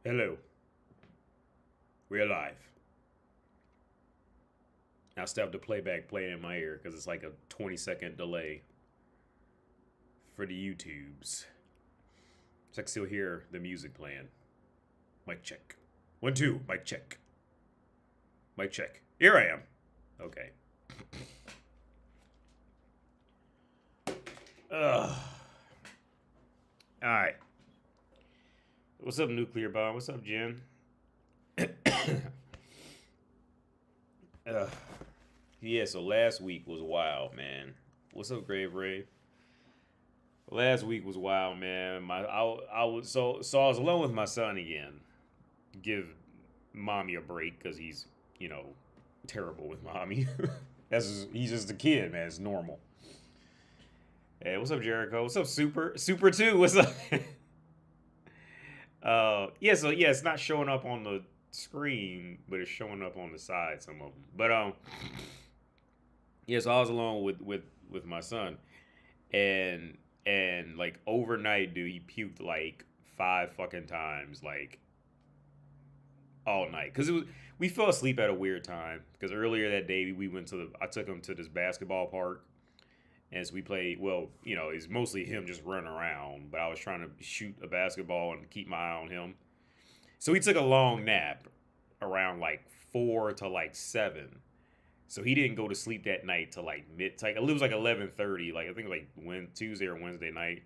Hello. We're live. Now stop the playback playing in my ear because it's like a 20-second delay for the YouTubes. So I can still hear the music playing. Mic check. 1, 2, mic check. Mic check. Here I am. Okay. Ugh. Alright. What's up, Nuclear Bomb? What's up, Jen? Yeah, so last week was wild, man. What's up, Grave Ray? Last week was wild, man. I was I was alone with my son again. Give mommy a break because he's terrible with mommy. He's just a kid, man. It's normal. Hey, what's up, Jericho? What's up, Super 2? What's up? Yeah, it's not showing up on the screen, but it's showing up on the side, some of them. But yeah, so I was alone with my son, and like overnight, dude, he puked like 5 fucking times, like all night, because we fell asleep at a weird time. Because earlier that day I took him to this basketball park. And so we played, well, it's mostly him just running around, but I was trying to shoot a basketball and keep my eye on him. So he took a long nap around like 4 to like 7. So he didn't go to sleep that night till like it was like 11:30, like I think like Tuesday or Wednesday night.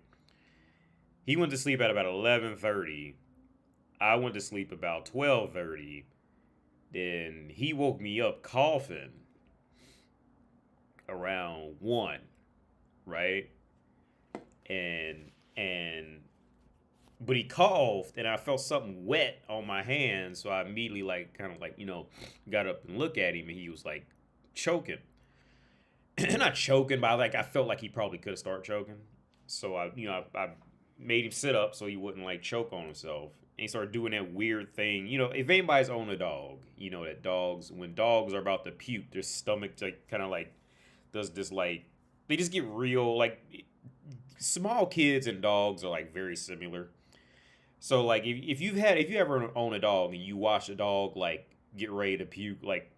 He went to sleep at about 11:30. I went to sleep about 12:30. Then he woke me up coughing around 1. Right? And but he coughed and I felt something wet on my hand, so I immediately got up and looked at him, and he was like choking. Not choking, but I felt like he probably could have started choking. So I made him sit up so he wouldn't like choke on himself. And he started doing that weird thing. If anybody's owned a dog, that when dogs are about to puke, their stomach like kind of like does this like they just get real, like small kids and dogs are like very similar. So like if you ever own a dog and you watch a dog like get ready to puke, like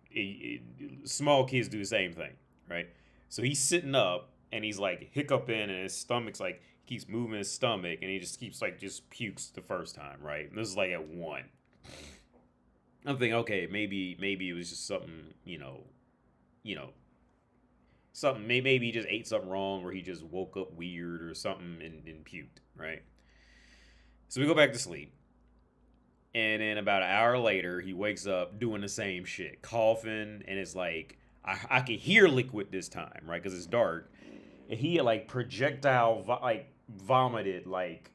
small kids do the same thing, right? So he's sitting up and he's like hiccuping, and his stomach's like keeps moving his stomach, and he just keeps like just pukes the first time, right? And this is like at 1. I'm thinking, okay, maybe it was just something, something, maybe he just ate something wrong, or he just woke up weird or something and puked, right? So we go back to sleep. And then about an hour later, he wakes up doing the same shit, coughing, and it's like, I can hear liquid this time, right? Because it's dark. And he had like vomited like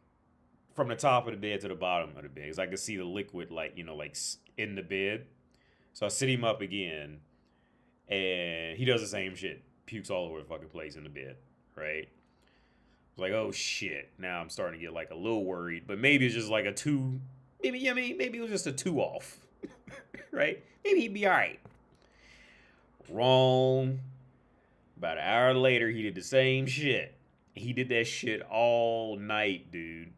from the top of the bed to the bottom of the bed. Because I could see the liquid like, in the bed. So I sit him up again, and he does the same shit. Pukes all over the fucking place in the bed, right? Like, oh shit. Now I'm starting to get like a little worried, but maybe it's just like a 2. Maybe maybe it was just a 2 off, right? Maybe he'd be all right. Wrong. About an hour later, he did the same shit. He did that shit all night, dude.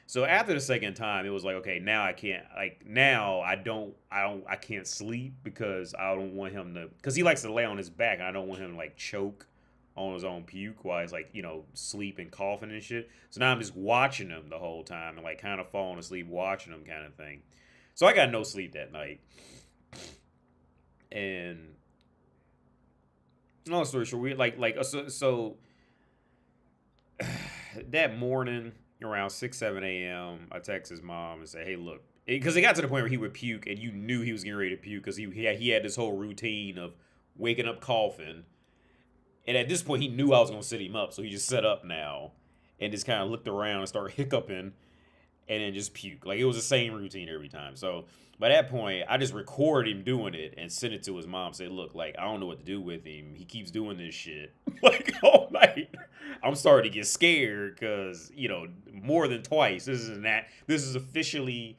So after the second time, it was like, okay, now I can't, like, now I can't sleep because I don't want him to, because he likes to lay on his back, and I don't want him to, like, choke on his own puke while he's, like, sleep and coughing and shit. So now I'm just watching him the whole time and, like, kind of falling asleep watching him kind of thing. So I got no sleep that night. And, long story short, so that morning, around 6, 7 a.m., I text his mom and say, hey, look, because it got to the point where he would puke, and you knew he was getting ready to puke because he had this whole routine of waking up coughing. And at this point, he knew I was going to sit him up, so he just sat up now and just kind of looked around and started hiccuping and then just puke. Like, it was the same routine every time. So by that point, I just recorded him doing it and sent it to his mom. Said, look, like, I don't know what to do with him. He keeps doing this shit like all night. I'm starting to get scared because, more than twice. This is officially,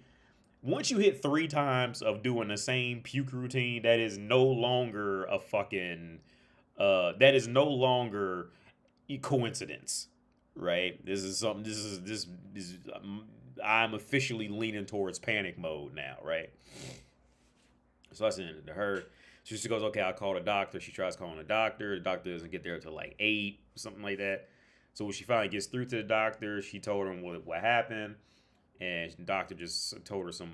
once you hit 3 times of doing the same puke routine, that is no longer a fucking, that is no longer a coincidence, right? This is something, this is I'm officially leaning towards panic mode now, right? So I sent it to her. She just goes, okay, I'll call the doctor. She tries calling the doctor. The doctor doesn't get there until like 8, something like that. So when she finally gets through to the doctor, she told him what happened. And the doctor just told her some,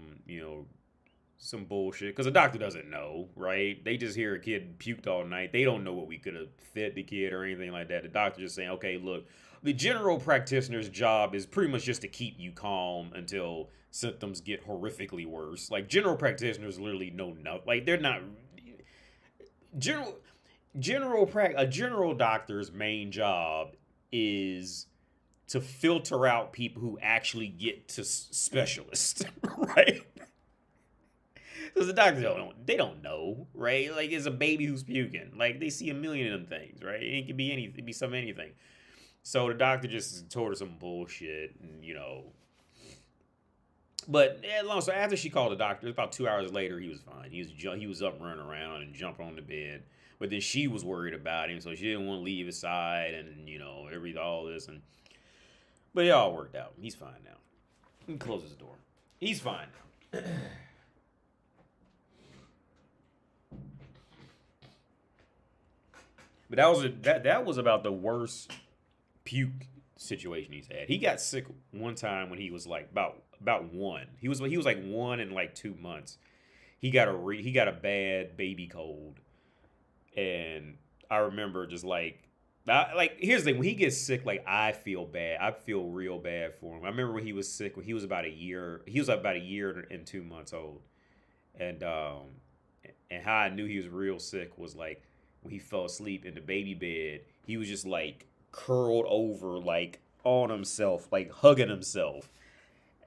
some bullshit. Because the doctor doesn't know, right? They just hear a kid puked all night. They don't know what we could have fed the kid or anything like that. The doctor just saying, okay, look, the general practitioner's job is pretty much just to keep you calm until symptoms get horrifically worse. Like, general practitioners literally know nothing. Like, they're not general a general doctor's main job is to filter out people who actually get to specialists, right? Because the doctors don't know, right? Like, it's a baby who's puking. Like, they see a million of them things, right? It can be anything, it can be some anything. So the doctor just told her some bullshit, and But so after she called the doctor, about 2 hours later, he was fine. He was up running around and jumping on the bed. But then she was worried about him, so she didn't want to leave his side, and all this. But it all worked out. He's fine now. He closes the door. He's fine now. But that was about the worst puke situation he's had. He got sick one time when he was like about 1. He was like 1 in like 2 months. He got a bad baby cold, and I remember just here's the thing: when he gets sick, like, I feel bad. I feel real bad for him. I remember when he was sick when he was about a year. He was about a year and 2 months old, and how I knew he was real sick was like when he fell asleep in the baby bed. He was just like curled over, like on himself, like hugging himself.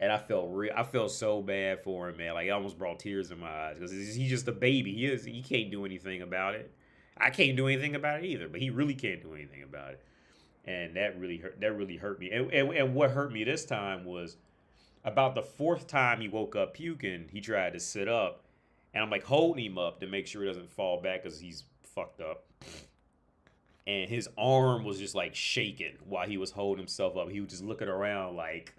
And I felt so bad for him, man. Like, it almost brought tears in my eyes because he's just a baby. He can't do anything about it. I can't do anything about it either, but he really can't do anything about it. And that really hurt. That really hurt me. And what hurt me this time was about the 4th time he woke up puking. He tried to sit up, and I'm like holding him up to make sure he doesn't fall back because he's fucked up. And his arm was just like shaking while he was holding himself up. He was just looking around like.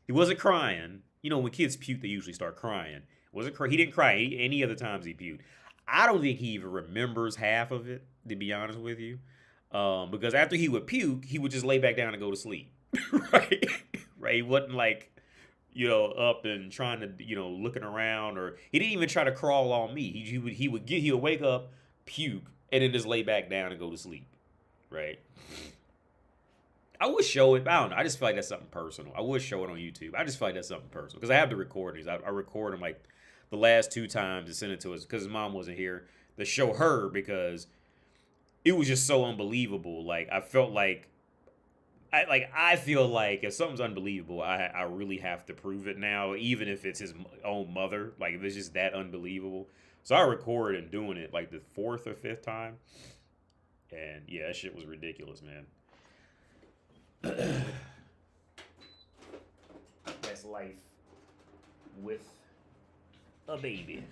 He wasn't crying. When kids puke, they usually start crying. He didn't cry any other times he puked. I don't think he even remembers half of it, to be honest with you. Because after he would puke, he would just lay back down and go to sleep. Right? Right? He wasn't like, up and trying to, looking around, or he didn't even try to crawl on me. He would wake up, puke, and then just lay back down and go to sleep. Right? I would show it. I don't know. I just feel like that's something personal. I would show it on YouTube. I just feel like that's something personal because I have the recordings. I record them like the last 2 times and send it to us because his mom wasn't here to show her because it was just so unbelievable. Like, I felt like I feel like if something's unbelievable, I really have to prove it now, even if it's his own mother. Like, if it's just that unbelievable. So I recorded him doing it like the 4th or 5th time, and yeah, that shit was ridiculous, man. That's life with a baby.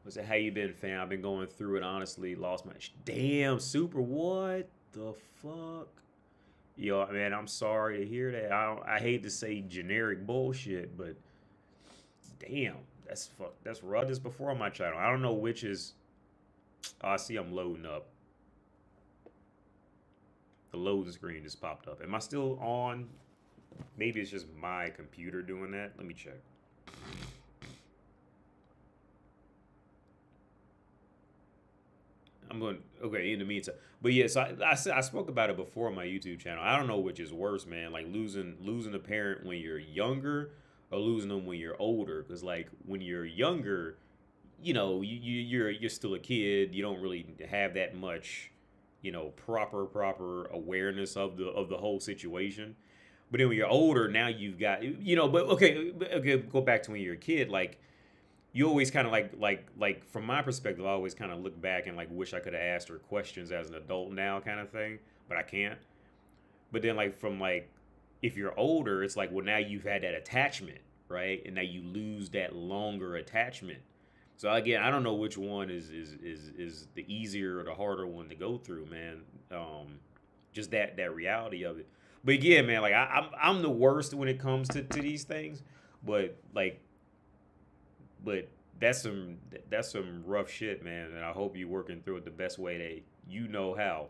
What's it? How you been, fam? I've been going through it. Honestly, lost my damn super. What the fuck? Yo, man, I'm sorry to hear that. I hate to say generic bullshit, but damn, that's fuck. That's rough. This before on my channel. I don't know which is. Oh, I see. I'm loading up. The loading screen just popped up. Am I still on? Maybe it's just my computer doing that. Let me check. I'm going, okay, in the meantime. But yeah, so I spoke about it before on my YouTube channel. I don't know which is worse, man. Like, losing a parent when you're younger or losing them when you're older. Because, like, when you're younger, you're still a kid. You don't really have that much proper awareness of the whole situation. But then when you're older, now you've got, but okay, go back to when you're a kid. Like, you always kind of like from my perspective, I always kind of look back and like wish I could have asked her questions as an adult now, kind of thing, but I can't. But then if you're older, it's like, well, now you've had that attachment, right? And now you lose that longer attachment. So again, I don't know which one is the easier or the harder one to go through, man. Just that reality of it. But again, man, like I'm the worst when it comes to these things. But like, but that's some rough shit, man. And I hope you're working through it the best way that you know how.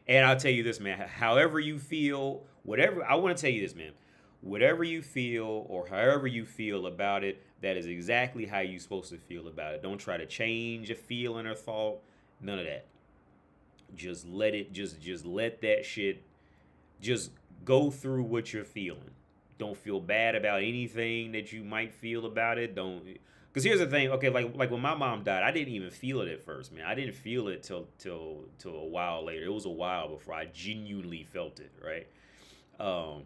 And I'll tell you this, man. However you feel, whatever I want to tell you this, man. Whatever you feel or however you feel about it, that is exactly how you're supposed to feel about it. Don't try to change a feeling or thought. None of that. Just let it. Just let that shit. Just go through what you're feeling. Don't feel bad about anything that you might feel about it. Don't. Because here's the thing. Okay, like when my mom died, I didn't even feel it at first, man. I didn't feel it till a while later. It was a while before I genuinely felt it, right? Um,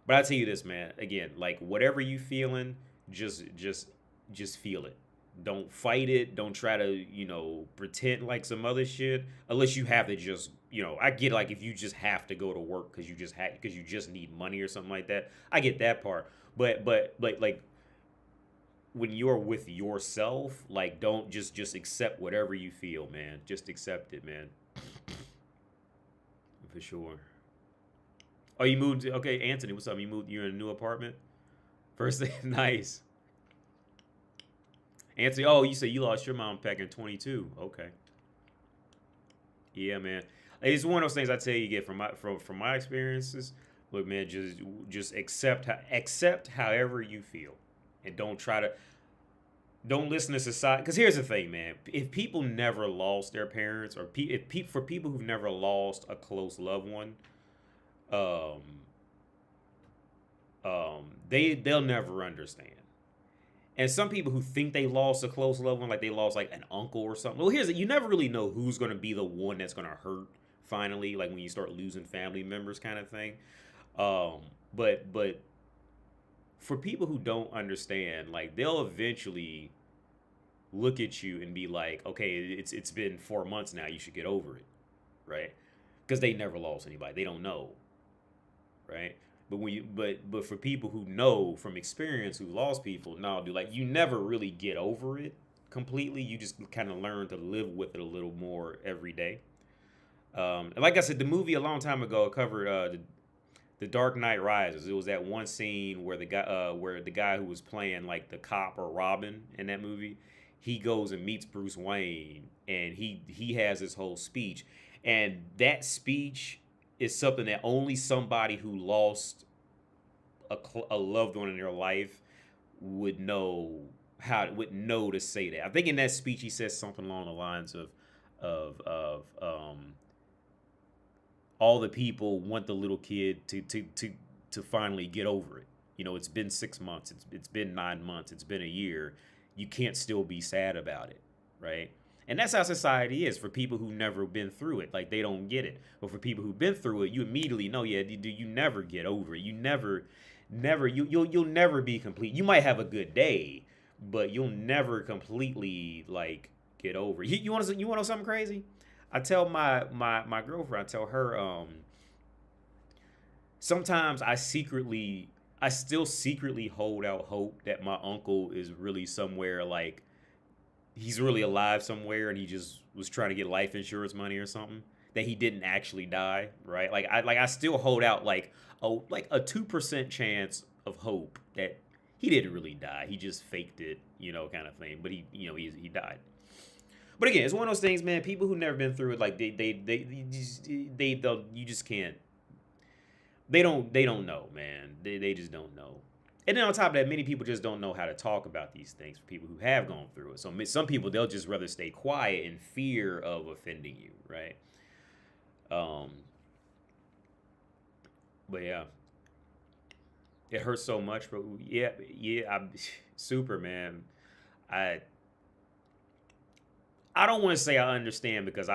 but I tell you this, man. Again, like whatever you feeling, just feel it. Don't fight it. Don't try to pretend like some other shit. Unless you have to just I get like if you just have to go to work because you just need money or something like that. I get that part. But like when you're with yourself, like don't just accept whatever you feel, man. Just accept it, man. For sure. Oh, you moved. Okay, Anthony, what's up? You moved. You're in a new apartment. First thing, nice. Anthony, oh, you said you lost your mom back in 22. Okay. Yeah, man. It's one of those things I tell you get from my experiences. Look, man, just accept however you feel, and don't listen to society. Because here's the thing, man. If people never lost their parents, or for people who've never lost a close loved one, um, they'll never understand. And some people who think they lost a close loved one, like they lost like an uncle or something. Well, here's it. You never really know who's going to be the one that's going to hurt finally, like when you start losing family members kind of thing. Um, but for people who don't understand, like they'll eventually look at you and be like, okay, it's been 4 months now. You should get over it, right? Because they never lost anybody. They don't know, right? But for people who know from experience who lost people, no, dude, like you never really get over it completely. You just kind of learn to live with it a little more every day. And like I said, the movie a long time ago covered the Dark Knight Rises. It was that one scene where the guy who was playing like the cop or Robin in that movie, he goes and meets Bruce Wayne, and he has his whole speech, and that speech is something that only somebody who lost a loved one in their life would know to say that. I think in that speech he says something along the lines of all the people want the little kid to finally get over it. It's been 6 months, it's been 9 months, it's been a year. You can't still be sad about it, right? And that's how society is for people who've never been through it. Like they don't get it. But for people who've been through it, you immediately know, yeah, you never get over it. You you'll never be complete. You might have a good day, but you'll never completely like get over it. You want to know something crazy? I tell my girlfriend, I tell her, sometimes I still secretly hold out hope that my uncle is really somewhere, like he's really alive somewhere, and he just was trying to get life insurance money or something, that he didn't actually die, right? I still hold out like a 2% chance of hope that he didn't really die. He just faked it, kind of thing. But he died. But again, it's one of those things, man. People who never been through it, like they don't, you just can't. They don't know, man. They just don't know. And then on top of that, many people just don't know how to talk about these things for people who have gone through it. So some people, they'll just rather stay quiet in fear of offending you, right? Um, but yeah, it hurts so much, bro. Yeah, super, man. I I don't want to say I understand because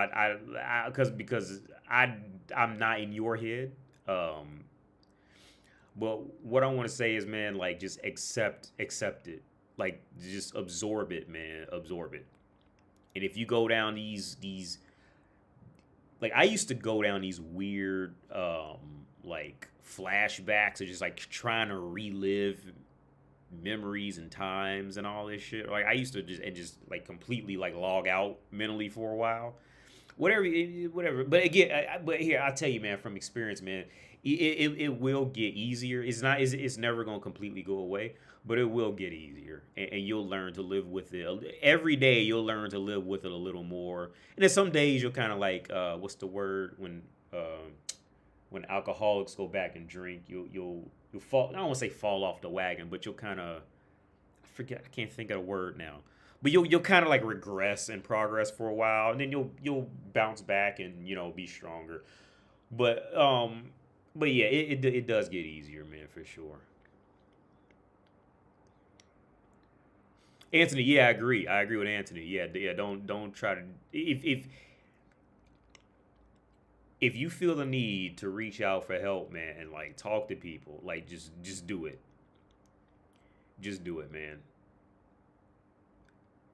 because I'm not in your head. Um, but what I want to say is, man, like just accept it, like just absorb it, man, absorb it. And if you go down these like I used to go down these weird like flashbacks or just like trying to relive memories and times and all this shit. Like I used to just like completely like log out mentally for a while. Whatever. But again, but here I'll tell you, man, from experience, man, It will get easier. It's never gonna completely go away, but it will get easier, and you'll learn to live with it. Every day you'll learn to live with it a little more. And then some days you'll kind of like what's the word when alcoholics go back and drink, you'll fall. I don't want to say fall off the wagon, but you'll kind of, I forget. I can't think of the word now. But you'll kind of like regress and progress for a while, and then you'll bounce back and be stronger. But yeah, it does get easier, man, for sure. Anthony, yeah, I agree. I agree with Anthony. Yeah, yeah. Don't try to if you feel the need to reach out for help, man, and like talk to people, like just do it. Just do it, man.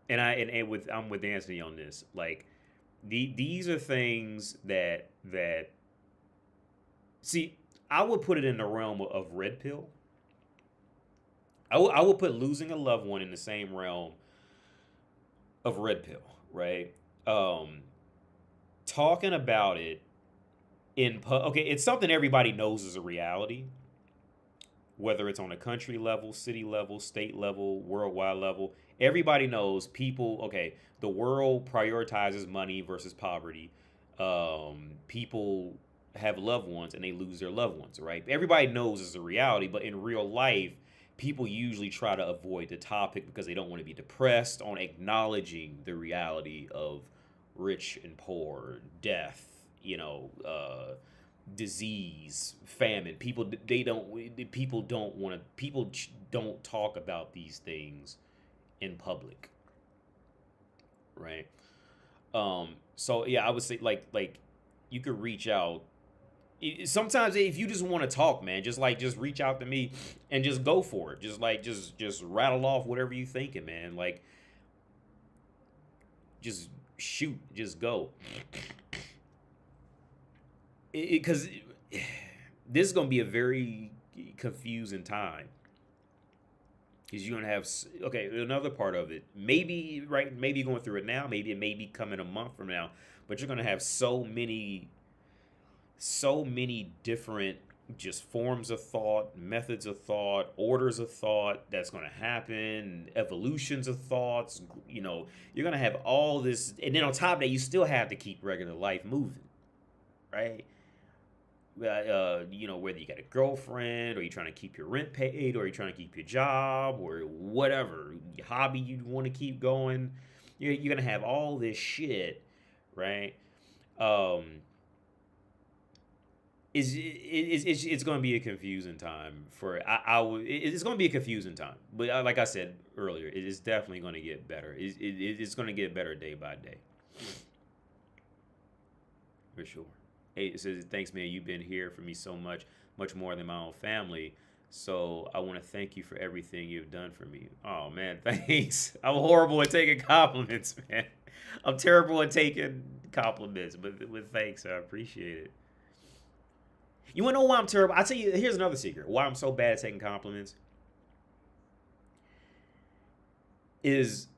And with I'm with Anthony on this. Like these are things that see. I would put it in the realm of red pill. I would put losing a loved one in the same realm of red pill, right? Um, Talking about it okay, it's something everybody knows is a reality, whether it's on a country level, city level, state level, worldwide level. Everybody knows people, okay, the world prioritizes money versus poverty. People have loved ones and they lose their loved ones, right? Everybody knows it's a reality, but in real life, people usually try to avoid the topic because they don't want to be depressed on acknowledging the reality of rich and poor, death, disease, famine. People don't want to. Don't talk about these things in public, right? So yeah, I would say like you could reach out. Sometimes if you just want to talk, man, just reach out to me and just go for it. Just rattle off whatever you thinking, man. Like just shoot, just go. Because this is gonna be a very confusing time. Because you're gonna have okay, another part of it. Maybe right, maybe you're going through it now. Maybe it may be coming a month from now. But you're gonna have so many different just forms of thought, methods of thought, orders of thought that's going to happen, evolutions of thoughts. You're going to have all this. And then on top of that, you still have to keep regular life moving, right? Whether you got a girlfriend or you're trying to keep your rent paid or you're trying to keep your job or whatever hobby you want to keep going, you're going to have all this shit, right? It's going to be a confusing time it's going to be a confusing time, but like I said earlier, it is definitely going to get better. It's going to get better day by day, for sure. Hey, it says thanks, man. You've been here for me so much more than my own family. So I want to thank you for everything you've done for me. Oh man, thanks. I'm horrible at taking compliments, man. I'm terrible at taking compliments, but with thanks, I appreciate it. You want to know why I'm terrible? I'll tell you, here's another secret. Why I'm so bad at taking compliments is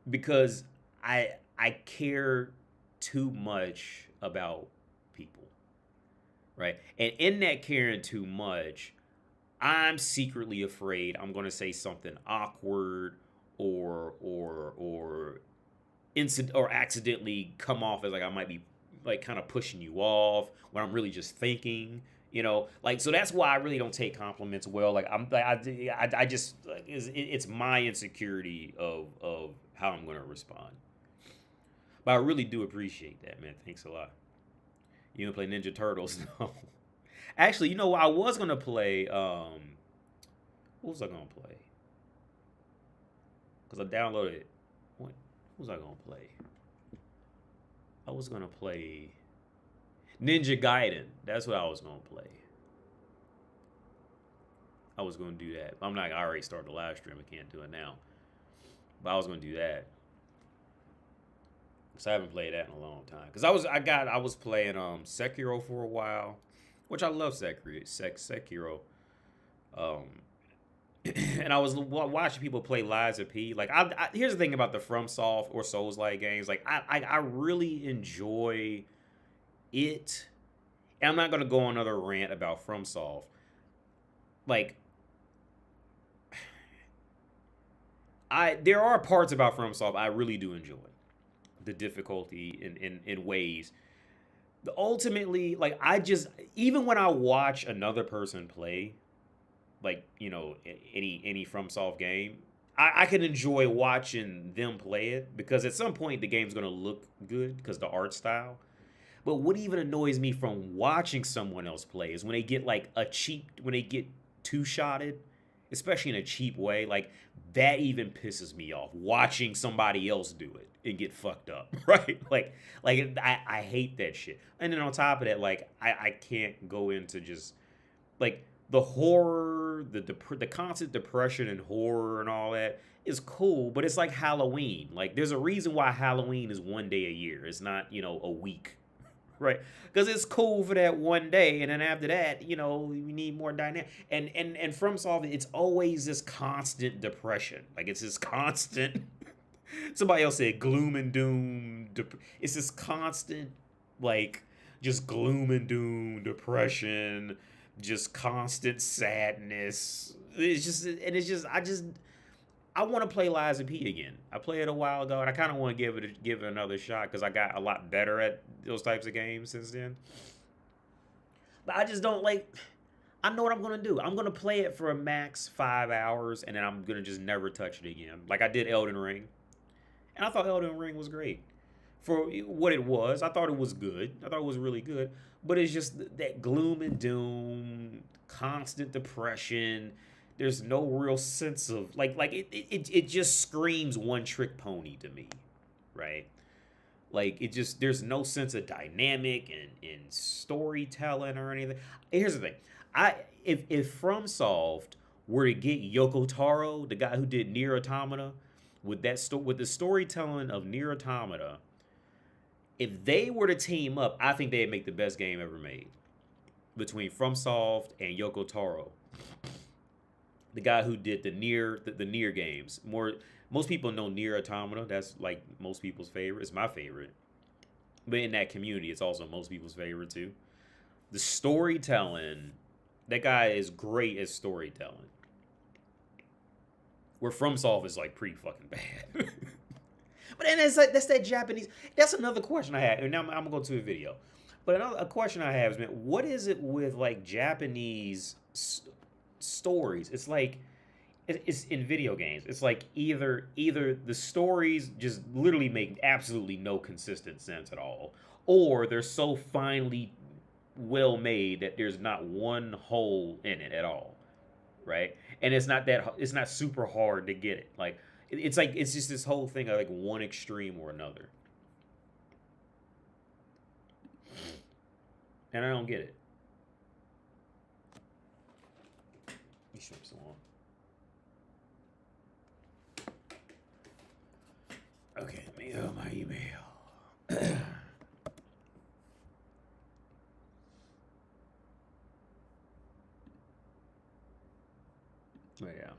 because I care too much about people, right? And in that caring too much, I'm secretly afraid I'm going to say something awkward or incident or accidentally come off as like I might be like kind of pushing you off when I'm really just thinking, like, so that's why I really don't take compliments well. Like I'm like I just like, it's my insecurity of how I'm going to respond. But I really do appreciate that, man. Thanks a lot. You gonna play Ninja Turtles? No. Actually, I was gonna play. What was I gonna play? Because I downloaded. What was I gonna play? I was gonna play Ninja Gaiden. That's what I was gonna play. I was gonna do that. I'm not. I already started the live stream. I can't do it now. But I was gonna do that. Cause I haven't played that in a long time. Cause I was playing Sekiro for a while, which I love Sekiro. Um, and I was watching people play Lies of P. Like here's the thing about the FromSoft or Souls-like games. Like I really enjoy it. And I'm not gonna go on another rant about FromSoft. Like, there are parts about FromSoft I really do enjoy. The difficulty in ways. Ultimately, like I just even when I watch another person play, like any FromSoft game, I can enjoy watching them play it because at some point the game's gonna look good because the art style. But what even annoys me from watching someone else play is when they get like when they get two-shotted, especially in a cheap way, like that even pisses me off. Watching somebody else do it and get fucked up, right? I hate that shit. And then on top of that, like I can't go into just like the horror, the constant depression and horror and all that is cool, but it's like Halloween. Like there's a reason why Halloween is one day a year. It's not a week. Right, because it's cool for that one day, and then after that, we need more dynamic. And from solving, it's always this constant depression. Like it's this constant. Somebody else said gloom and doom. It's this constant, like just gloom and doom, depression, just constant sadness. I want to play Lies of P again. I played it a while ago, and I kind of want to give it another shot because I got a lot better at those types of games since then. But I just don't like. I know what I'm gonna do. I'm gonna play it for a max 5 hours, and then I'm gonna just never touch it again, like I did Elden Ring. And I thought Elden Ring was great for what it was. I thought it was good. I thought it was really good. But it's just that gloom and doom, constant depression. There's no real sense of it just screams one trick pony to me, right? Like there's no sense of dynamic and in storytelling or anything. Here's the thing. If FromSoft were to get Yoko Taro, the guy who did Nier Automata, with the storytelling of Nier Automata, if they were to team up, I think they'd make the best game ever made. Between FromSoft and Yoko Taro, the guy who did the Nier games. Most people know Nier Automata. That's like most people's favorite. It's my favorite. But in that community, it's also most people's favorite too. The storytelling, that guy is great at storytelling. Where FromSoft is like pretty fucking bad. But then that's that Japanese. That's another question I had. And now I'm gonna go to a video. But a question I have is, man, what is it with like Japanese stories? It's like it's in video games. It's like either the stories just literally make absolutely no consistent sense at all, or they're so finely well made that there's not one hole in it at all, right? And it's not super hard to get it. Like it's just this whole thing of like one extreme or another, and I don't get it. Let me show some more. Okay, let me go my email. Oh yeah,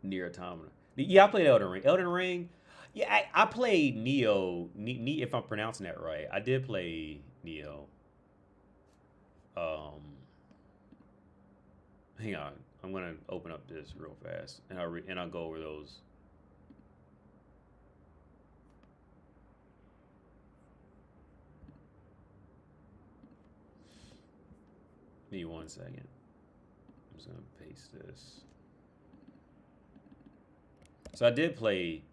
Nier Automata. Yeah, I played Elden Ring. Elden Ring. Yeah, I played Nioh. If I'm pronouncing that right, I did play Nioh. Hang on. I'm gonna open up this real fast, and I'll go over those. Give me 1 second. I'm just gonna paste this. So I did play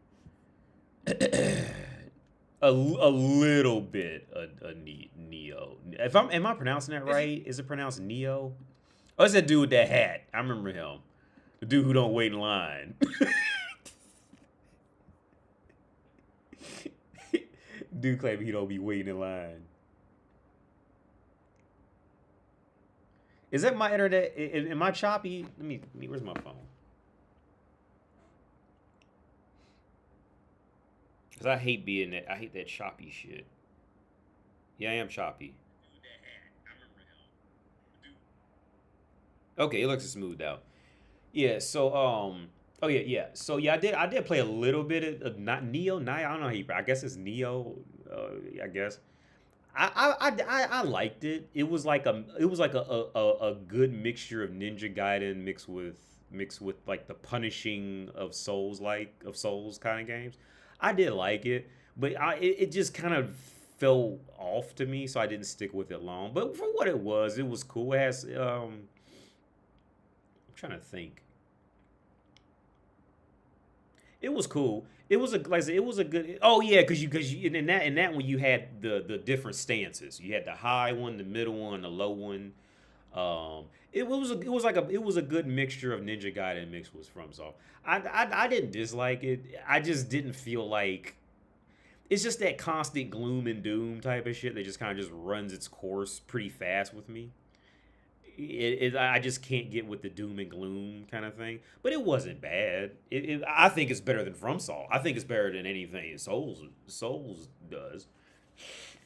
a little bit of Nioh. Am I pronouncing that right? Is it pronounced Nioh? Oh, it's that dude with that hat. I remember him. The dude who don't wait in line. Dude claiming he don't be waiting in line. Is that my internet? Am I choppy? Let me. Where's my phone? Cause I hate being that. I hate that choppy shit. Yeah, I am choppy. Okay, it looks smoothed out. Yeah. So Oh yeah. So yeah, I did play a little bit of not Nioh. I don't know how you. I guess it's Nioh. I guess I liked it. It was like a good mixture of Ninja Gaiden mixed with like the punishing of Souls kind of games. I did like it, but it just kind of fell off to me, so I didn't stick with it long. But for what it was cool. It has I'm trying to think. It was cool. It was a like I said, it was a good. Oh yeah, because you in that one you had the different stances. You had the high one, the middle one, the low one. It was a good mixture of Ninja Gaiden mixed with FromSoft. I didn't dislike it. I just didn't feel like it's just that constant gloom and doom type of shit that just kind of just runs its course pretty fast with me. I just can't get with the doom and gloom kind of thing. But it wasn't bad. I think it's better than FromSoft. I think it's better than anything Souls does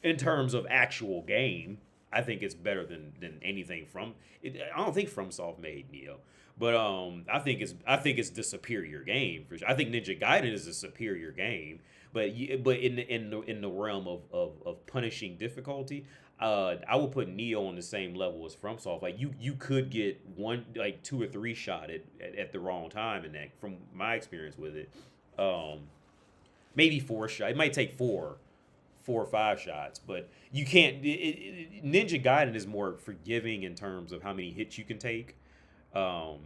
in terms of actual game. I think it's better than anything from. I don't think FromSoft made Neo, but I think it's the superior game for sure. I think Ninja Gaiden is a superior game, but in the realm of punishing difficulty, I would put Neo on the same level as FromSoft. Like you could get one like two or three shot at the wrong time in that from my experience with it. Um, Maybe four shot. It might take four or five shots, but you can't. Ninja Gaiden is more forgiving in terms of how many hits you can take. Um,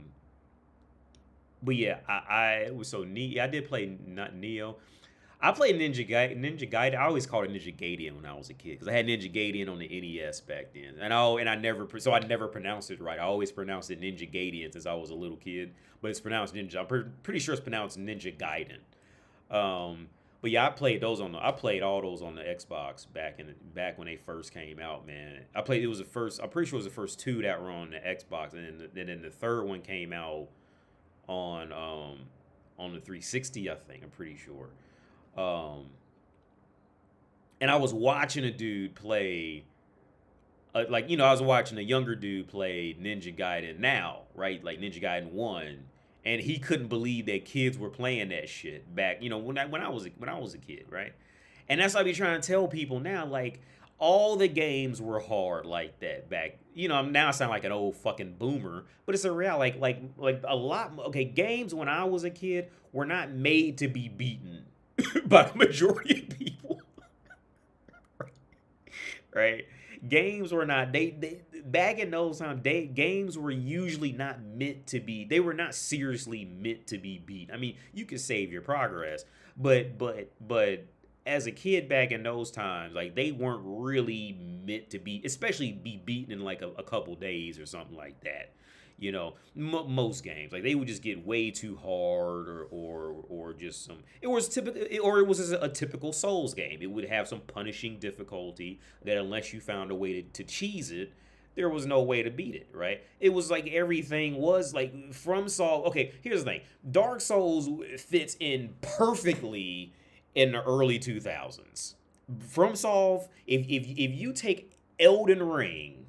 but yeah, I was so neat. I did play not Neo. I played Ninja Gaiden. I always called it Ninja Gaiden when I was a kid because I had Ninja Gaiden on the NES back then, I never pronounced it right. I always pronounced it Ninja Gaiden since I was a little kid, but it's pronounced Ninja. Pretty sure it's pronounced Ninja Gaiden. But yeah, I played all those on the Xbox back when they first came out, man. I played it was the first I'm pretty sure it was the first two that were on the Xbox, and then the third one came out on on the 360, I think. I'm pretty sure. Um and I was watching a dude play I was watching a younger dude play Ninja Gaiden now, right? Like Ninja Gaiden 1, and he couldn't believe that kids were playing that shit back, when I was a kid, right? And that's what I be trying to tell people now, like all the games were hard like that back. Now I sound like an old fucking boomer, but it's a real like a lot. Okay, games when I was a kid were not made to be beaten by the majority of people, right? Games were not they back in those times. Games were usually not meant to be. They were not seriously meant to be beat. I mean, you could save your progress, but as a kid back in those times, like they weren't really meant to be, especially be beaten in like a couple days or something like that. Most games like they would just get way too hard, or just some. It was a typical Souls game. It would have some punishing difficulty that unless you found a way to cheese it, there was no way to beat it. Right? It was like everything was like from Saul. Okay, here's the thing: Dark Souls fits in perfectly in the early 2000s. From Solve, if you take Elden Ring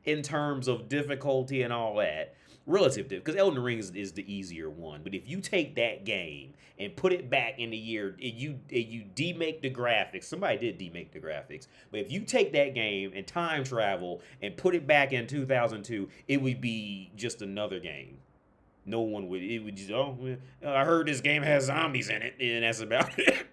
in terms of difficulty and all that, relative to, because Elden Ring is the easier one. But if you take that game and put it back in the year, you demake the graphics. Somebody did demake the graphics, but if you take that game and time travel and put it back in 2002, it would be just another game. No one would. It would just. Oh, I heard this game has zombies in it, and that's about it.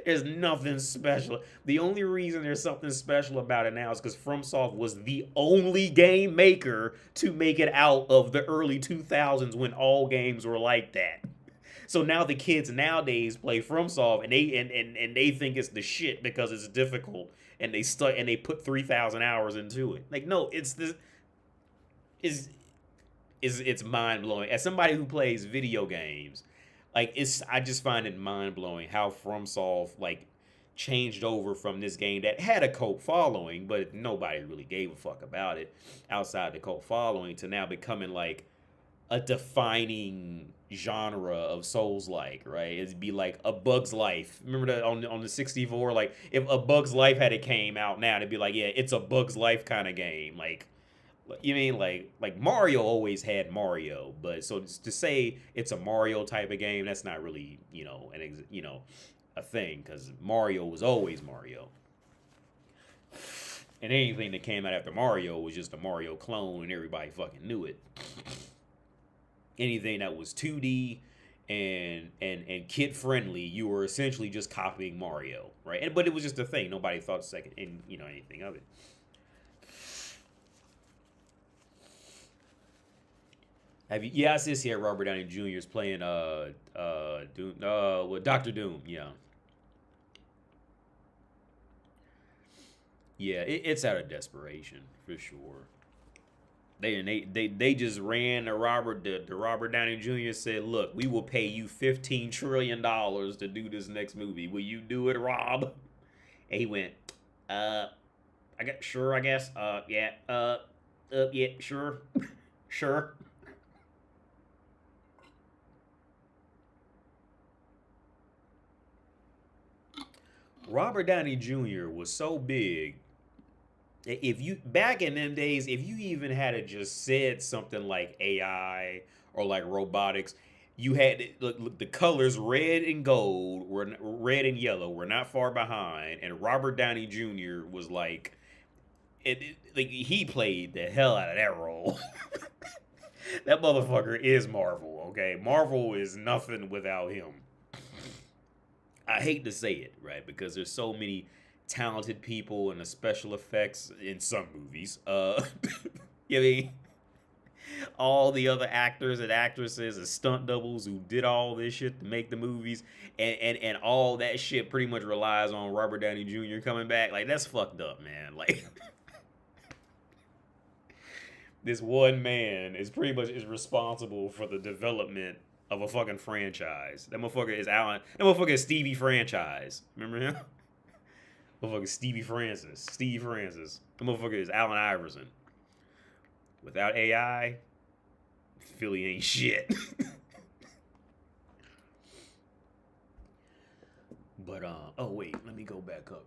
There's nothing special. The only reason there's something special about it now is because FromSoft was the only game maker to make it out of the early 2000s when all games were like that. So now the kids nowadays play FromSoft and they think it's the shit because it's difficult and they put 3,000 hours into it. Like no, is it's mind blowing. As somebody who plays video games, I just find it mind blowing how FromSoft changed over from this game that had a cult following, but nobody really gave a fuck about it outside the cult following, to now becoming like a defining genre of Souls right? It'd be like A Bug's Life. Remember that on the 64? Like if A Bug's Life had it came out now, it'd be like, yeah, it's a Bug's Life kind of game. You mean like Mario always had Mario, but so to say it's a Mario type of game, that's not really a thing because Mario was always Mario. And anything that came out after Mario was just a Mario clone, and everybody fucking knew it. Anything that was 2D and kid friendly, you were essentially just copying Mario, right? But it was just a thing. Nobody thought second in anything of it. Have you? Yeah, I see here. Robert Downey Jr. is playing Doom, Doctor Doom. Yeah, yeah. It's out of desperation for sure. They just ran to Robert Downey Jr. said, "Look, we will pay you $15 trillion to do this next movie. Will you do it, Rob?" And he went, I got sure, I guess. Yeah, yeah, sure, sure. Robert Downey Jr. was so big. If you back in them days, if you even had to just said something like AI or like robotics, you had look, the colors red and gold were red and yellow were not far behind, and Robert Downey Jr. was like, like he played the hell out of that role. That motherfucker is Marvel. Okay, Marvel is nothing without him. I hate to say it, right? Because there's so many talented people in the special effects in some movies. You know what I mean? All the other actors and actresses and stunt doubles who did all this shit to make the movies, and all that shit pretty much relies on Robert Downey Jr. coming back. Like, that's fucked up, man. Like, this one man is pretty much is responsible for the development of a fucking franchise. That motherfucker is Alan. That motherfucker is Stevie Franchise. Remember him? Motherfucker Stevie Francis. Steve Francis. The motherfucker is Allen Iverson. Without AI, Philly ain't shit. But oh wait, let me go back up.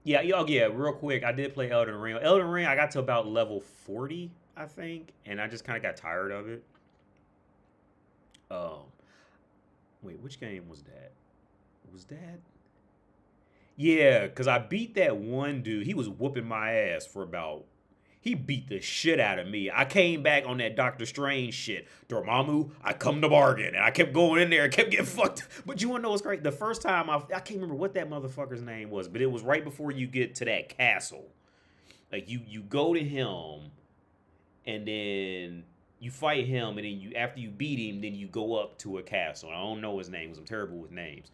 Yeah, real quick. I did play Elden Ring. Elden Ring, I got to about level 40, I think, and I just kind of got tired of it. Um, wait, which game was that? Was that? Yeah, because I beat that one dude. He was whooping my ass for about. He beat the shit out of me. I came back on that Doctor Strange shit. Dormammu, I come to bargain. And I kept going in there and kept getting fucked. But you want to know what's great? The first time, I can't remember what that motherfucker's name was, but it was right before you get to that castle. Like, you go to him, and then you fight him, and then after you beat him, then you go up to a castle. I don't know his name because I'm terrible with names.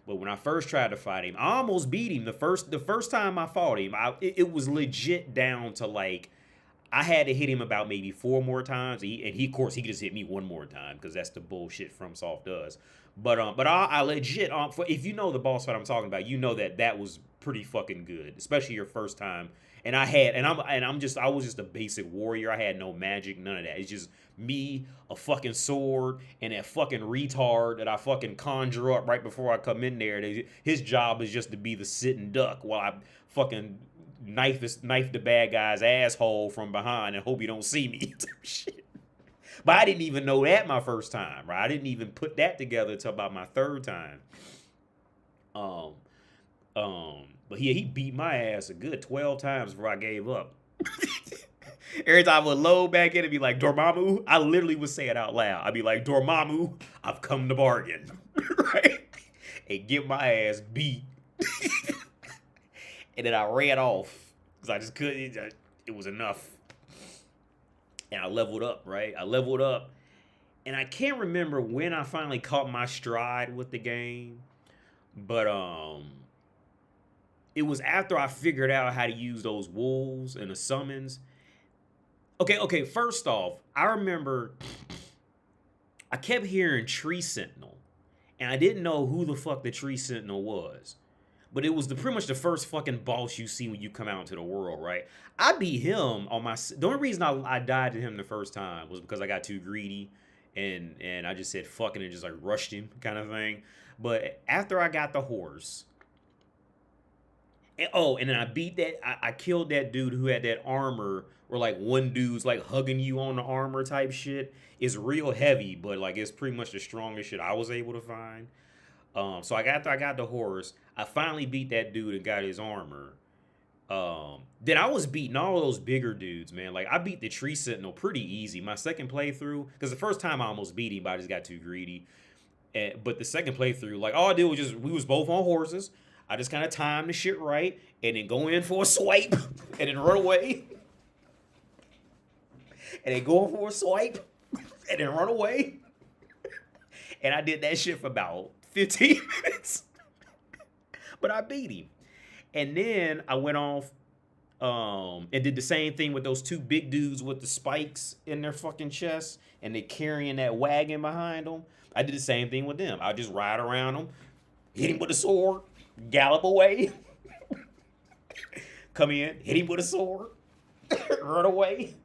But when I first tried to fight him, I almost beat him. The first time I fought him, it was legit down to like I had to hit him about maybe 4 more times. Of course he could just hit me one more time because that's the bullshit FromSoft does. But I legit if you know the boss fight I'm talking about, you know that was pretty fucking good, especially your first time. And I was just a basic warrior. I had no magic, none of that. It's just me, a fucking sword, and that fucking retard that I fucking conjure up right before I come in there. His job is just to be the sitting duck while I fucking knife the bad guy's asshole from behind and hope he don't see me. Shit. But I didn't even know that my first time, right? I didn't even put that together until about my third time. Um, but he beat my ass a good 12 times before I gave up. Every time I would load back in and be like, Dormammu, I literally would say it out loud. I'd be like, Dormammu, I've come to bargain. Right? And get my ass beat. And then I ran off. Because I just couldn't. It was enough. And I leveled up, right? I leveled up. And I can't remember when I finally caught my stride with the game. But, it was after I figured out how to use those wolves and the summons. Okay, first off, I remember I kept hearing Tree Sentinel, and I didn't know who the fuck the Tree Sentinel was. But it was pretty much the first fucking boss you see when you come out into the world, right? I beat him on my... The only reason I died to him the first time was because I got too greedy, and I just said fucking and just like rushed him kind of thing. But after I got the horse... And then I beat that. I killed that dude who had that armor where like one dude's like hugging you on the armor type shit. It's real heavy, but like it's pretty much the strongest shit I was able to find. So I got the horse. I finally beat that dude and got his armor. Then I was beating all those bigger dudes, man. Like I beat the tree sentinel pretty easy. My second playthrough, because the first time I almost beat him, but I just got too greedy. But the second playthrough, like all I did was just we was both on horses. I just kind of timed the shit right, and then go in for a swipe, and then run away, and then go in for a swipe, and then run away. And I did that shit for about 15 minutes, but I beat him. And then I went off and did the same thing with those two big dudes with the spikes in their fucking chest, and they carrying that wagon behind them. I did the same thing with them. I just ride around them, hit him with a sword, gallop away, come in, hit him with a sword, run away.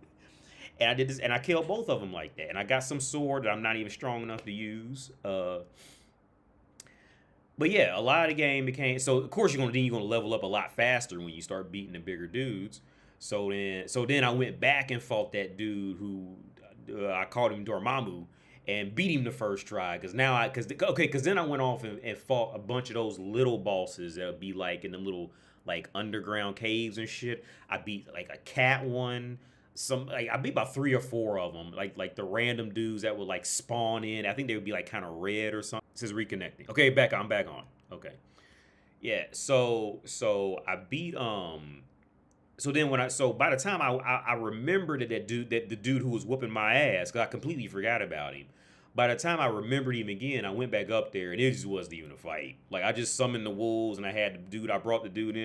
And I did this, and I killed both of them like that. And I got some sword that I'm not even strong enough to use. But yeah, a lot of the game became so. Of course, you're gonna level up a lot faster when you start beating the bigger dudes. So then I went back and fought that dude who I called him Dormammu and beat him the first try. Because then I went off and fought a bunch of those little bosses that would be like in the little like underground caves and shit. I beat like a cat one. I beat about 3 or 4 of them, like the random dudes that would like spawn in. I think they would be like kind of red or something. It says reconnecting. Okay, I'm back on. Okay, yeah. So I beat So then by the time I remembered that the dude who was whooping my ass, because I completely forgot about him. By the time I remembered him again, I went back up there and it just wasn't even a fight. Like I just summoned the wolves and I brought the dude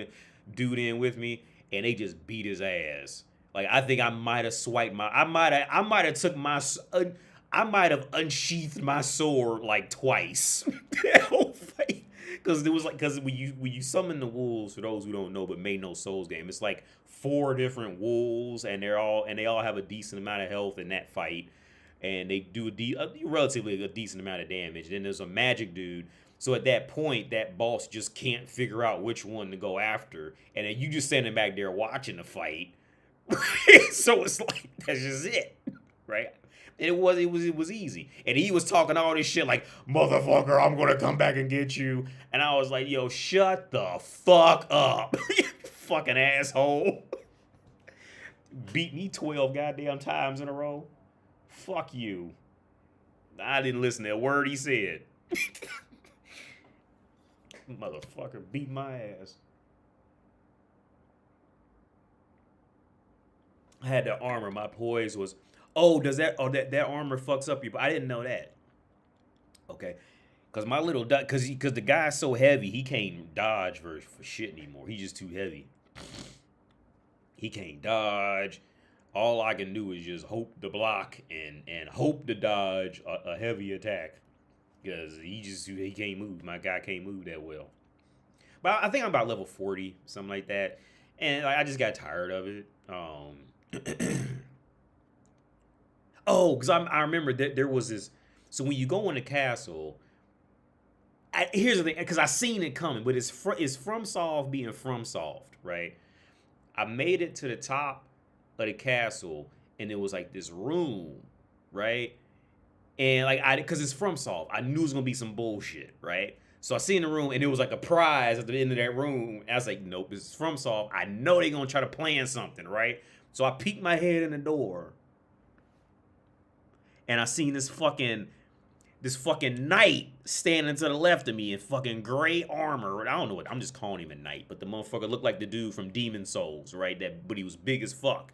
in with me, and they just beat his ass. Like I think I might have swiped I might have unsheathed my sword like twice. That whole fight. Because when you summon the wolves, for those who don't know but may know Souls game, it's like 4 different wolves, and they all have a decent amount of health in that fight, and they do relatively a decent amount of damage. Then there's a magic dude. So at that point, that boss just can't figure out which one to go after, and then you just standing back there watching the fight. So it's like that's just it, right? It was easy, and he was talking all this shit like, "Motherfucker, I'm gonna come back and get you," and I was like, "Yo, shut the fuck up, fucking asshole!" Beat me 12 goddamn times in a row. Fuck you. I didn't listen to a word he said. Motherfucker beat my ass. I had the armor. My poise was. Oh, that armor fucks up you? But I didn't know that. Okay, because my little because the guy's so heavy, he can't dodge for shit anymore. He's just too heavy. He can't dodge. All I can do is just hope to block and hope to dodge a heavy attack, because he can't move. My guy can't move that well. But I think I'm about level 40, something like that, and I just got tired of it. Oh, because I remember that there was this. So when you go in the castle, here's the thing, because I seen it coming, but it's FromSoft being FromSoft, right? I made it to the top of the castle, and it was like this room, right? And like because it's FromSoft, I knew it was gonna be some bullshit, right? So I seen the room, and it was like a prize at the end of that room. And I was like, nope, this is FromSoft. I know they're gonna try to plan something, right? So I peeked my head in the door, and I seen this fucking knight standing to the left of me in fucking gray armor. I don't know what, I'm just calling him a knight, but the motherfucker looked like the dude from Demon Souls, right? But he was big as fuck.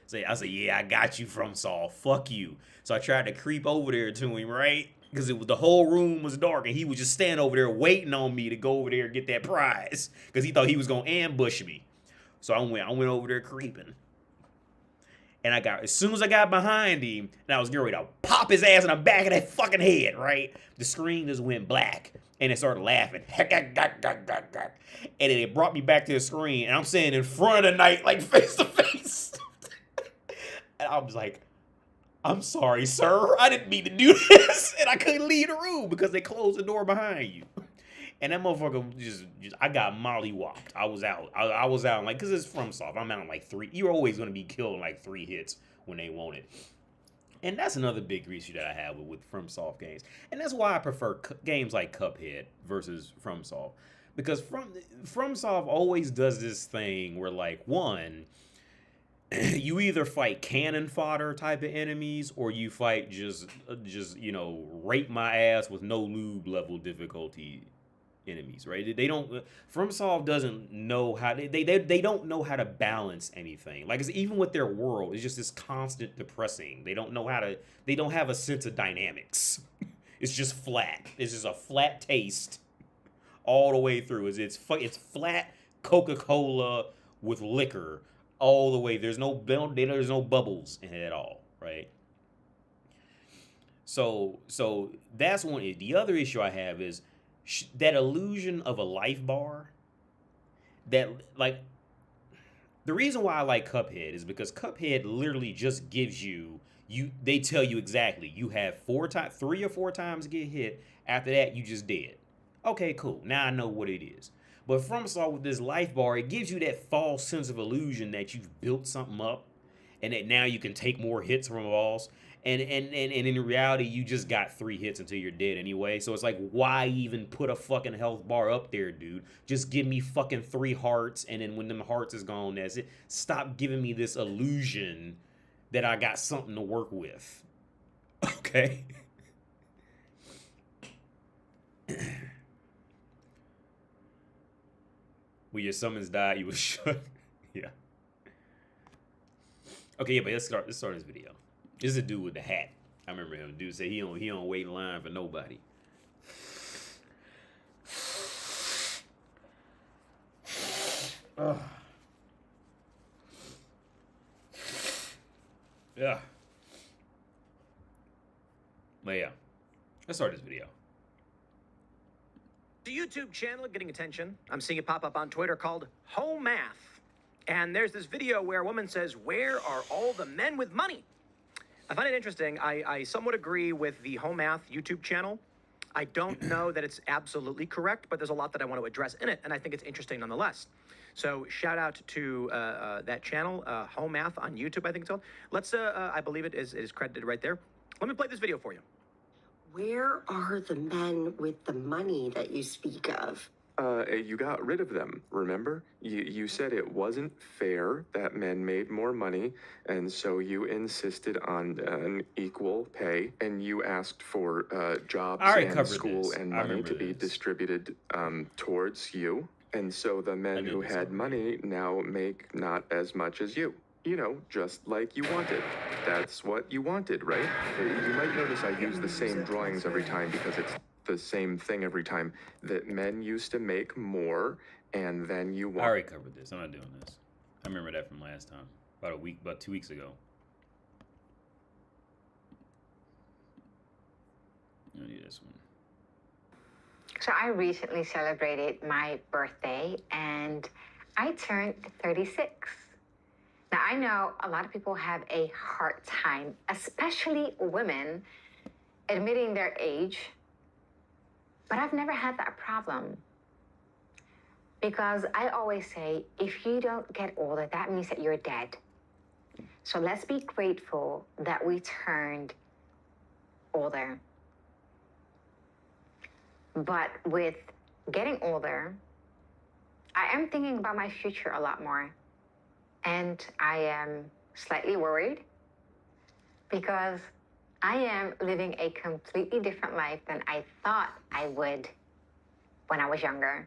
So I said, yeah, I got you, FromSoft. Fuck you. So I tried to creep over there to him, right? Because the whole room was dark, and he was just standing over there waiting on me to go over there and get that prize, because he thought he was gonna ambush me. So I went over there creeping. And as soon as I got behind him, and I was getting ready to pop his ass in the back of that fucking head, right? The screen just went black, and it started laughing. And then it brought me back to the screen, and I'm standing in front of the knight, like face to face. And I was like, I'm sorry, sir. I didn't mean to do this. And I couldn't leave the room because they closed the door behind you. And that motherfucker I got mollywopped. I was out. I was out, like, because it's FromSoft. I'm out in like 3. You're always going to be killed in like 3 hits when they want it. And that's another big issue that I have with FromSoft games, and that's why I prefer games like Cuphead versus FromSoft, because FromSoft always does this thing where like one, you either fight cannon fodder type of enemies or you fight just rape my ass with no lube level difficulty enemies, right? They don't FromSoft doesn't know how they don't know how to balance anything. Like it's even with their world, it's just this constant depressing. They don't know how to they don't have a sense of dynamics. It's just flat. It's just a flat taste all the way through. It's flat Coca-Cola with liquor all the way. There's no bubbles in it at all, right? So that's one. The other issue I have is that illusion of a life bar. That like the reason why I like Cuphead is because Cuphead literally just gives you. They tell you exactly you have 3 or 4 times to get hit. After that, you just dead. Okay, cool. Now I know what it is. But FromSoft with this life bar, it gives you that false sense of illusion that you've built something up, and that now you can take more hits from a boss. And in reality, you just got 3 hits until you're dead anyway. So it's like, why even put a fucking health bar up there, dude? Just give me fucking 3 hearts, and then when them hearts is gone, that's it. Stop giving me this illusion that I got something to work with. Okay? When your summons died, you was shook. Yeah. Okay, yeah, but let's start this video. This is a dude with the hat. I remember him. Dude said he don't wait in line for nobody. Ugh. Yeah. But yeah, let's start this video. The YouTube channel getting attention. I'm seeing it pop up on Twitter called Home Math. And there's this video where a woman says, "Where are all the men with money?" I find it interesting. I somewhat agree with the Home Math YouTube channel. I don't know that it's absolutely correct, but there's a lot that I want to address in it, and I think it's interesting nonetheless. So shout out to that channel, Home Math on YouTube, I think it's called. Let's, I believe it is credited right there. Let me play this video for you. Where are the men with the money that you speak of? You got rid of them, remember? You said it wasn't fair that men made more money, and so you insisted on an equal pay, and you asked for jobs and school and money to be distributed towards you. And so the men who had money now make not as much as you. You know, just like you wanted. That's what you wanted, right? You might notice I use the same drawings every time because it's the same thing every time. That men used to make more, and then you want... I already covered this. I'm not doing this. I remember that from last time. About 2 weeks ago. I'll do this one. So I recently celebrated my birthday, and I turned 36. Now, I know a lot of people have a hard time, especially women, admitting their age, but I've never had that problem. Because I always say, if you don't get older, that means that you're dead. So let's be grateful that we turned older. But with getting older, I am thinking about my future a lot more. And I am slightly worried because I am living a completely different life than I thought I would when I was younger.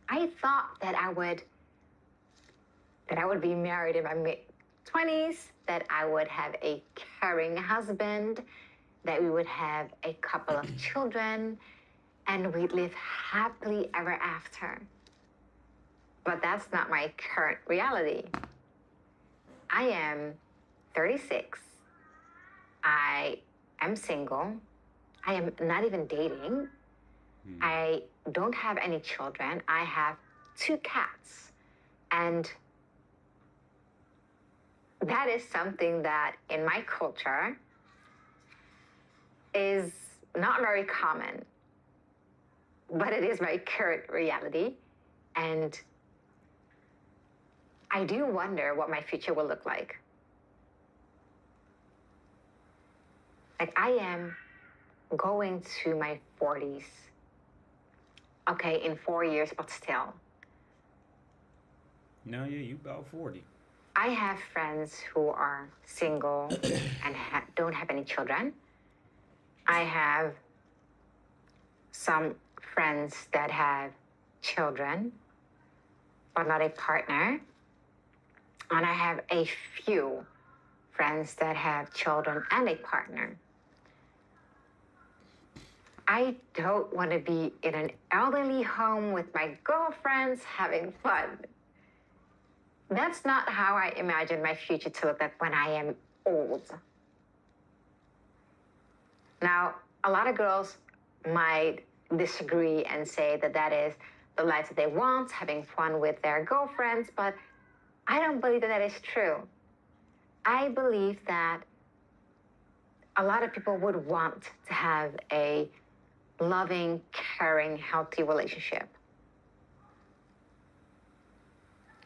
I thought that I would be married in my mid-20s, that I would have a caring husband, that we would have a couple of children, and we'd live happily ever after. But that's not my current reality. I am 36. I am single. I am not even dating. I don't have any children. I have 2 cats. And that is something that in my culture is not very common. But it is my current reality. And I do wonder what my future will look like. Like, I am going to my 40s. Okay, in 4 years, but still. No, yeah, you about 40. I have friends who are single and don't have any children. I have some friends that have children, but not a partner. And I have a few friends that have children and a partner. I don't want to be in an elderly home with my girlfriends having fun. That's not how I imagine my future to look like when I am old. Now, a lot of girls might disagree and say that that is the life that they want, having fun with their girlfriends, but I don't believe that that is true. I believe that a lot of people would want to have a loving, caring, healthy relationship.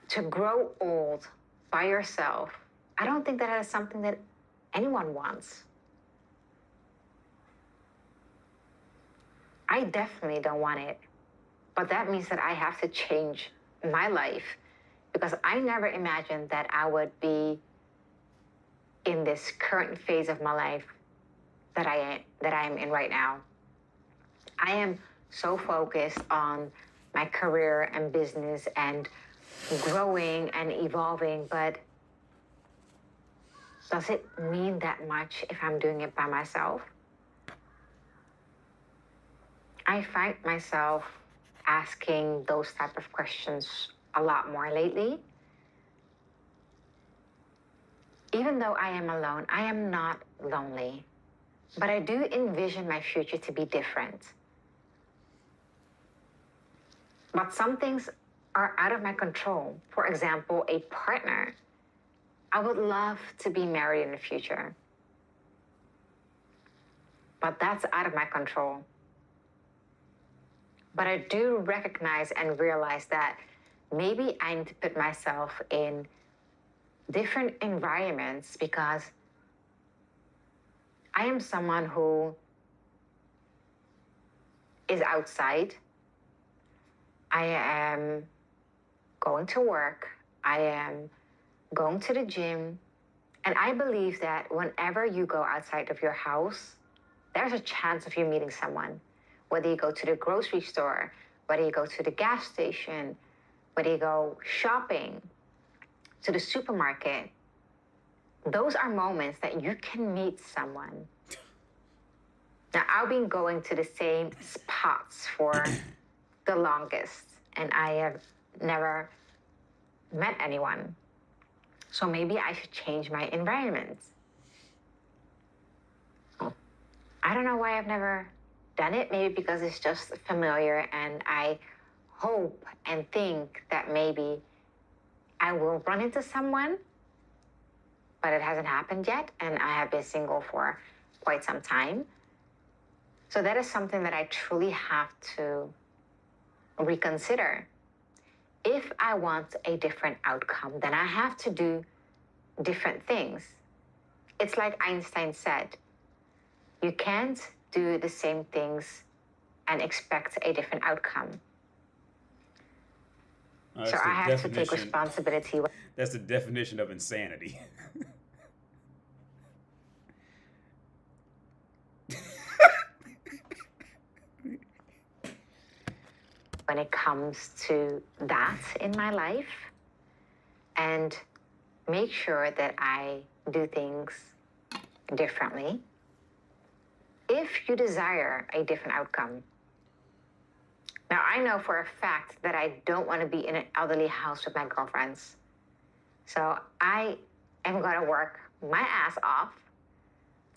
To grow old by yourself, I don't think that is something that anyone wants. I definitely don't want it. But that means that I have to change my life, because I never imagined that I would be in this current phase of my life that I am in right now. I am so focused on my career and business and growing and evolving, but does it mean that much if I'm doing it by myself? I find myself asking those type of questions a lot more lately. Even though I am alone, I am not lonely, but I do envision my future to be different. But some things are out of my control. For example, a partner. I would love to be married in the future, but that's out of my control. But I do recognize and realize that maybe I need to put myself in different environments, because I am someone who is outside. I am going to work. I am going to the gym. And I believe that whenever you go outside of your house, there's a chance of you meeting someone. Whether you go to the grocery store, whether you go to the gas station, whether you go shopping, to the supermarket, those are moments that you can meet someone. Now, I've been going to the same spots for the longest, and I have never met anyone. So maybe I should change my environment. I don't know why I've never done it. Maybe because it's just familiar, and I hope and think that maybe I will run into someone, but it hasn't happened yet, and I have been single for quite some time. So that is something that I truly have to reconsider. If I want a different outcome, then I have to do different things. It's like Einstein said, you can't do the same things and expect a different outcome. So I have to take responsibility. That's the definition of insanity. When it comes to that in my life, and make sure that I do things differently. If you desire a different outcome. Now, I know for a fact that I don't want to be in an elderly house with my girlfriends. So I am going to work my ass off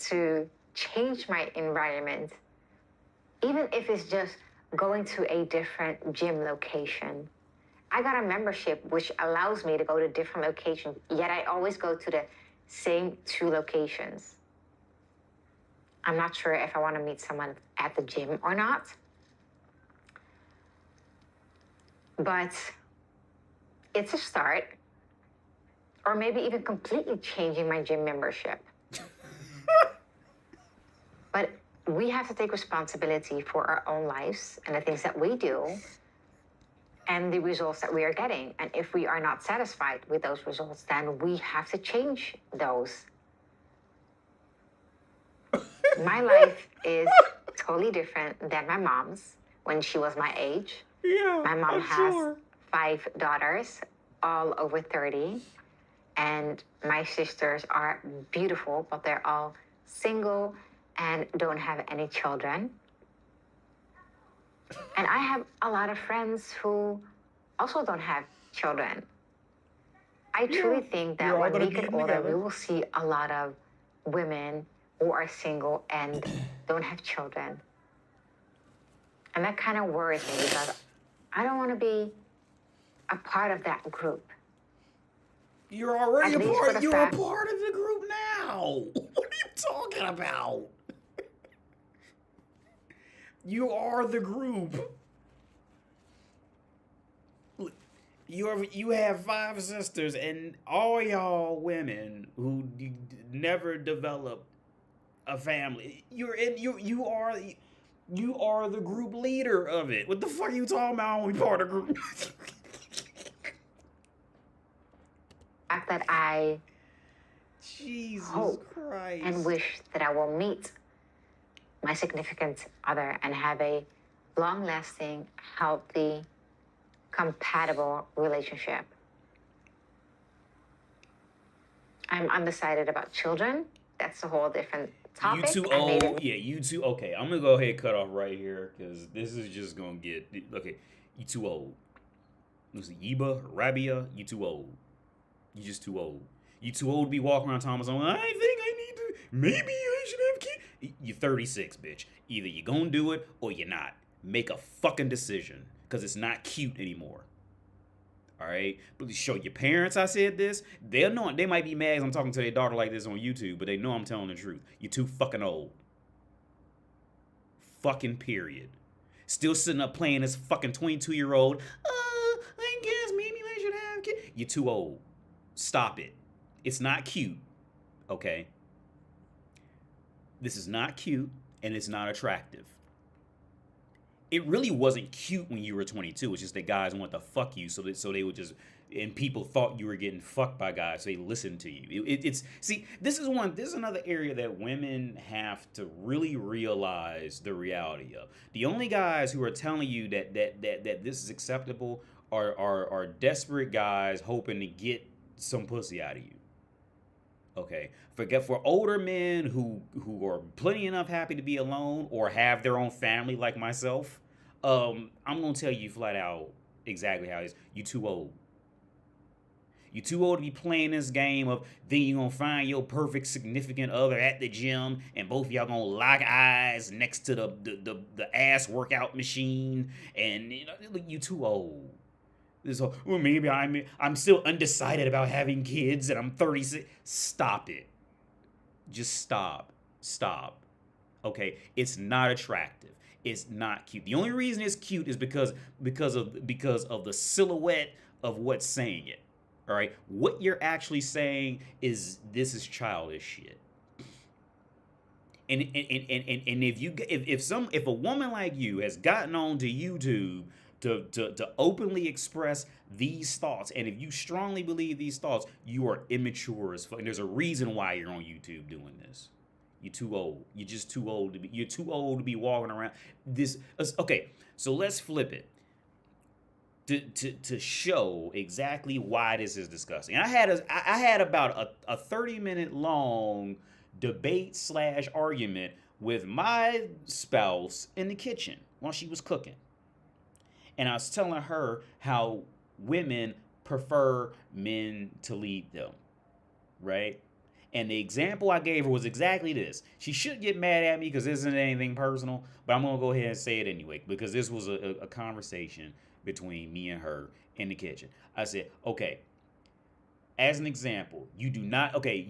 to change my environment, even if it's just going to a different gym location. I got a membership which allows me to go to different locations, yet I always go to the same 2 locations. I'm not sure if I want to meet someone at the gym or not. But it's a start. Or maybe even completely changing my gym membership. But we have to take responsibility for our own lives and the things that we do and the results that we are getting. And if we are not satisfied with those results, then we have to change those. My life is totally different than my mom's when she was my age. Yeah, My mom I'm has sure. 5 daughters, all over 30. And my sisters are beautiful, but they're all single and don't have any children. And I have a lot of friends who also don't have children. I truly think you're that all when gonna we beat get them older, together. we will see a lot of women who are single and don't have children. And that kind of worries me because I don't want to be a part of that group. You're already At a least for part. the You're fact- a part of the group now. What are you talking about? You are the group. You have 5 sisters, and all y'all women who never developed a family. You are the group leader of it. What the fuck are you talking about? We part of the group. Fact that I Jesus hope Christ. and wish that I will meet my significant other and have a long-lasting, healthy, compatible relationship. I'm undecided about children. That's a whole different topic. You too I made old. it. Yeah, you too. Okay, I'm gonna go ahead and cut off right here because this is just gonna get. Okay, you too old. Listen, Yiba, Rabia, you too old. You just too old. You too old to be walking around Thomas on. I think I need to. Maybe I should have kids. You're 36, bitch. Either you're gonna do it or you're not. Make a fucking decision because it's not cute anymore. All right, but show your parents I said this. They'll know. They might be mad 'cause I'm talking to their daughter like this on YouTube, but they know I'm telling the truth. You're too fucking old. Fucking period. Still sitting up playing this fucking 22-year-old. I guess maybe I should have kids. You're too old. Stop it. It's not cute. Okay. This is not cute and it's not attractive. It really wasn't cute when you were 22. It's just that guys want to fuck you, so they would just, and people thought you were getting fucked by guys, so they listened to you. It's see, this is another area that women have to really realize the reality of. The only guys who are telling you that this is acceptable are desperate guys hoping to get some pussy out of you. Okay, for older men who are plenty enough happy to be alone or have their own family like myself, I'm gonna tell you flat out exactly how it is. You too old. You too old to be playing this game of then you gonna find your perfect significant other at the gym and both of y'all gonna lock eyes next to the ass workout machine and you too old. This whole, well, maybe I'm still undecided about having kids and I'm 36. Stop it. Just stop. Stop. Okay, it's not attractive. It's not cute. The only reason it's cute is because of the silhouette of what's saying it. All right, what you're actually saying is this is childish shit. And if a woman like you has gotten onto YouTube to openly express these thoughts, and if you strongly believe these thoughts, you are immature as fuck. And there's a reason why you're on YouTube doing this. You're too old. You're just too old to be. You're too old to be walking around this. Okay, so let's flip it to show exactly why this is disgusting. I had about a 30-minute long debate / argument with my spouse in the kitchen while she was cooking. And I was telling her how women prefer men to lead them, right? And the example I gave her was exactly this. She should get mad at me because this isn't anything personal, but I'm going to go ahead and say it anyway because this was a conversation between me and her in the kitchen. I said, okay, as an example, you do not, okay,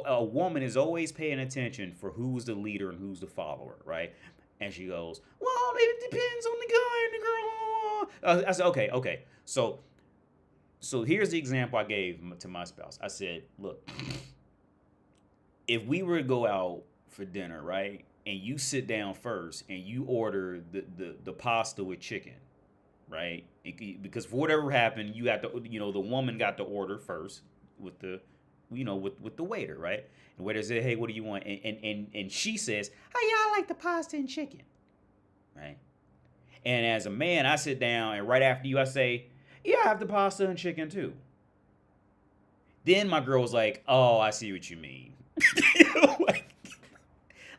a woman is always paying attention for who's the leader and who's the follower, right? And she goes, well, it depends on the guy and the girl. I said, okay. So here's the example I gave to my spouse. I said, look, if we were to go out for dinner, right? And you sit down first and you order the pasta with chicken, right? Because for whatever happened, you got to, the woman got the order first with the, with the waiter, right? The waiter said, "Hey, what do you want?" And she says, "Oh yeah, I like the pasta and chicken," right? And as a man, I sit down and right after you, I say, "Yeah, I have the pasta and chicken too." Then my girl was like, "Oh, I see what you mean."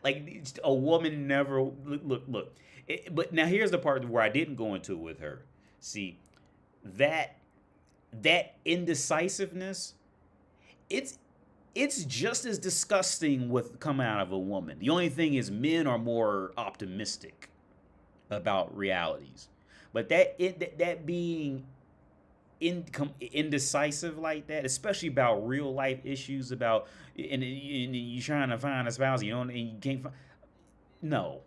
like a woman never look. But now here's the part where I didn't go into it with her. See, that indecisiveness, it's just as disgusting with coming out of a woman. The only thing is men are more optimistic about realities. But that being indecisive like that, especially about real life issues, about and you trying to find a spouse, and you can't find. No,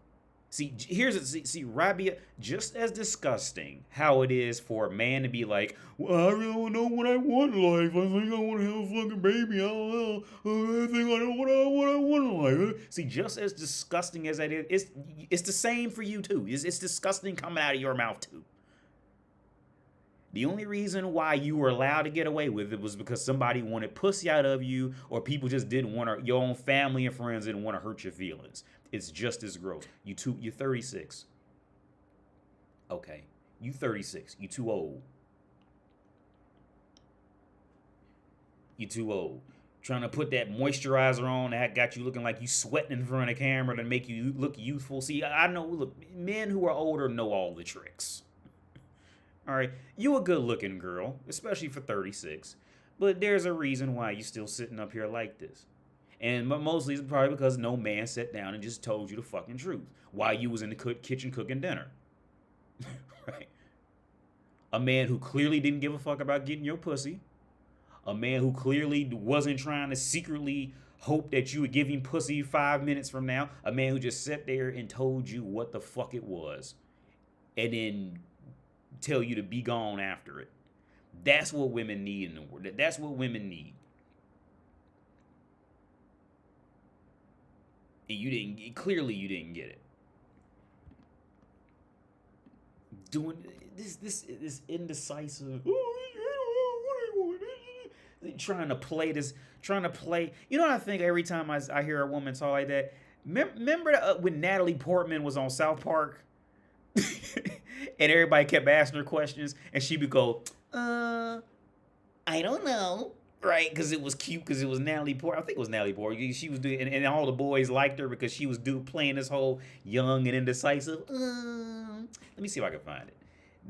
see, see, Rabia, just as disgusting how it is for a man to be like, "Well, I really don't know what I want in life. I think I want to have a fucking baby. I don't know. I think I know what I want in life." See, just as disgusting as that is, it's the same for you too. It's disgusting coming out of your mouth too. The only reason why you were allowed to get away with it was because somebody wanted pussy out of you, or people just didn't want to, your own family and friends didn't want to hurt your feelings. It's just as gross. You're 36. Okay. You 36. You too old. You too old. Trying to put that moisturizer on that got you looking like you sweating in front of the camera to make you look youthful. See, I know, look, men who are older know all the tricks. All right, you a good-looking girl, especially for 36, but there's a reason why you still sitting up here like this. And mostly it's probably because no man sat down and just told you the fucking truth while you was in the kitchen cooking dinner. Right? A man who clearly didn't give a fuck about getting your pussy. A man who clearly wasn't trying to secretly hope that you would give him pussy 5 minutes from now. A man who just sat there and told you what the fuck it was. And then tell you to be gone after it. That's what women need in the world. That's what women need. And you didn't get it. Doing this indecisive, trying to play. You know what I think every time I hear a woman talk like that? Remember when Natalie Portman was on South Park? And everybody kept asking her questions, and she would go, I don't know, right? Because it was cute, because it was Natalie Portman. I think it was Natalie Portman. She was doing, and all the boys liked her because she was playing this whole young and indecisive. Let me see if I can find it.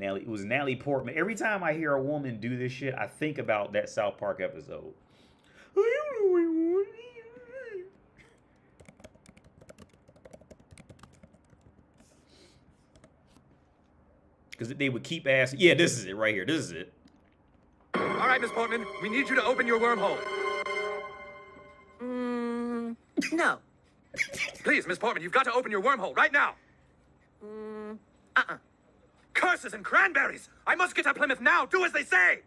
It was Natalie Portman. Every time I hear a woman do this shit, I think about that South Park episode. Because they would keep asking. Yeah, this is it right here. This is it. All right, Miss Portman, we need you to open your wormhole. No. Please, Miss Portman, you've got to open your wormhole right now. Curses and cranberries! I must get to Plymouth now. Do as they say.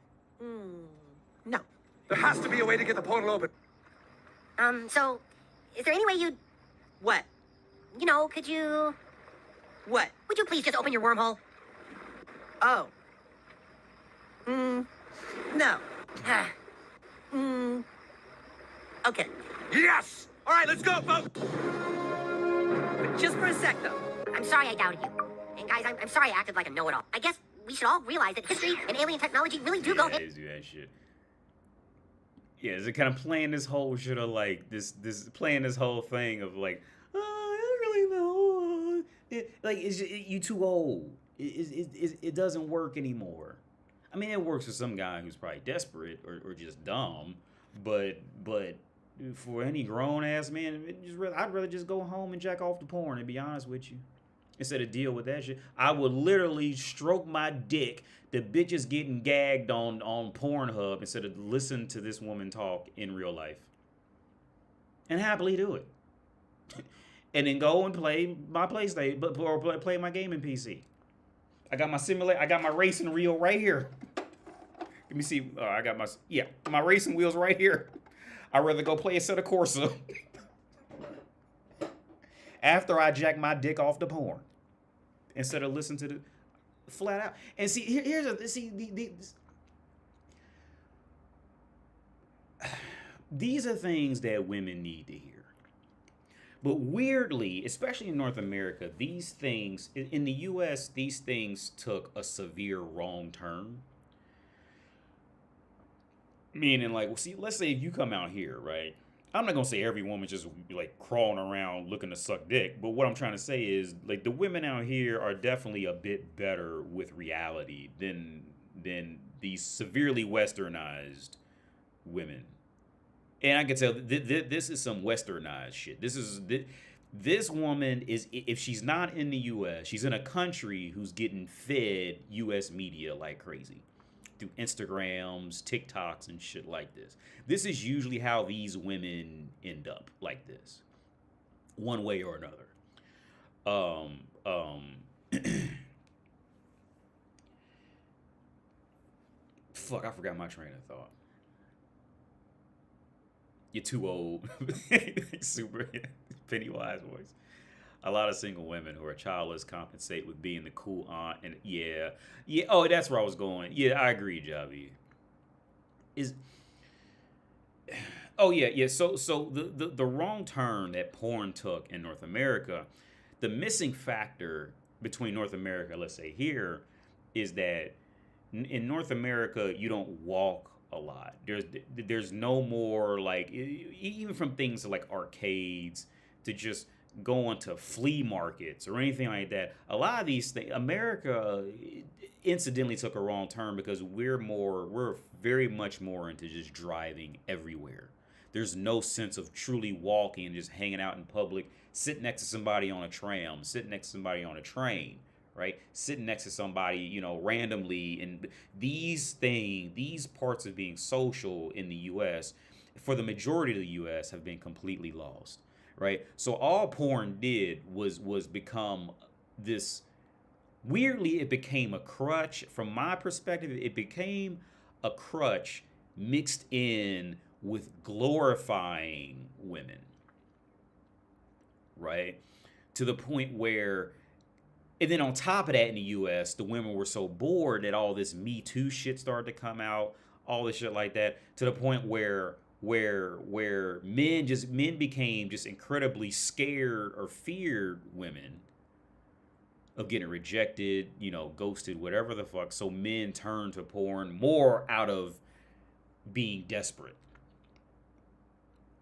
No. There has to be a way to get the portal open. So, is there any way you'd, What? could you, What? would you please just open your wormhole? Oh. No. Okay. Yes! All right, let's go, folks! But just for a sec, though. I'm sorry I doubted you. And guys, I'm sorry I acted like a know-it-all. I guess we should all realize that history and alien technology really do go hand. Do that shit. Yeah, is it kind of playing this whole shit of like playing this whole thing of like, I don't really know. You too old. It doesn't work anymore. I mean, it works for some guy who's probably desperate or just dumb, but for any grown ass man, I'd rather just go home and jack off the porn, to be honest with you, instead of deal with that shit. I would literally stroke my dick, the bitches getting gagged on Pornhub, instead of listen to this woman talk in real life, and happily do it, and then go and play my PlayStation, or play my gaming PC. I got my simulator. I got my racing reel right here. Let me see. I got my racing wheels right here. I'd rather go play a set of Corsa. after I jack my dick off the porn instead of listen to the flat out. And see, here's a these are things that women need to hear. But weirdly, especially in North America, these things, in the US, these things took a severe wrong turn. Meaning, like, well, see, let's say if you come out here, right? I'm not going to say every woman just, like, crawling around looking to suck dick. But what I'm trying to say is, like, the women out here are definitely a bit better with reality than these severely westernized women. And I can tell this is some westernized shit. This woman is, if she's not in the U.S., she's in a country who's getting fed U.S. media like crazy through Instagrams, TikToks, and shit like this. This is usually how these women end up like this, one way or another. Fuck, I forgot my train of thought. You're too old. Super Pennywise voice. A lot of single women who are childless compensate with being the cool aunt, and yeah. Oh, that's where I was going. Yeah, I agree, Javi. So the wrong turn that porn took in North America, the missing factor between North America, let's say here, is that in North America you don't walk a lot. There's no more, like, even from things like arcades to just going to flea markets or anything like that. A lot of these things, America incidentally took a wrong turn because we're very much more into just driving everywhere. There's no sense of truly walking and just hanging out in public, sitting next to somebody on a tram, sitting next to somebody on a train, right? Sitting next to somebody, randomly. And these parts of being social in the U.S., for the majority of the U.S., have been completely lost, right? So all porn did was become this, weirdly, it became a crutch. From my perspective, it became a crutch mixed in with glorifying women, right? To the point where, and then on top of that, in the U.S., the women were so bored that all this Me Too shit started to come out, all this shit like that, to the point where men became just incredibly scared or feared women of getting rejected, ghosted, whatever the fuck. So men turned to porn more out of being desperate,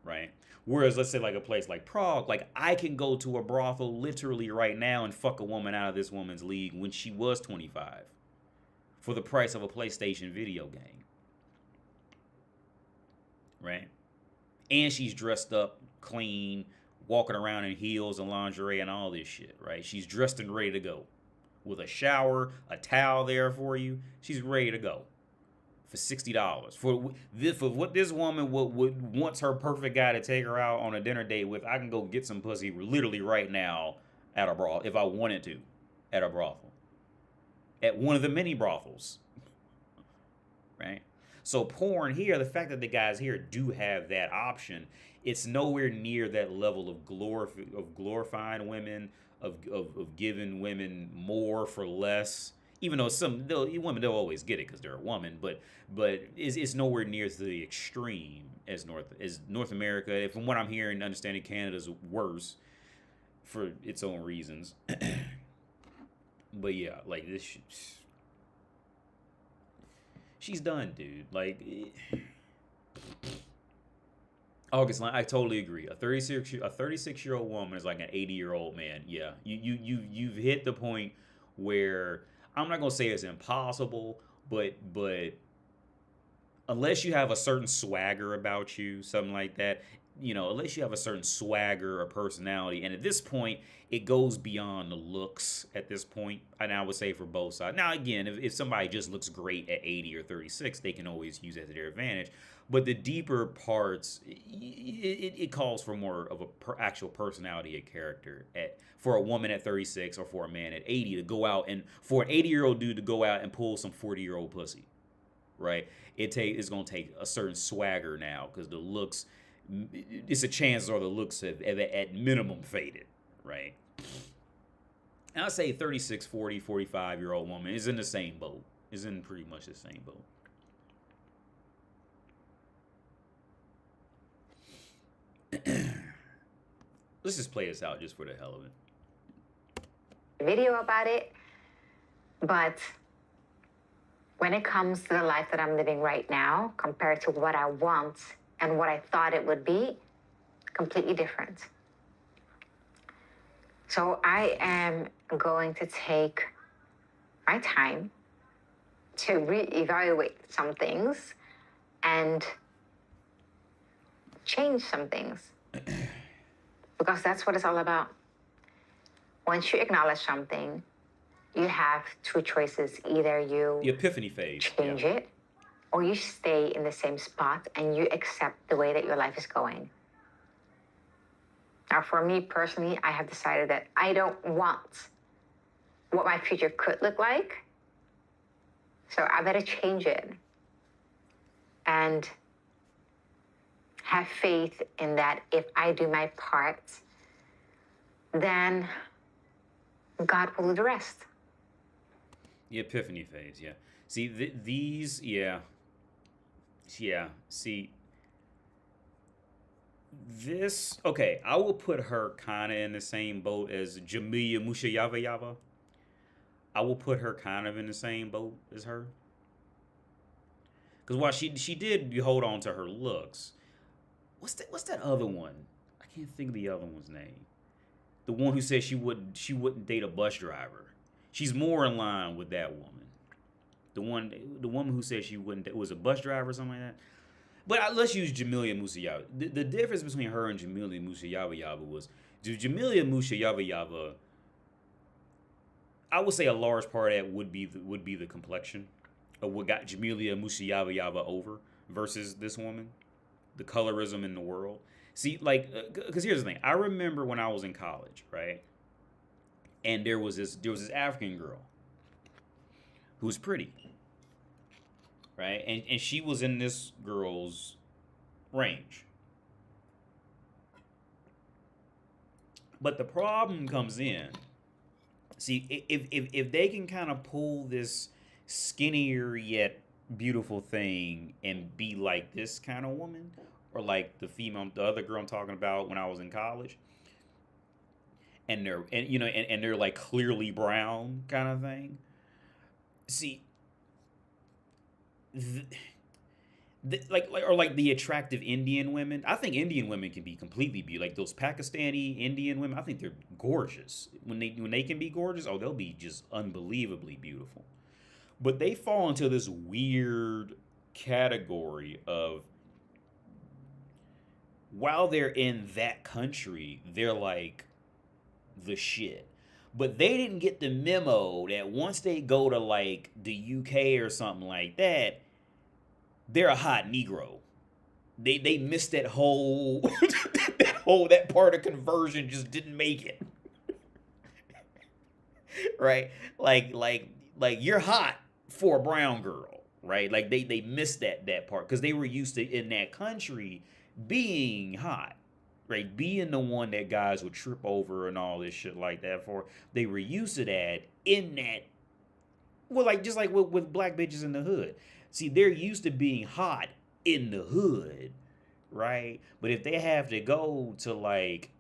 right? Whereas, let's say, like a place like Prague, like, I can go to a brothel literally right now and fuck a woman out of this woman's league when she was 25 for the price of a PlayStation video game, right? And she's dressed up, clean, walking around in heels and lingerie and all this shit, right? She's dressed and ready to go with a shower, a towel there for you. She's ready to go. For $60. For what this woman would wants her perfect guy to take her out on a dinner date with, I can go get some pussy literally right now at a brothel, if I wanted to, at a brothel. At one of the many brothels. Right? So porn here, the fact that the guys here do have that option, it's nowhere near that level of glorifying women, of giving women more for less. Even though women don't always get it because they're a woman, but it's nowhere near to the extreme as North America. From what I'm hearing and understanding, Canada's worse for its own reasons. But yeah, like this, she's done, dude. Like, August, I totally agree. A 36-year-old woman is like an 80-year-old man. Yeah, you've hit the point where, I'm not gonna say it's impossible, but unless you have a certain swagger about you, something like that, unless you have a certain swagger or personality, and at this point, it goes beyond the looks at this point, and I would say for both sides. Now, again, if somebody just looks great at 80 or 36, they can always use that to their advantage. But the deeper parts, it calls for more of a actual personality and character for a woman at 36 or for a man at 80 to go out, and for an 80-year-old dude to go out and pull some 40-year-old pussy, right? It's going to take a certain swagger now, because the looks, it's a chance or the looks have at minimum faded, right? And I'll say 36, 40, 45-year-old woman is in the same boat. Is in pretty much the same boat. Let's just play this out just for the hell of it. Video about it, but when it comes to the life that I'm living right now, compared to what I want and what I thought it would be, completely different. So I am going to take my time to reevaluate some things and change some things. Because that's what it's all about. Once you acknowledge something, you have two choices. Either you The epiphany phase. change it, or you stay in the same spot and you accept the way that your life is going. Now, for me personally, I have decided that I don't want what my future could look like. So I better change it and have faith in that if I do my part, then God will do the rest. The epiphany phase, yeah. See, these, yeah. Yeah, see, this, okay, I will put her kind of in the same boat as Jamiya Mushayava. I will put her kind of in the same boat as her. Because while she did hold on to her looks, what's that other one? I can't think of the other one's name. The one who said she wouldn't date a bus driver. She's more in line with that woman. The woman who said she wouldn't was a bus driver or something like that. But let's use Jamilia Musayava. The difference between her and Jamilia Musayava was Jamilia Musayava. I would say a large part of that would be the complexion of what got Jamilia Musayava over versus this woman, the colorism in the world. See, like, because here's the thing. I remember when I was in college, right? And there was this African girl who was pretty, right? And she was in this girl's range. But the problem comes in. See, if they can kind of pull this skinnier yet beautiful thing and be like this kind of woman, or like the other girl I'm talking about when I was in college, and they're like clearly brown kind of thing. See, like the attractive Indian women. I think Indian women can be completely beautiful. Like those Pakistani Indian women, I think they're gorgeous. When they can be gorgeous, oh, they'll be just unbelievably beautiful. But they fall into this weird category of, while they're in that country, they're like the shit. But they didn't get the memo that once they go to like the UK or something like that, they're a hot Negro. They missed that whole that part of conversion, just didn't make it. Right? Like you're hot for a brown girl, right? Like they missed that part because they were used to, in that country, being hot, right? Being the one that guys would trip over and all this shit like that for. They were used to that in that, well, like just like with black bitches in the hood. See, they're used to being hot in the hood, right? But if they have to go to like,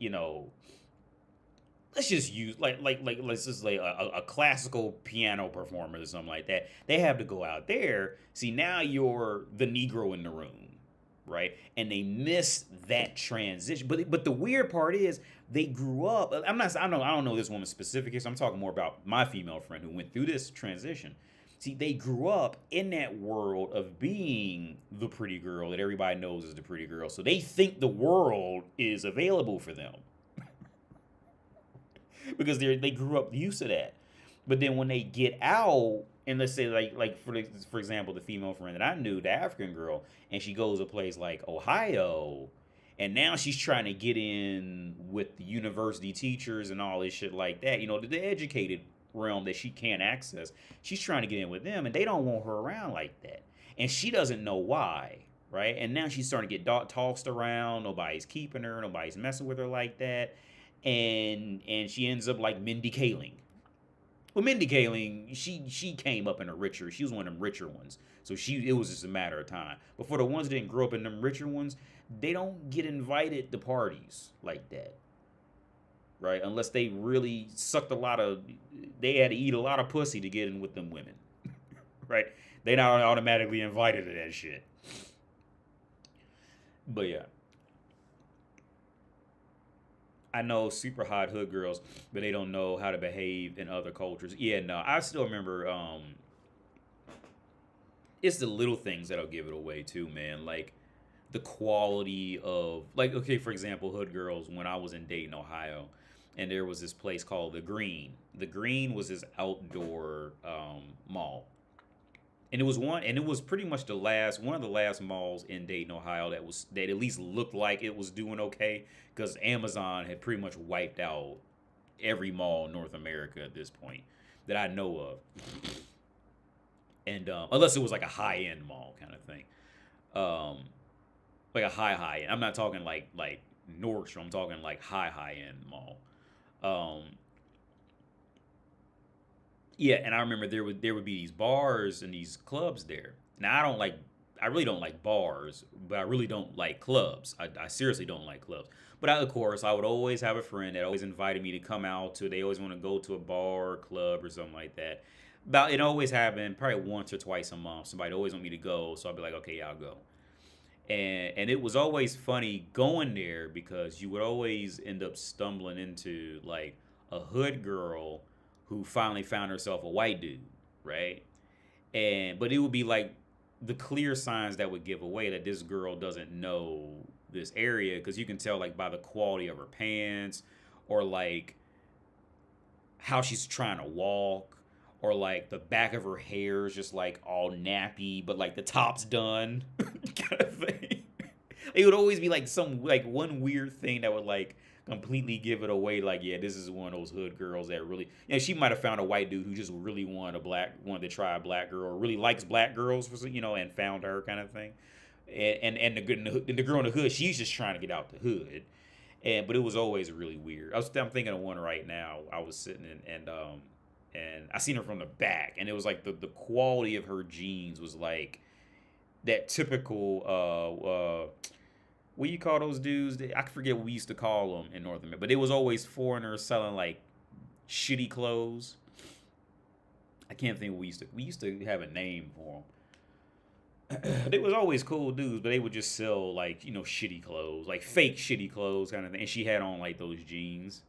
let's just use let's just say a classical piano performer or something like that. They have to go out there. See, now you're the Negro in the room, right? And they miss that transition. But the weird part is they grew up. I don't know this woman specifically, so I'm talking more about my female friend who went through this transition. See, they grew up in that world of being the pretty girl that everybody knows is the pretty girl. So they think the world is available for them. Because they grew up used to that. But then when they get out, and let's say for example, the female friend that I knew, the African girl, and she goes to a place like Ohio, and now she's trying to get in with the university teachers and all this shit like that. The educated realm that she can't access. She's trying to get in with them, and they don't want her around like that. And she doesn't know why, right? And now she's starting to get tossed around. Nobody's keeping her. Nobody's messing with her like that. and she ends up like Mindy Kaling. Well, Mindy Kaling, she came up in a richer. She was one of them richer ones, so it was just a matter of time. But for the ones that didn't grow up in them richer ones, they don't get invited to parties like that, right? Unless they really they had to eat a lot of pussy to get in with them women, right? They not automatically invited to that shit. But yeah. I know super hot hood girls, but they don't know how to behave in other cultures. Yeah, no, I still remember, it's the little things that'll give it away too, man. Like the quality of, like, okay, for example, hood girls, when I was in Dayton, Ohio, and there was this place called The Green. The Green was this outdoor mall. And it was pretty much one of the last malls in Dayton, Ohio that at least looked like it was doing okay, because Amazon had pretty much wiped out every mall in North America at this point that I know of. And unless it was like a high-end mall kind of thing. Like a high end. I'm not talking like Nordstrom, I'm talking like high-end mall. Yeah, and I remember there would be these bars and these clubs there. Now I really don't like bars, but I really don't like clubs. I seriously don't like clubs. But of course, I would always have a friend that always invited me to come out to. They always want to go to a bar or club or something like that. It always happened probably once or twice a month. Somebody always want me to go, so I'd be like, okay, yeah, I'll go. And it was always funny going there because you would always end up stumbling into like a hood girl who finally found herself a white dude, right? But it would be like the clear signs that would give away that this girl doesn't know this area, because you can tell like by the quality of her pants, or like how she's trying to walk, or like the back of her hair is just like all nappy, but like the top's done, kind of thing. It would always be like one weird thing that would like completely give it away. Like, yeah, this is one of those hood girls that really, she might have found a white dude who just really wanted to try a black girl, or really likes black girls, and found her, kind of thing. And the girl in the hood, she's just trying to get out the hood. But it was always really weird. I'm thinking of one right now. I was sitting and I seen her from the back, and it was like the quality of her jeans was like that typical what do you call those dudes? I forget what we used to call them in North America, but it was always foreigners selling like shitty clothes. I can't think what we used to have a name for them. They was always cool dudes, but they would just sell like, shitty clothes, like fake shitty clothes kind of thing. And she had on like those jeans.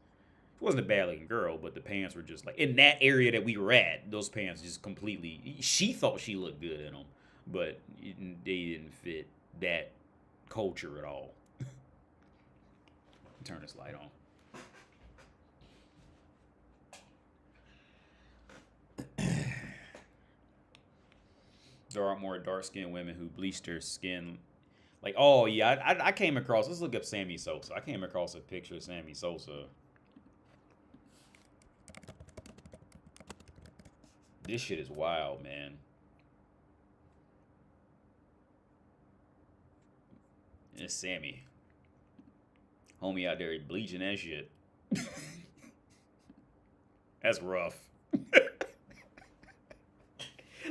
She wasn't a bad looking girl, but the pants were just like, in that area that we were at, those pants just completely, she thought she looked good in them, but they didn't fit that culture at all. Turn this light on. There are more dark-skinned women who bleached their skin. Like, oh yeah, I came across, let's look up Sammy Sosa. I came across a picture of Sammy Sosa. This shit is wild, man. It's Sammy. Homie out there bleaching that shit. That's rough.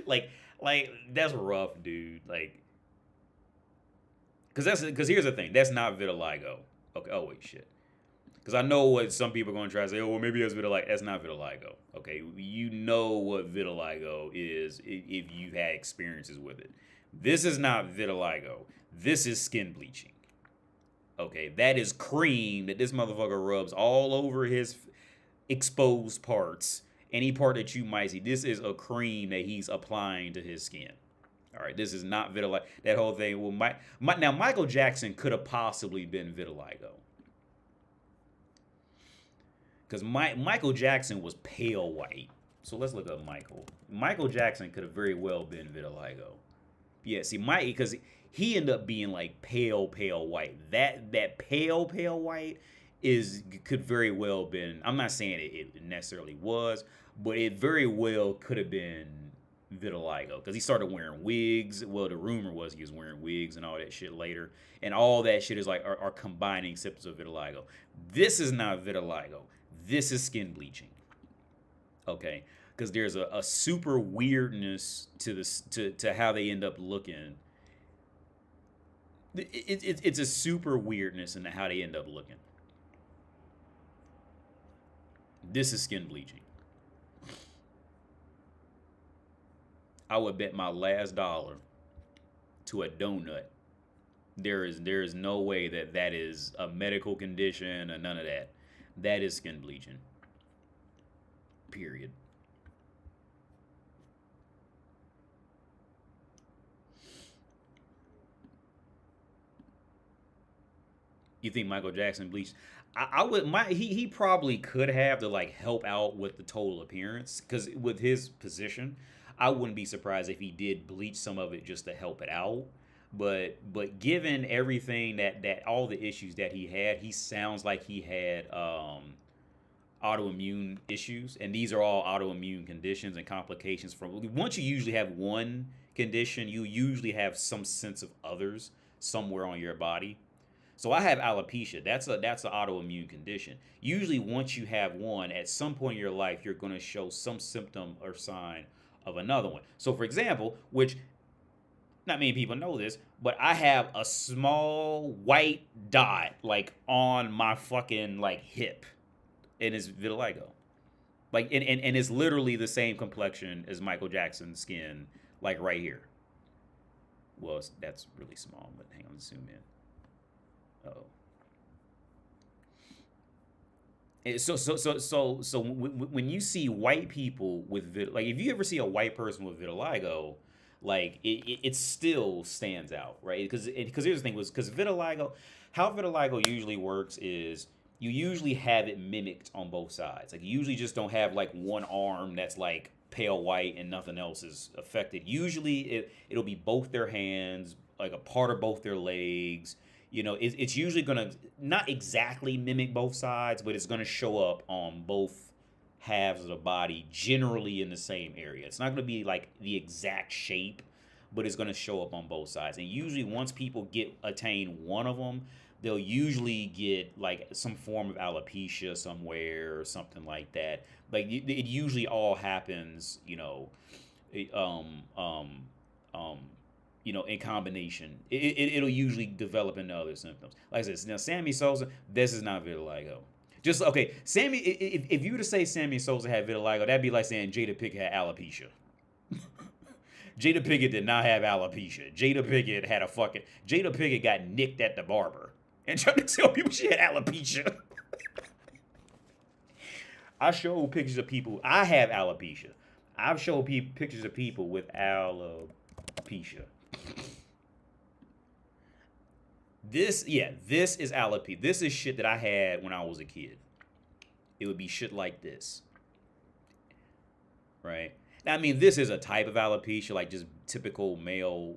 Like that's rough, dude. Like, because here's the thing, that's not vitiligo. Okay. Oh wait, shit. Because I know what some people are going to try to say. Oh, well, maybe it's vitiligo. That's not vitiligo. Okay, you know what vitiligo is if you've had experiences with it. This is not vitiligo. This is skin bleaching. Okay, that is cream that this motherfucker rubs all over his exposed parts. Any part that you might see, this is a cream that he's applying to his skin. All right, this is not vitiligo. That whole thing. Well, now Michael Jackson could have possibly been vitiligo, because Michael Jackson was pale white. So let's look up Michael. Michael Jackson could have very well been vitiligo. Yeah, see, because he ended up being like pale white. That pale white could very well been. I'm not saying it necessarily was, but it very well could have been vitiligo because he started wearing wigs. Well, the rumor was he was wearing wigs and all that shit later, and all that shit is like are combining symptoms of vitiligo. This is not vitiligo. This is skin bleaching. Okay, because there's a super weirdness to this to how they end up looking. It's a super weirdness in how they end up looking. This is skin bleaching. I would bet my last dollar to a donut. There is no way that is a medical condition or none of that. That is skin bleaching. Period. You think Michael Jackson bleached? I would. He probably could have to like help out with the total appearance because with his position, I wouldn't be surprised if he did bleach some of it just to help it out. But given everything that all the issues that he sounds like he had autoimmune issues, and these are all autoimmune conditions and complications from. Once you usually have one condition, you usually have some sense of others somewhere on your body. So I have alopecia. That's an autoimmune condition. Usually once you have one, at some point in your life, you're going to show some symptom or sign of another one. So for example, which not many people know this, but I have a small white dot like on my fucking like hip, and it's vitiligo. Like and it's literally the same complexion as Michael Jackson's skin, like right here. Well, that's really small, but hang on, let's zoom in. Oh. So when you see white people with like if you ever see a white person with vitiligo, like it still stands out, right? Because here's the thing was because vitiligo, how vitiligo usually works is you usually have it mimicked on both sides. Like you usually just don't have like one arm that's like pale white and nothing else is affected. Usually it'll be both their hands, like a part of both their legs. You know, it's usually going to not exactly mimic both sides, but it's going to show up on both halves of the body, generally in the same area. It's not going to be like the exact shape, but it's going to show up on both sides. And usually once people attain one of them, they'll usually get like some form of alopecia somewhere or something like that. Like it usually all happens, you know, in combination. It'll usually develop into other symptoms. Like I said, now Sammy Sosa, this is not vitiligo. Just, okay, Sammy, if you were to say Sammy Sosa had vitiligo, that'd be like saying Jada Pinkett had alopecia. Jada Pinkett did not have alopecia. Jada Pinkett got nicked at the barber and tried to tell people she had alopecia. I show pictures of people. I have alopecia. I've showed pictures of people with alopecia. This is alopecia. This is shit that I had when I was a kid. It would be shit like this. Right? Now, I mean, this is a type of alopecia, like just typical male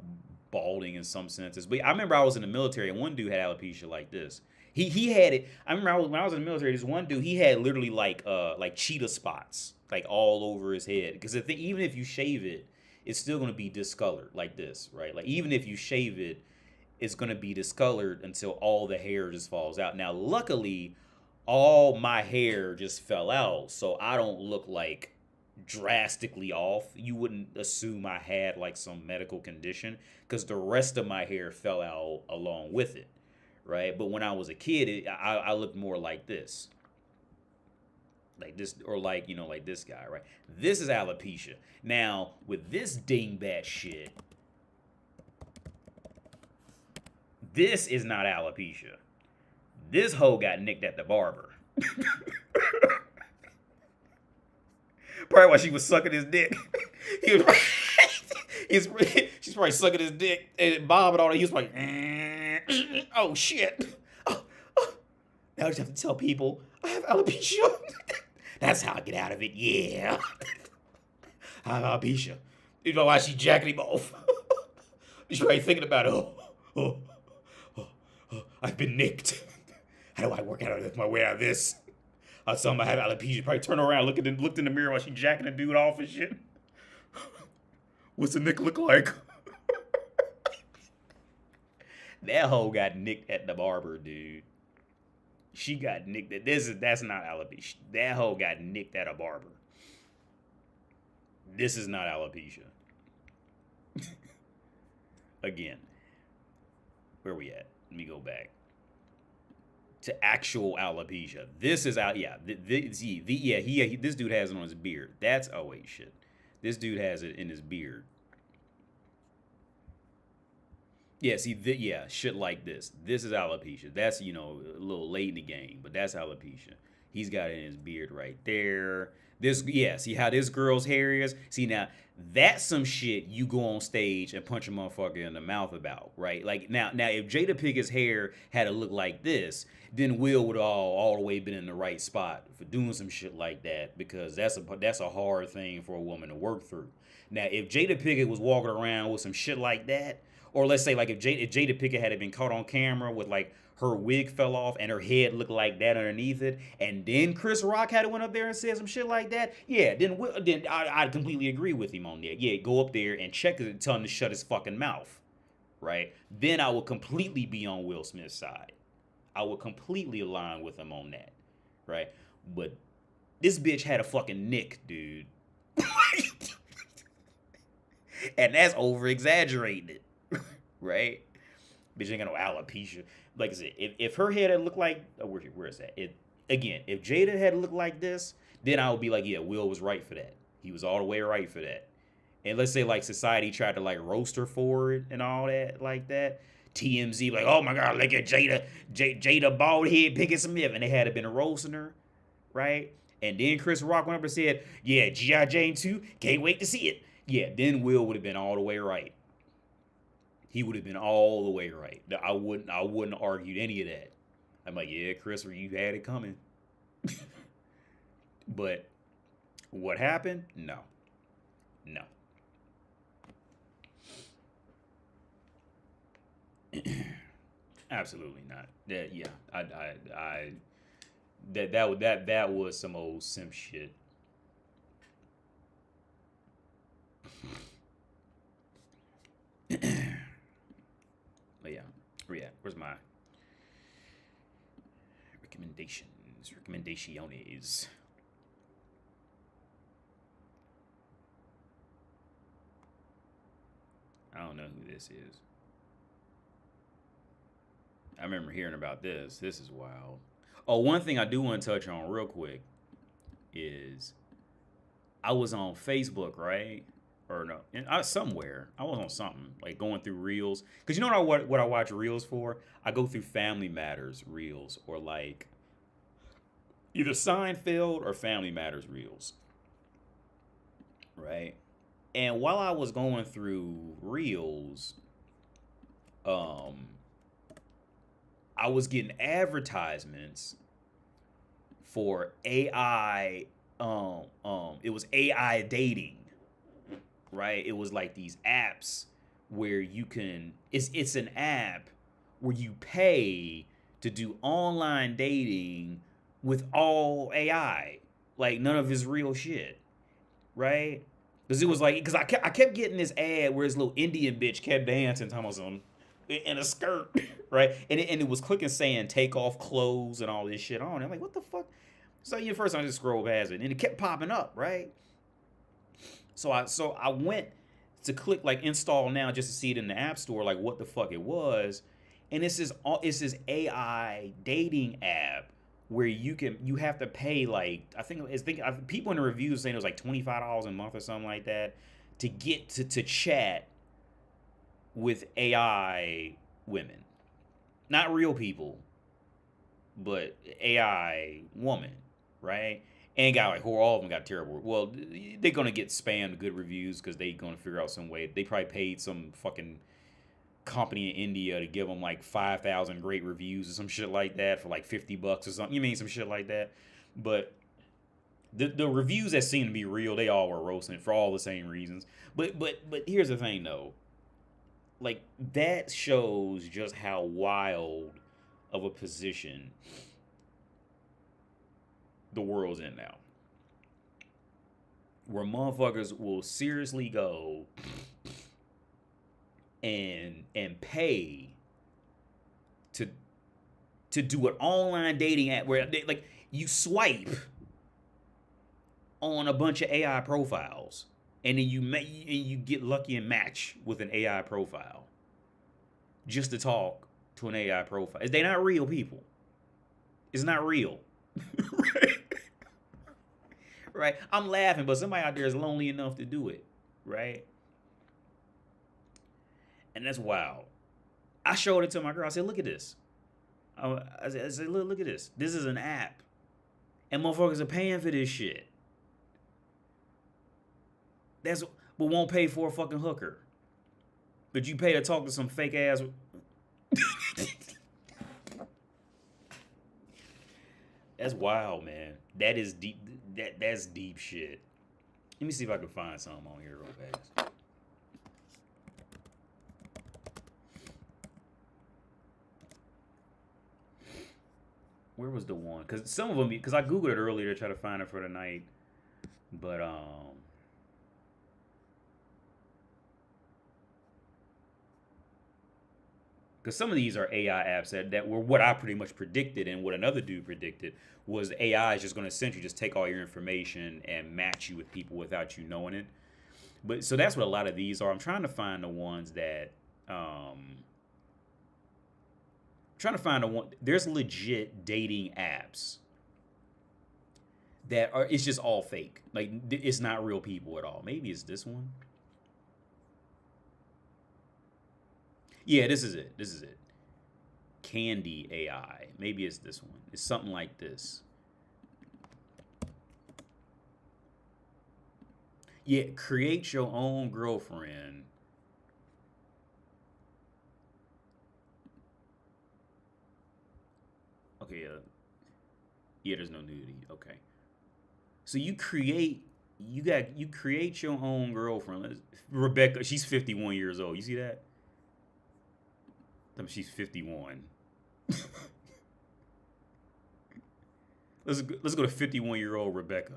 balding in some senses. But I remember I was in the military and one dude had alopecia like this. He had it. I remember when I was in the military, this one dude, he had literally like cheetah spots like all over his head. Because even if you shave it, it's still going to be discolored like this, right? Like even if you shave it, it's going to be discolored until all the hair just falls out. Now, luckily, all my hair just fell out, so I don't look like drastically off. You wouldn't assume I had like some medical condition because the rest of my hair fell out along with it, right? But when I was a kid, I looked more like this. Like this, or like, you know, like this guy, right? This is alopecia. Now, with this dingbat shit, this is not alopecia. This hoe got nicked at the barber. Probably while she was sucking his dick. She's probably sucking his dick and bobbing on it. He was like, oh shit. Oh. Now I just have to tell people I have alopecia. That's how I get out of it. Yeah. I have alopecia. You know why she's jacking him off? She's probably thinking about it. I've been nicked. How do I work out my way out of this? I saw him I have alopecia. Probably turn around, looked in the mirror while she's jacking the dude off and shit. What's the nick look like? That hoe got nicked at the barber, dude. She got nicked. That's not alopecia. That hoe got nicked at a barber. This is not alopecia. Again, where we at? Let me go back to actual alopecia. This is out. Yeah, this dude has it on his beard. That's wait, shit. This dude has it in his beard. Yeah, see, shit like this. This is alopecia. That's, a little late in the game, but that's alopecia. He's got it in his beard right there. See how this girl's hair is? See, now, that's some shit you go on stage and punch a motherfucker in the mouth about, right? Like, now if Jada Pickett's hair had to look like this, then Will would all the way been in the right spot for doing some shit like that, because that's a hard thing for a woman to work through. Now, if Jada Pickett was walking around with some shit like that, or let's say, like, if Jada Pickett had been caught on camera with, like, her wig fell off and her head looked like that underneath it, and then Chris Rock had went up there and said some shit like that, yeah, then I'd completely agree with him on that. Yeah, go up there and check it and tell him to shut his fucking mouth, right? Then I would completely be on Will Smith's side. I would completely align with him on that, right? But this bitch had a fucking nick, dude. And that's over-exaggerated. Right? Bitch ain't got no alopecia. Like I said, if her head had looked like, where is that? If Jada had looked like this, then I would be like, yeah, Will was right for that. He was all the way right for that. And let's say, like, society tried to, like, roast her for it and all that, like that. TMZ, like, oh my God, look at Jada bald head Pinkett Smith, and they had been roasting her, right? And then Chris Rock went up and said, yeah, G.I. Jane 2, can't wait to see it. Yeah, then Will would have been all the way right. He would have been all the way right. I wouldn't have argued any of that. I'm like, yeah, Chris, you had it coming. But what happened? No. Absolutely not. That was some old simp shit. But yeah, where's my recommendations? I don't know who this is. I remember hearing about this. This is wild. Oh, one thing I do want to touch on real quick is I was on Facebook, right? Or no, somewhere. I was on something, like going through Reels. Because you know what I watch Reels for? I go through Family Matters Reels, or like either Seinfeld or Family Matters Reels. Right? And while I was going through Reels, I was getting advertisements for AI. It was AI dating. Right? It was like these apps where you can, it's an app where you pay to do online dating with all AI. Like, none of his real shit. Right? Because it was like, because I kept getting this ad where this little Indian bitch kept dancing, talking in a skirt, right? And it was clicking saying take off clothes and all this shit on. I'm like, what the fuck? So first I just scrolled past it, and it kept popping up, right? So I went to click like install now just to see it in the App Store, like what the fuck it was. And it's this AI dating app where you have to pay, like, I think people in the reviews saying it was like $25 a month or something like that to get to chat with AI women. Not real people, but AI woman, right? And got like, all of them got terrible. Well, they're gonna get spammed good reviews because they're gonna figure out some way. They probably paid some fucking company in India to give them like 5,000 great reviews or some shit like that for like $50 or something. You mean some shit like that? But the reviews that seem to be real, they all were roasting it for all the same reasons. But here's the thing though, like that shows just how wild of a position the world's in now, where motherfuckers will seriously go and pay to do an online dating app where they, like, you swipe on a bunch of AI profiles, and then you get lucky and match with an AI profile just to talk to an AI profile. They're not real people. It's not real. Right? Right? I'm laughing, but somebody out there is lonely enough to do it. Right? And that's wild. I showed it to my girl. I said, look at this. I said, look at this. This is an app. And motherfuckers are paying for this shit. But won't pay for a fucking hooker. But you pay to talk to some fake ass. That's wild, man. That is deep. That's deep shit. Let me see if I can find something on here real fast. Where was the one? Because some of them, because I Googled it earlier to try to find it for tonight. But, because some of these are AI apps that were what I pretty much predicted, and what another dude predicted was AI is just going to essentially just take all your information and match you with people without you knowing it. But so that's what a lot of these are. I'm trying to find the ones that, there's legit dating apps that are, it's just all fake. Like, it's not real people at all. Maybe it's this one. Yeah, this is it. This is it. Candy AI. Maybe it's this one. It's something like this. Yeah, create your own girlfriend. Okay, yeah, there's no nudity. Okay. So you create your own girlfriend. Rebecca, she's 51 years old. You see that? She's 51. Let's go to 51-year-old Rebecca.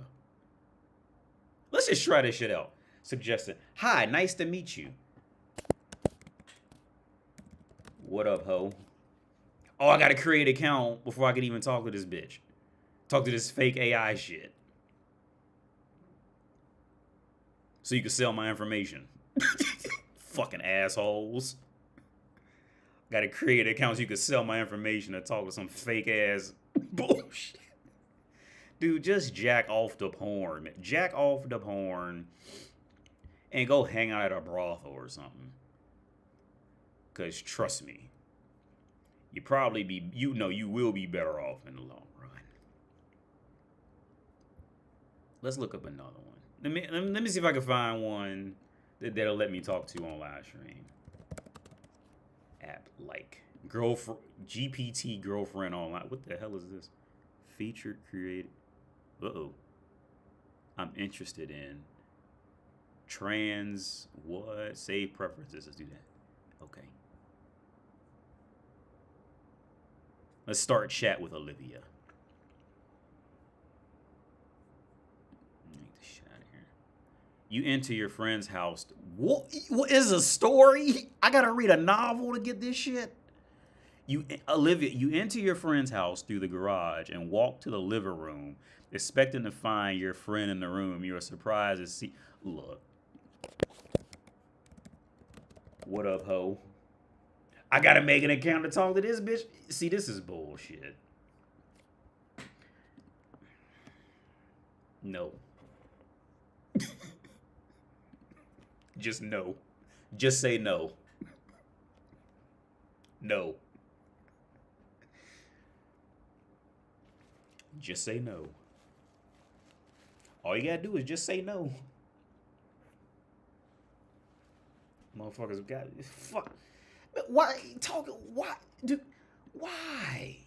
Let's just try this shit out. Suggesting, hi, nice to meet you. What up, ho? Oh, I gotta create an account before I can even talk to this bitch. Talk to this fake AI shit. So you can sell my information. Fucking assholes. Gotta create accounts so you can sell my information and talk to some fake ass bullshit. Dude, just jack off the porn. Jack off the porn and go hang out at a brothel or something. Because trust me, you will be better off in the long run. Let's look up another one. Let me see if I can find one that'll let me talk to you on live stream. App like girlfriend GPT girlfriend online. What the hell is this? Featured created. I'm interested in trans. What? Save preferences. Let's do that. Okay. Let's start chat with Olivia. Get this shit out of here. You enter your friend's house. What is a story? I gotta read a novel to get this shit. Olivia, you enter your friend's house through the garage and walk to the living room, expecting to find your friend in the room. You are surprised to see. Look. What up, ho? I gotta make an account to talk to this bitch. See, this is bullshit. No. Just no. Just say no. No. Just say no. All you gotta do is just say no. Motherfuckers got fuck. Why talking? Why, dude? Why?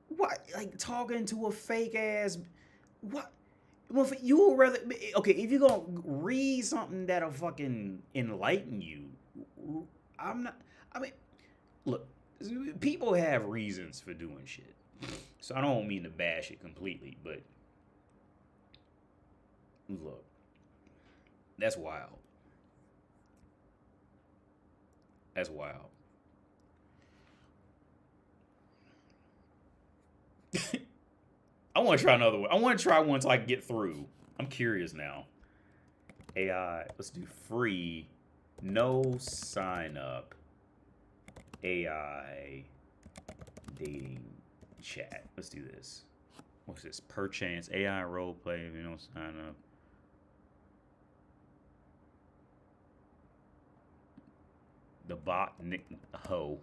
Why, like, talking to a fake ass? What? Well, you would rather, okay, if you're gonna read something that'll fucking enlighten you, I'm not. I mean, look, people have reasons for doing shit, so I don't mean to bash it completely, but look, that's wild. That's wild. I want to try another one. I want to try one so I can get through. I'm curious now. AI. Let's do free. No sign up. AI dating chat. Let's do this. What's this? Perchance AI role play. If you don't sign up. The bot Nick Ho.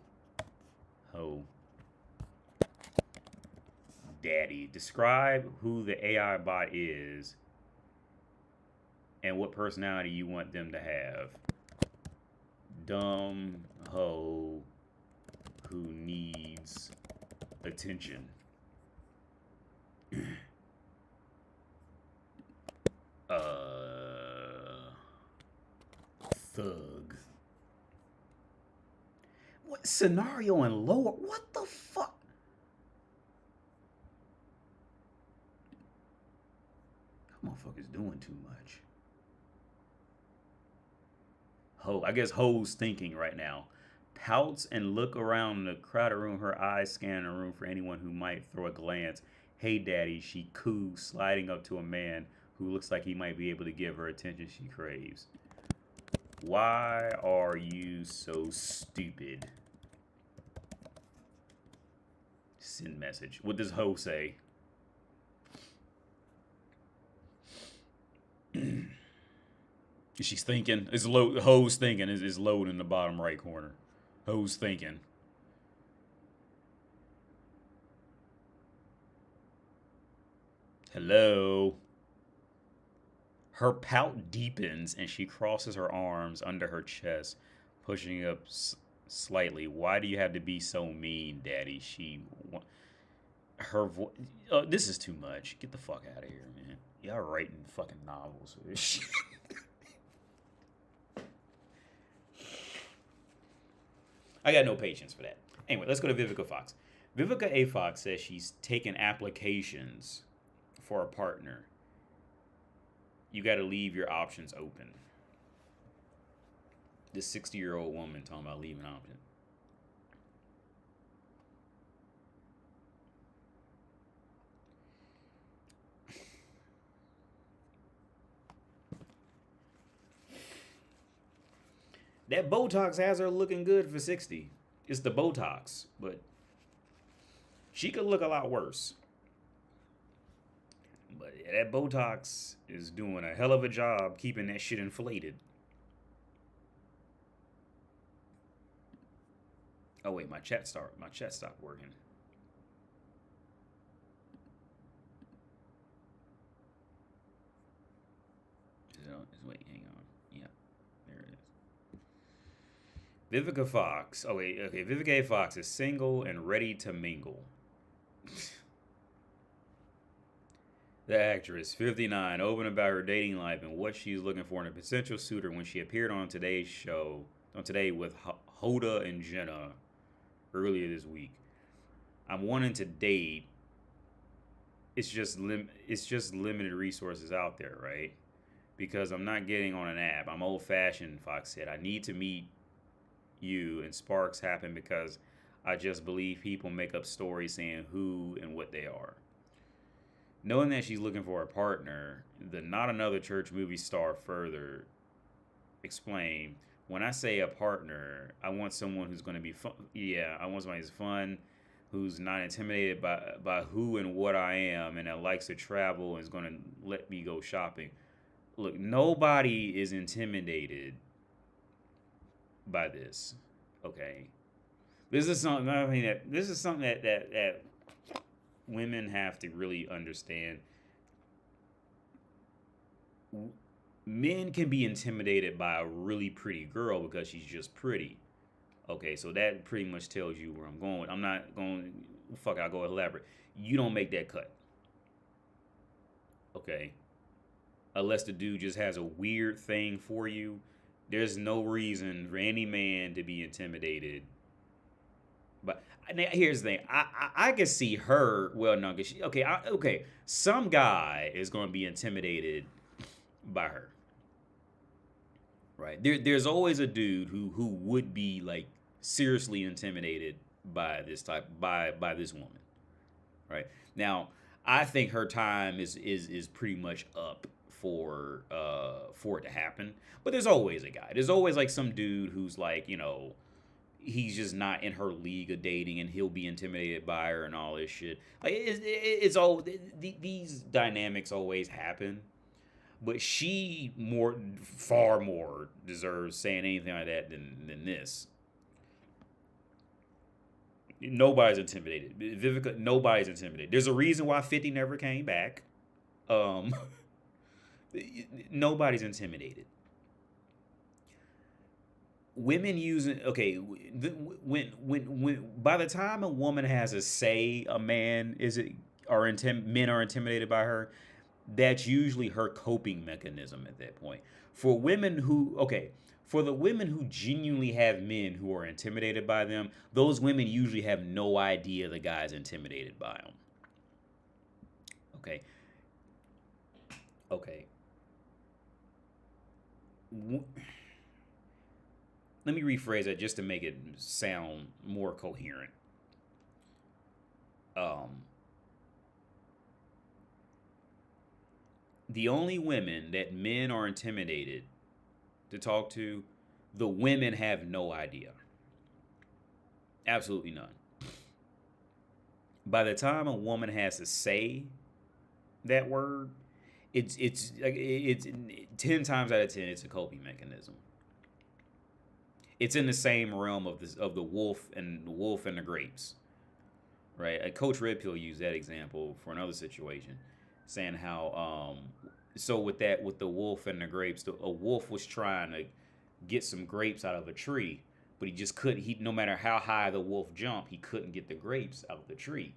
Daddy. Describe who the AI bot is and what personality you want them to have. Dumb hoe who needs attention. Thug. What scenario and lower? What the fuck? Motherfuckers doing too much. Ho, I guess Ho's thinking right now. Pouts and look around the crowded room. Her eyes scan the room for anyone who might throw a glance. Hey, daddy, she coos, sliding up to a man who looks like he might be able to give her attention she craves. Why are you so stupid? Send message. What does Ho say? She's thinking. It's low. Ho's thinking is low in the bottom right corner. Ho's thinking. Hello. Her pout deepens and she crosses her arms under her chest, pushing up slightly. Why do you have to be so mean, Daddy? Her voice. This is too much. Get the fuck out of here, man. Y'all writing fucking novels for this shit. I got no patience for that. Anyway, let's go to Vivica Fox. Vivica A. Fox says she's taken applications for a partner. You got to leave your options open. This 60-year-old woman talking about leaving options. That Botox has her looking good for 60. It's the Botox, but she could look a lot worse. But yeah, that Botox is doing a hell of a job keeping that shit inflated. Oh wait, my chat stopped working. Wait, hang on. Yeah, there it is. Vivica Fox. Oh wait, okay. Vivica A. Fox is single and ready to mingle. The actress, 59, open about her dating life and what she's looking for in a potential suitor when she appeared on Today's show, with Hoda and Jenna earlier this week. I'm wanting to date. It's just limited resources out there, right? Because I'm not getting on an app. I'm old-fashioned, Fox said. I need to meet you, and sparks happen because I just believe people make up stories saying who and what they are. Knowing that she's looking for a partner, the Not Another Church movie star further explained, when I say a partner, I want someone who's going to be fun. Yeah, I want somebody who's fun, who's not intimidated by who and what I am, and that likes to travel and is going to let me go shopping. Look, nobody is intimidated by this. Okay, this is something. I mean, this is something that women have to really understand. Men can be intimidated by a really pretty girl because she's just pretty. Okay, so that pretty much tells you where I'm going. I'm not going. Fuck, I'll go elaborate. You don't make that cut. Okay. Unless the dude just has a weird thing for you, there's no reason for any man to be intimidated. But here's the thing. I can see her. Well, no, okay. Some guy is going to be intimidated by her. right? There's always a dude who would be like seriously intimidated by this woman, right? Now, I think her time is pretty much up for it to happen. But there's always a guy. There's always like some dude who's like, he's just not in her league of dating, and he'll be intimidated by her and all this shit. Like it's all these dynamics always happen. But she far more deserves saying anything like that than this. Nobody's intimidated. Vivica, nobody's intimidated. There's a reason why 50 never came back. Nobody's intimidated. Women using when by the time a woman has a say, men are intimidated by her. That's usually her coping mechanism at that point. For the women who genuinely have men who are intimidated by them, those women usually have no idea the guy's intimidated by them. Okay. Let me rephrase that just to make it sound more coherent. The only women that men are intimidated to talk to, the women have no idea. Absolutely none. By the time a woman has to say that word, it's 10 times out of 10 it's a coping mechanism. It's in the same realm of the wolf and the grapes, right? Coach Red Pill used that example for another situation, saying how so with the wolf and the grapes, a wolf was trying to get some grapes out of a tree, but he just couldn't. No matter how high the wolf jumped, he couldn't get the grapes out of the tree.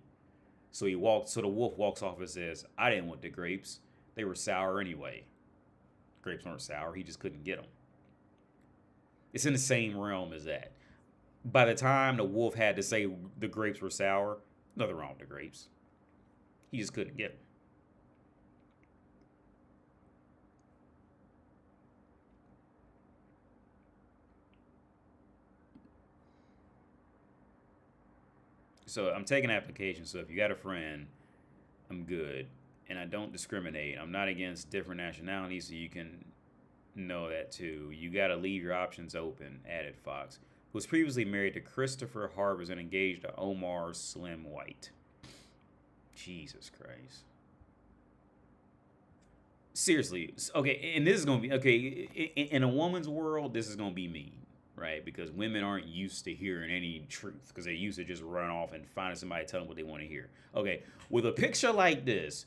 So the wolf walks off and says, "I didn't want the grapes. They were sour anyway. Grapes weren't sour. He just couldn't get them." It's in the same realm as that. By the time the wolf had to say the grapes were sour, nothing wrong with the grapes. He just couldn't get them. So I'm taking applications. So if you got a friend, I'm good. And I don't discriminate. I'm not against different nationalities, so you can know that too. You got to leave your options open, added Fox, who was previously married to Christopher Harbers and engaged to Omar Slim White. Jesus Christ. Seriously. Okay, and this is going to be, okay, in a woman's world, this is going to be me, right? Because women aren't used to hearing any truth, because they used to just run off and find somebody to tell them what they want to hear. Okay, with a picture like this,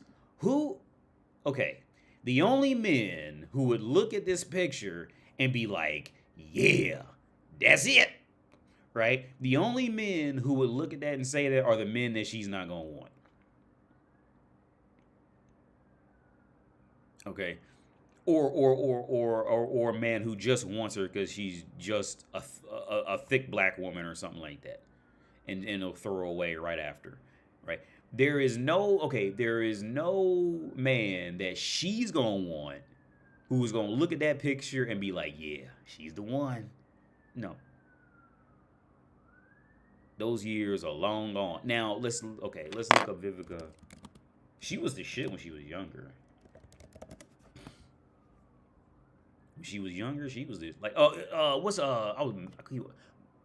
the only men who would look at this picture and be like, yeah, that's it, right? The only men who would look at that and say that are the men that she's not going to want. Okay? Or a man who just wants her because she's just a thick black woman or something like that. And he'll throw her away right after, right? There is no man that she's going to want who's going to look at that picture and be like, yeah, she's the one. No. Those years are long gone. Now, let's look up Vivica. She was the shit when she was younger. When she was younger, she was this. Like,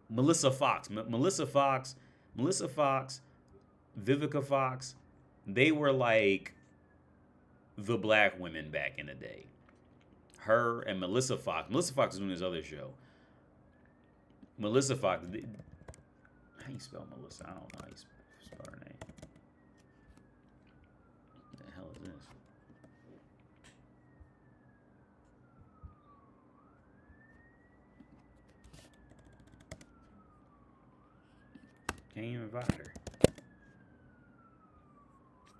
Melissa Fox. Melissa Fox, Vivica Fox, they were like the black women back in the day. Her and Melissa Fox. Melissa Fox is doing this other show. Melissa Fox. How you spell Melissa? I don't know how you spell her name. What the hell is this? Can't even invite her.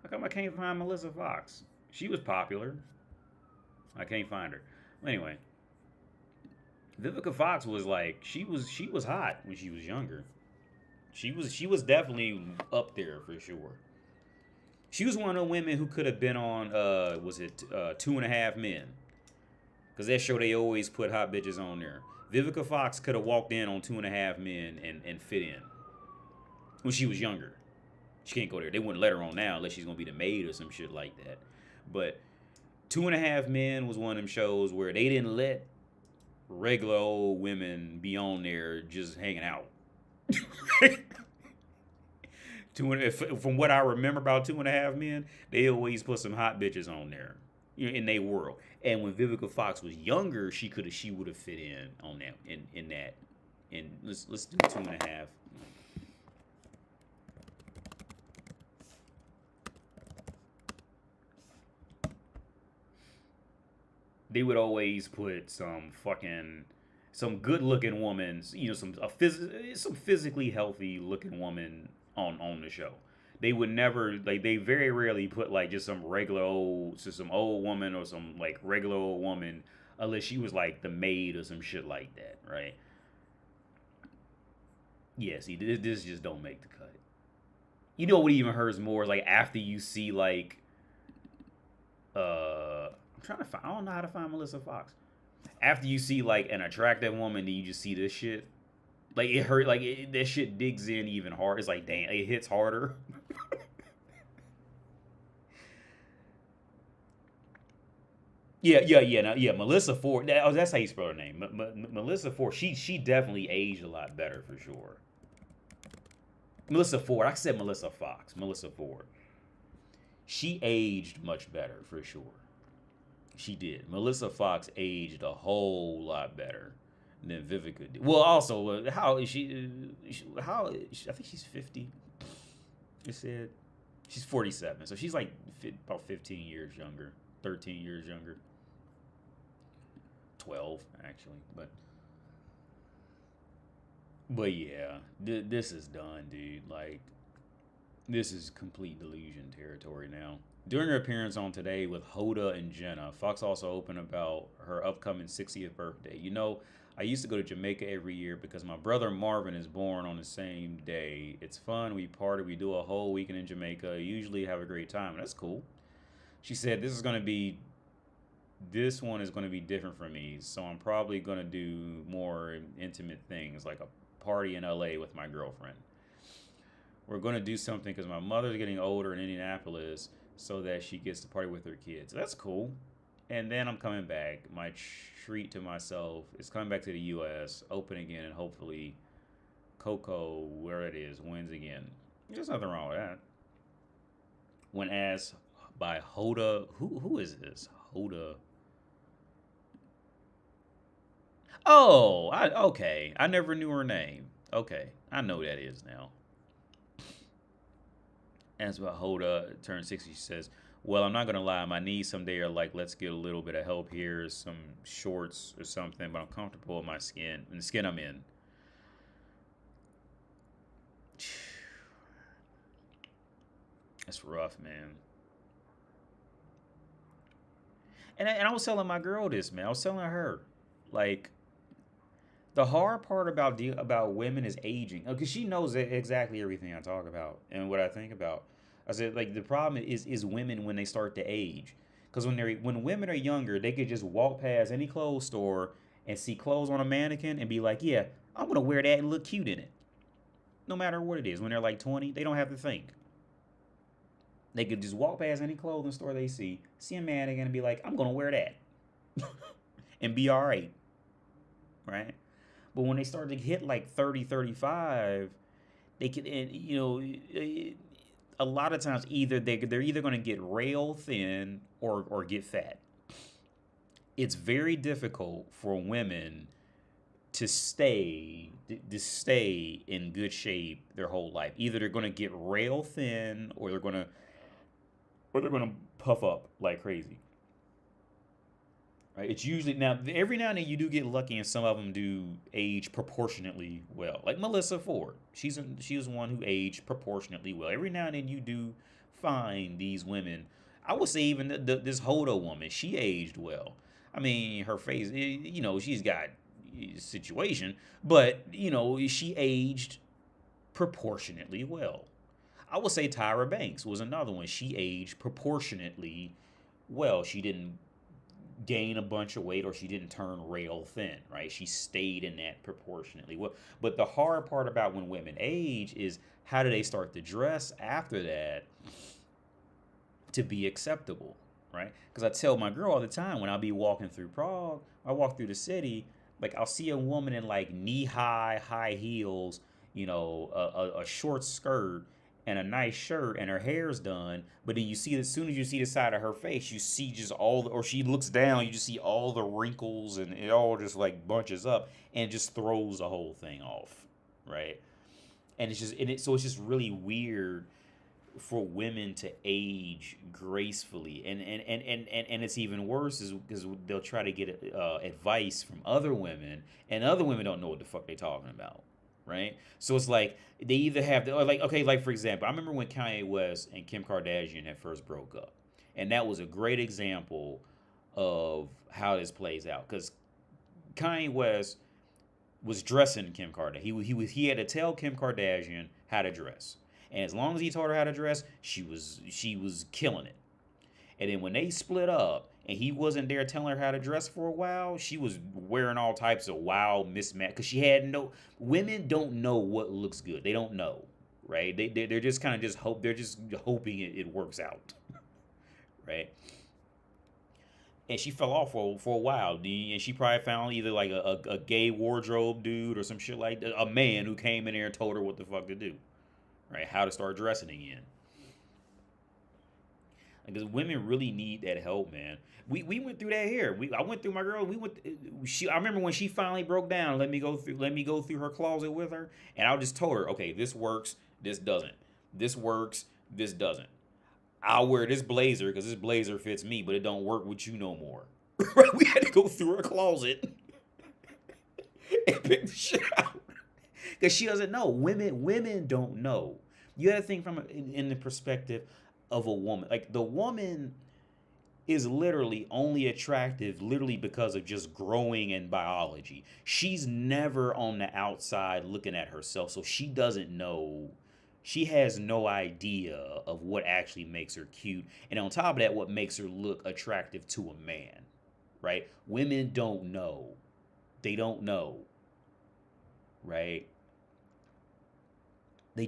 How come I can't find Melissa Fox? She was popular. I can't find her. Anyway, Vivica Fox was like, she was hot when she was younger. She was definitely up there for sure. She was one of the women who could have been on 2.5 Men. Because that show, they always put hot bitches on there. Vivica Fox could have walked in on 2.5 Men and fit in. When she was younger. She can't go there. They wouldn't let her on now unless she's going to be the maid or some shit like that. But 2.5 Men was one of them shows where they didn't let regular old women be on there just hanging out. From what I remember about 2.5 Men, they always put some hot bitches on there, you know, in their world. And when Vivica Fox was younger, she would have fit in on that in that. And let's do 2.5. They would always put some good looking woman, you know, some physically healthy looking woman on the show. They would never, like, they very rarely put like just some old woman or some like regular old woman, unless she was like the maid or some shit like that, right? Yeah, see, this just don't make the cut. You know what even hurts more is like after you see like, I'm trying to find, I don't know how to find Melissa Fox. After you see like an attractive woman, then you just see this shit. Like it hurt, like that shit digs in even hard. It's like, damn, it hits harder. Yeah. Melissa Ford. That's how you spell her name. Melissa Ford. She definitely aged a lot better for sure. Melissa Ford. I said Melissa Fox. Melissa Ford. She aged much better for sure. She did. Melissa Fox aged a whole lot better than Vivica did. Well, also, how is she? I think she's 50. It said she's 47, so she's like about 15 years younger, 13 years younger, 12 actually. But yeah, this is done, dude. Like, this is complete delusion territory now. During her appearance on Today with Hoda and Jenna, Fox also opened about her upcoming 60th birthday. You know, I used to go to Jamaica every year because my brother Marvin is born on the same day. It's fun. We party. We do a whole weekend in Jamaica. Usually have a great time. That's cool. She said, this one is going to be different for me. So I'm probably going to do more intimate things like a party in LA with my girlfriend. We're going to do something because my mother's getting older in Indianapolis so that she gets to party with her kids. That's cool. And then I'm coming back. My treat to myself is coming back to the U.S., open again, and hopefully Coco, where it is, wins again. There's nothing wrong with that. When asked by Hoda, who is this? Hoda. Oh, okay. I never knew her name. Okay, I know who that is now. As about Hoda turned 60, she says, well, I'm not going to lie. My knees someday are like, let's get a little bit of help here, some shorts or something, but I'm comfortable with my skin, and the skin I'm in. That's rough, man. And I was telling my girl this, man. I was telling her, like, the hard part about women is aging. Because she knows exactly everything I talk about and what I think about. I said, like, the problem is women when they start to age. Because when women are younger, they could just walk past any clothes store and see clothes on a mannequin and be like, yeah, I'm going to wear that and look cute in it. No matter what it is. When they're like 20, they don't have to think. They could just walk past any clothing store they see a mannequin and be like, I'm going to wear that. And be all right. Right? But when they start to hit like 30, 35, they can, you know, a lot of times they're either going to get rail thin or get fat. It's very difficult for women to stay in good shape their whole life. Either they're going to get rail thin or they're going to puff up like crazy. Right? It's usually, now every now and then you do get lucky, and some of them do age proportionately well. Like Melissa Ford, she was one who aged proportionately well. Every now and then you do find these women. I would say even this Hoda woman, she aged well. I mean, her face, you know, she's got a situation, but you know, she aged proportionately well. I would say Tyra Banks was another one. She aged proportionately well. She didn't gain a bunch of weight or she didn't turn rail thin, right? She stayed in that proportionately. Well, but the hard part about when women age is how do they start to dress after that to be acceptable, right? Because I tell my girl all the time when I'll be walking through Prague, I walk through the city, like I'll see a woman in like knee-high, high heels, a short skirt and a nice shirt and her hair's done, but then you see, as soon as you see the side of her face, you see just or she looks down, you just see all the wrinkles and it all just like bunches up and just throws the whole thing off, right? And so it's just really weird for women to age gracefully, and it's even worse is because they'll try to get advice from other women, and other women don't know what the fuck they talking about, right? So it's like they either have or like, okay, like for example, I remember when Kanye West and Kim Kardashian had first broke up, and that was a great example of how this plays out, because Kanye West was dressing Kim Kardashian. He had to tell Kim Kardashian how to dress. And as long as he taught her how to dress, she was killing it. And then when they split up and he wasn't there telling her how to dress for a while, she was wearing all types of wild mismatch, because she had no, women don't know what looks good. They don't know, right? They're just kind of just hoping it works out, right? And she fell off for a while, and she probably found either like a gay wardrobe dude or some shit like that, a man who came in there and told her what the fuck to do, right? How to start dressing again. Because women really need that help, man. We went through that here. I went through my girl. I remember when she finally broke down. Let me go through her closet with her, and I just told her, okay, this works, this doesn't. This works, this doesn't. I'll wear this blazer because this blazer fits me, but it don't work with you no more. Right? We had to go through her closet and pick the shit out, because she doesn't know. Women don't know. You have to think from in the perspective of a woman. Like, the woman is literally only attractive literally because of just growing in biology. She's never on the outside looking at herself, so she doesn't know. She has no idea of what actually makes her cute. And on top of that, what makes her look attractive to a man, right? Women don't know. They don't know, right? They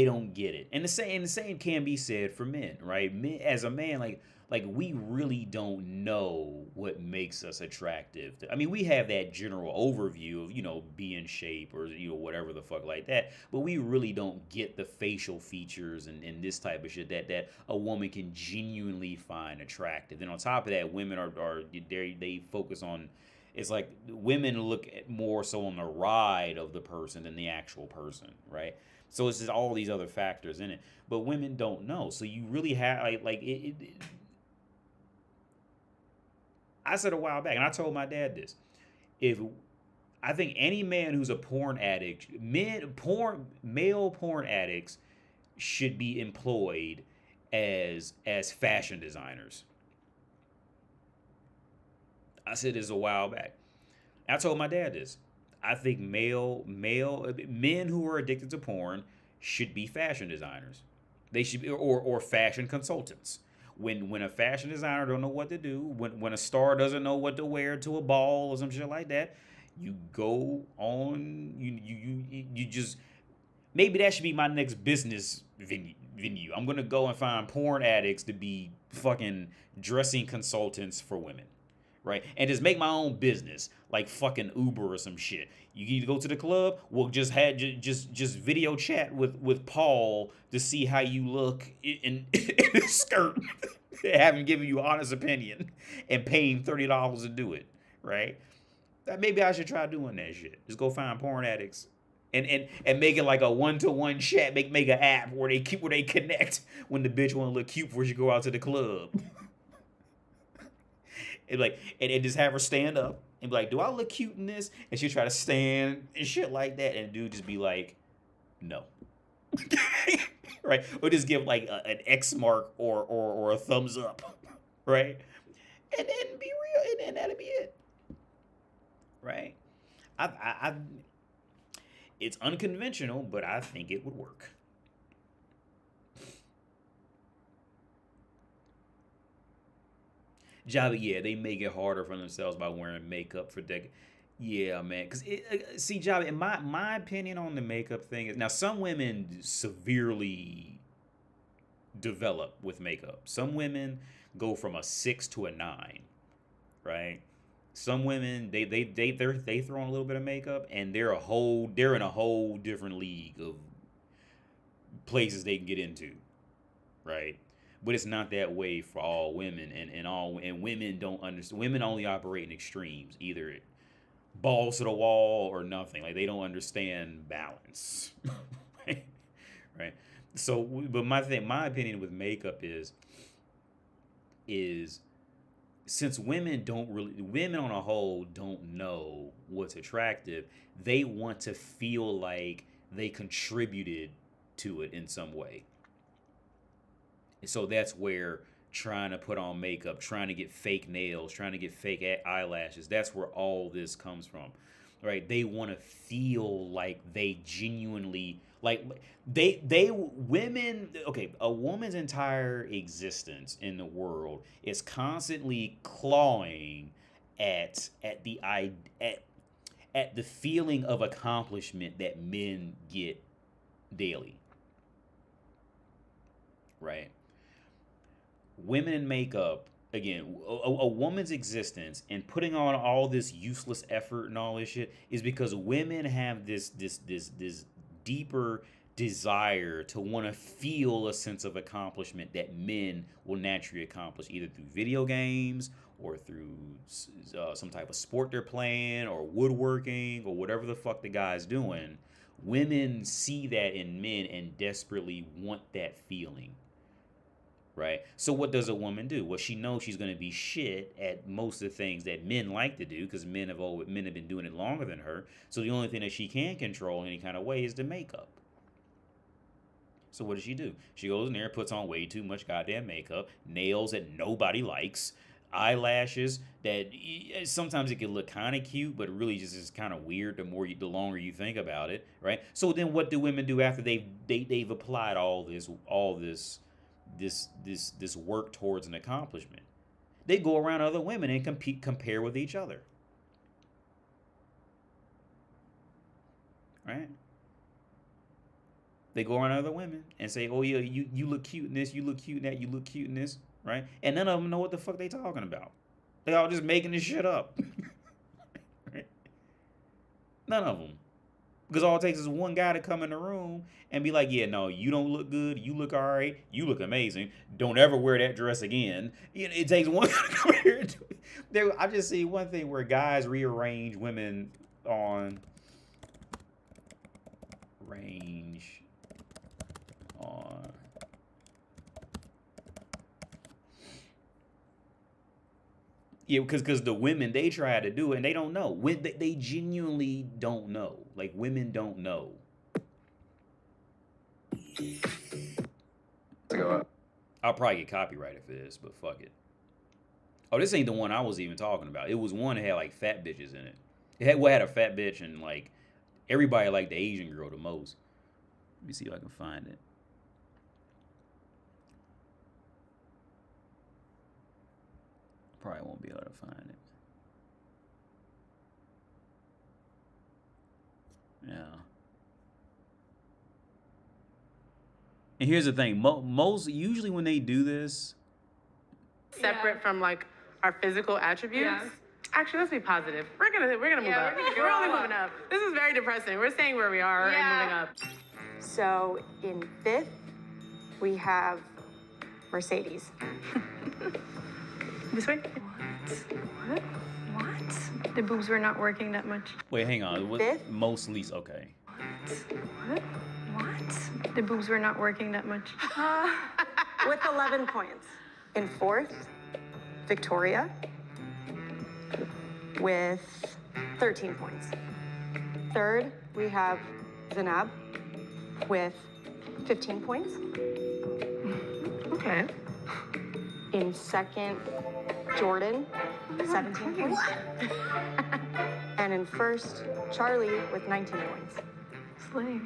don't get it. And the same can be said for men, right? Men, as a man, like we really don't know what makes us attractive. I mean, we have that general overview of, be in shape or, whatever the fuck like that. But we really don't get the facial features and this type of shit that a woman can genuinely find attractive. And on top of that, women they focus on, it's like women look at more so on the ride of the person than the actual person, right? So it's just all these other factors in it. But women don't know. So you really have, I said a while back, and I told my dad this. I think any man who's a porn addict, male porn addicts should be employed as fashion designers. I said this a while back. I told my dad this. I think men who are addicted to porn should be fashion designers. They should be, or fashion consultants. When a fashion designer don't know what to do, when a star doesn't know what to wear to a ball or some shit like that, you go on, you just, maybe that should be my next business venue. I'm gonna go and find porn addicts to be fucking dressing consultants for women, right? And just make my own business, like fucking Uber or some shit. You need to go to the club, we'll just video chat with Paul to see how you look in a skirt, have him giving you an honest opinion, and paying $30 to do it, right? Maybe I should try doing that shit. Just go find porn addicts and make it like a one-to-one chat. Make an app where they connect when the bitch want to look cute before she go out to the club. And just have her stand up and be like, do I look cute in this? And she'll try to stand and shit like that. And dude just be like, no. Right? Or just give like an X mark or a thumbs up. Right? And then be real. And that'll be it. Right? It's unconventional, but I think it would work. Java, yeah, they make it harder for themselves by wearing makeup for Yeah, man. Cause see, Java, in my opinion on the makeup thing is now some women severely develop with makeup. Some women go from a 6 to a 9, right? Some women they throw on a little bit of makeup and they're in a whole different league of places they can get into, right? But it's not that way for all women, and women don't understand. Women only operate in extremes, either balls to the wall or nothing. Like they don't understand balance, right? Right. So, but my opinion with makeup is since women on a whole don't know what's attractive, they want to feel like they contributed to it in some way. And so that's where trying to put on makeup, trying to get fake nails, trying to get fake eyelashes, that's where all this comes from, right? They want to feel like they genuinely, like women, okay, a woman's entire existence in the world is constantly clawing at the feeling of accomplishment that men get daily, right? Women in makeup, again, a woman's existence and putting on all this useless effort and all this shit is because women have this deeper desire to want to feel a sense of accomplishment that men will naturally accomplish either through video games or through some type of sport they're playing or woodworking or whatever the fuck the guy's doing. Women see that in men and desperately want that feeling. Right? So what does a woman do? Well, she knows she's going to be shit at most of the things that men like to do because men have been doing it longer than her. So the only thing that she can control in any kind of way is the makeup. So what does she do? She goes in there, puts on way too much goddamn makeup, nails that nobody likes, eyelashes that sometimes it can look kind of cute, but really just is kind of weird the longer you think about it, right? So then what do women do after they've applied all this work towards an accomplishment? They go around other women and compare with each other, right? They go around other women and say, oh yeah, you look cute in this, you look cute in that, you look cute in this, right? And none of them know what the fuck they talking about. They all just making this shit up. Right? None of them. Because all it takes is one guy to come in the room and be like, yeah, no, you don't look good. You look all right. You look amazing. Don't ever wear that dress again. It takes one guy to come here and do it. I just see one thing where guys rearrange women on yeah, because the women, they try to do it and they don't know. They genuinely don't know. Like, women don't know. I'll probably get copyrighted for this, but fuck it. Oh, this ain't the one I was even talking about. It was one that had like fat bitches in it. It had a fat bitch and like everybody liked the Asian girl the most. Let me see if I can find it. Probably won't be able to find it. Yeah. And here's the thing. Usually when they do this, separate from like our physical attributes. Yeah. Actually, let's be positive. We're gonna move up. We're only moving up. This is very depressing. We're staying where we are and moving up. So in 5th, we have Mercedes. This way? What? The boobs were not working that much. Wait, hang on. Fifth? Most least, okay. What? The boobs were not working that much. With 11 points. In 4th, Victoria with 13 points. 3rd, we have Zainab with 15 points. Okay. In 2nd, Jordan, 17 points. And in 1st, Charlie with 19 points. Slay.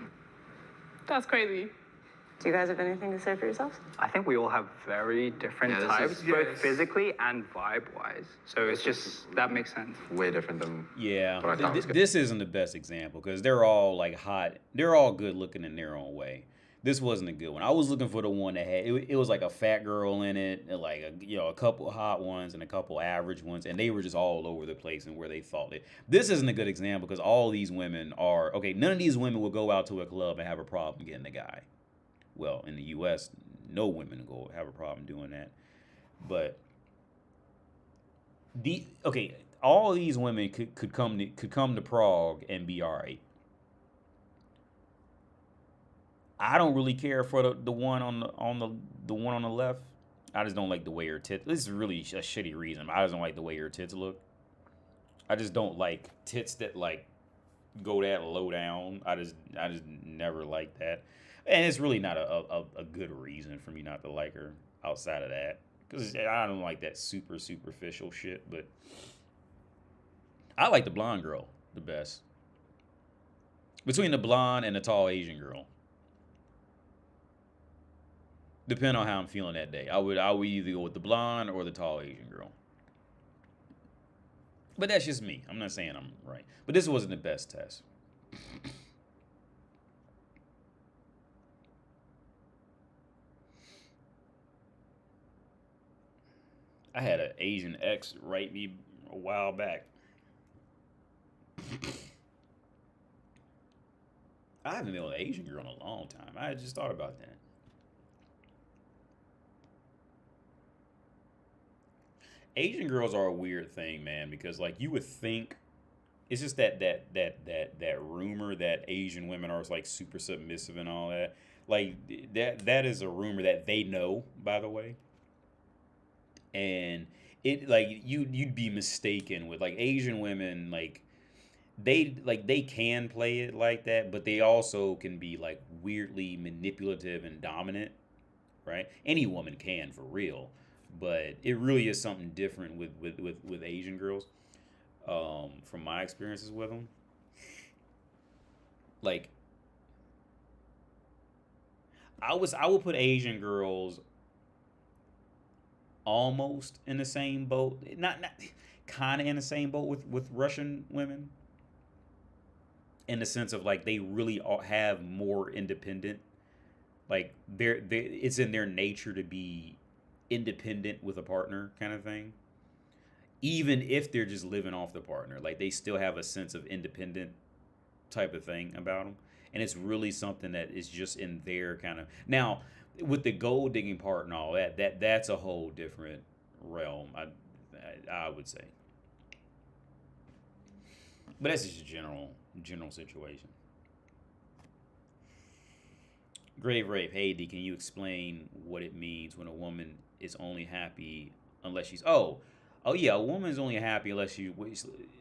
That's crazy. Do you guys have anything to say for yourselves? I think we all have very different types, both physically and vibe-wise. So it's just, that makes sense. Way different than Yeah, what I thought was good. this isn't the best example because they're all like hot. They're all good looking in their own way. This wasn't a good one. I was looking for the one that had it was like a fat girl in it, and like a couple hot ones and a couple average ones, and they were just all over the place and where they thought it. This isn't a good example because all these women are okay. None of these women will go out to a club and have a problem getting a guy. Well, in the U.S., no women go have a problem doing that. But all of these women could come to Prague and be all right. I don't really care for the one on the one on the left. I just don't like the way her tits. This is really a shitty reason. I just don't like the way her tits look. I just don't like tits that like go that low down. I just never liked that. And it's really not a good reason for me not to like her outside of that. Because I don't like that super superficial shit. But I like the blonde girl the best. Between the blonde and the tall Asian girl. Depending on how I'm feeling that day. I would either go with the blonde or the tall Asian girl. But that's just me. I'm not saying I'm right. But this wasn't the best test. I had an Asian ex write me a while back. I haven't been with an Asian girl in a long time. I just thought about that. Asian girls are a weird thing, man, because like you would think it's just that rumor that Asian women are like super submissive and all that. Like that is a rumor that they know, by the way. And it like you'd be mistaken with like Asian women, like they can play it like that, but they also can be like weirdly manipulative and dominant, right? Any woman can, for real. But it really is something different with Asian girls, from my experiences with them. Like, I would put Asian girls almost in the same boat, not kind of in the same boat with Russian women, in the sense of like they really have more independent, like it's in their nature to be independent with a partner kind of thing, even if they're just living off the partner. Like they still have a sense of independent type of thing about them, and it's really something that is just in their kind of. Now with the gold digging part and all that's a whole different realm, I would say, but that's just a general situation. Grave rape. Hey D, can you explain what it means when a woman is only happy unless she's yeah, a woman is only happy unless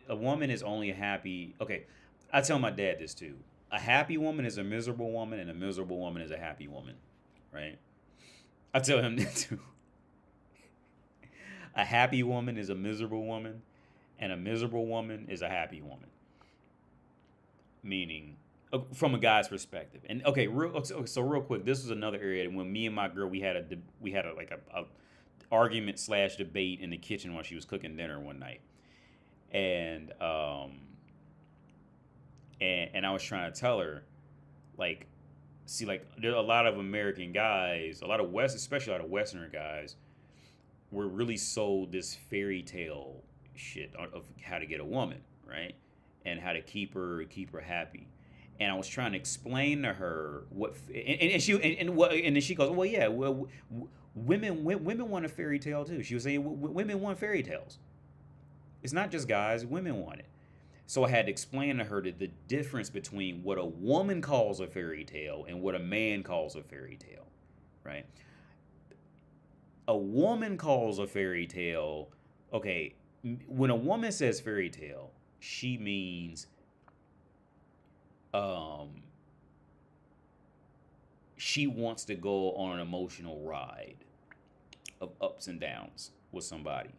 a woman is only happy. Okay, I tell my dad this too. A happy woman is a miserable woman, and a miserable woman is a happy woman, right? I tell him that too. A happy woman is a miserable woman, and a miserable woman is a happy woman. Meaning, from a guy's perspective. And okay, so real quick, this was another area when me and my girl we had a argument / debate in the kitchen while she was cooking dinner one night, and I was trying to tell her, like, see, like there are a lot of American guys, especially a lot of Westerner guys, were really sold this fairy tale shit of how to get a woman, right, and how to keep her happy. And I was trying to explain to her what, and then she goes, well, yeah, well, women want a fairy tale too. She was saying women want fairy tales. It's not just guys; women want it. So I had to explain to her the difference between what a woman calls a fairy tale and what a man calls a fairy tale, right? A woman calls a fairy tale. Okay, when a woman says fairy tale, she means she wants to go on an emotional ride of ups and downs with somebody.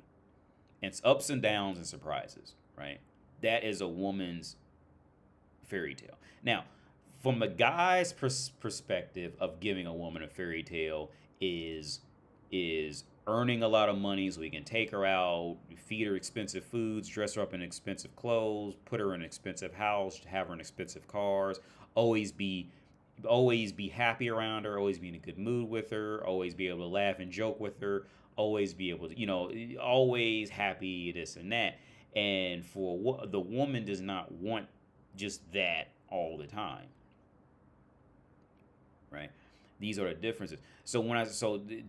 And it's ups and downs and surprises, right? That is a woman's fairy tale. Now, from a guy's perspective of giving a woman a fairy tale is earning a lot of money so he can take her out, feed her expensive foods, dress her up in expensive clothes, put her in an expensive house, have her in expensive cars, always be happy around her, always be in a good mood with her, always be able to laugh and joke with her, always be able to, always happy, this and that. And the woman does not want just that all the time. Right? These are the differences. So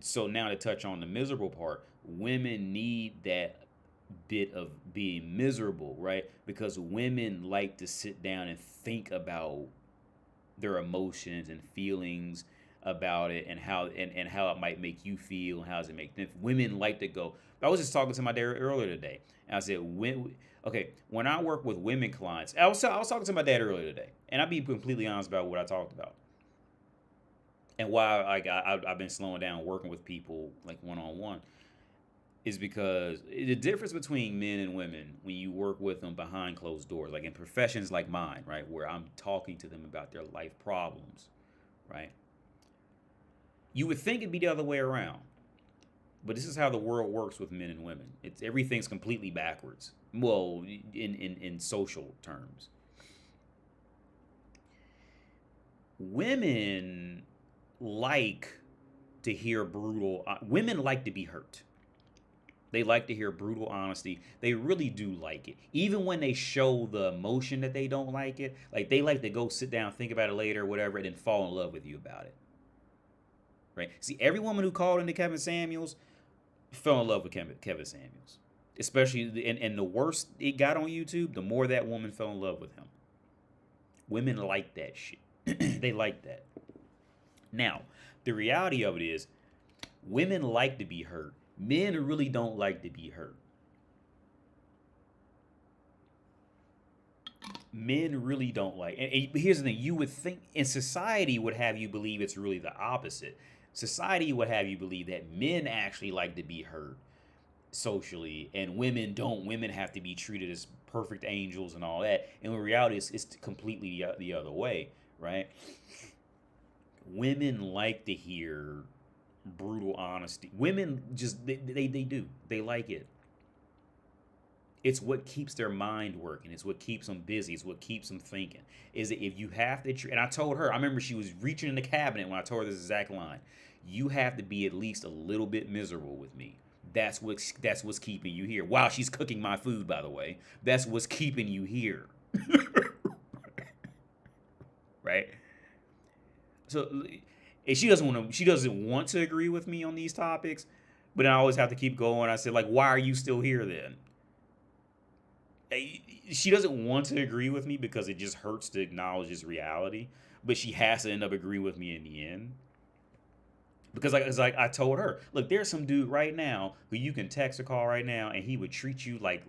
so now to touch on the miserable part, women need that bit of being miserable, right? Because women like to sit down and think about their emotions and feelings about it and how it might make you feel, how does it make them. Women like to go. I was just talking to my dad earlier today, and I said, when I work with women clients, I was talking to my dad earlier today, and I'll be completely honest about what I talked about. And why I've been slowing down working with people like one-on-one is because the difference between men and women when you work with them behind closed doors, like in professions like mine, right, where I'm talking to them about their life problems, right? You would think it'd be the other way around, but this is how the world works with men and women. Everything's completely backwards. Well, in social terms, women like to hear brutal. Women like to be hurt. They like to hear brutal honesty. They really do like it. Even when they show the emotion that they don't like it, like they like to go sit down, think about it later, whatever, and then fall in love with you about it. Right? See, every woman who called into Kevin Samuels fell in love with Kevin Samuels. Especially, and the worse it got on YouTube, the more that woman fell in love with him. Women like that shit. They like that. Now, the reality of it is, women like to be hurt. Men really don't like to be hurt. Men really don't like. And here's the thing: you would think, and society would have you believe it's really the opposite. Society would have you believe that men actually like to be hurt socially, and women don't. Women have to be treated as perfect angels and all that. And in reality, it's completely the other way, right? Women like to hear brutal honesty. Women just they do. They like it. It's what keeps their mind working. It's what keeps them busy. It's what keeps them thinking. Is that if you have to, and I told her, I remember she was reaching in the cabinet when I told her this exact line. You have to be at least a little bit miserable with me. That's what's keeping you here. While she's cooking my food, by the way. That's what's keeping you here. Right? So, and she doesn't want to agree with me on these topics, but I always have to keep going. I said, like, why are you still here then? She doesn't want to agree with me because it just hurts to acknowledge this reality, but she has to end up agreeing with me in the end. Because like I told her, look, there's some dude right now who you can text or call right now, and he would treat you like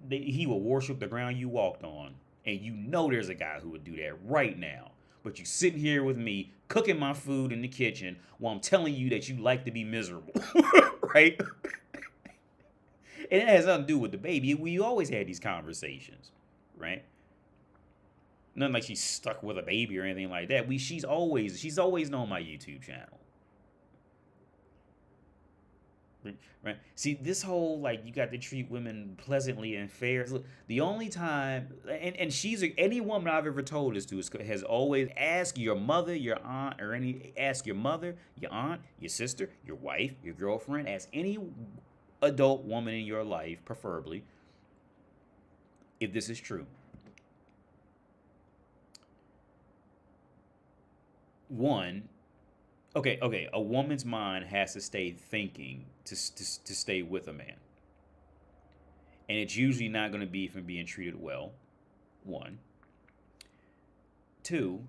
he would worship the ground you walked on, and you know there's a guy who would do that right now. But you sitting here with me cooking my food in the kitchen while I'm telling you that you like to be miserable, right? And it has nothing to do with the baby. We always had these conversations, right? Nothing like she's stuck with a baby or anything like that. She's always known my YouTube channel. Right? See, this whole, like, you got to treat women pleasantly and fair. Look, the only time, and any woman I've ever told this to has always asked your mother, your aunt, ask your mother, your aunt, your sister, your wife, your girlfriend, ask any adult woman in your life, preferably, if this is true. One, okay, a woman's mind has to stay thinking to stay with a man. And it's usually not going to be from being treated well. One. Two,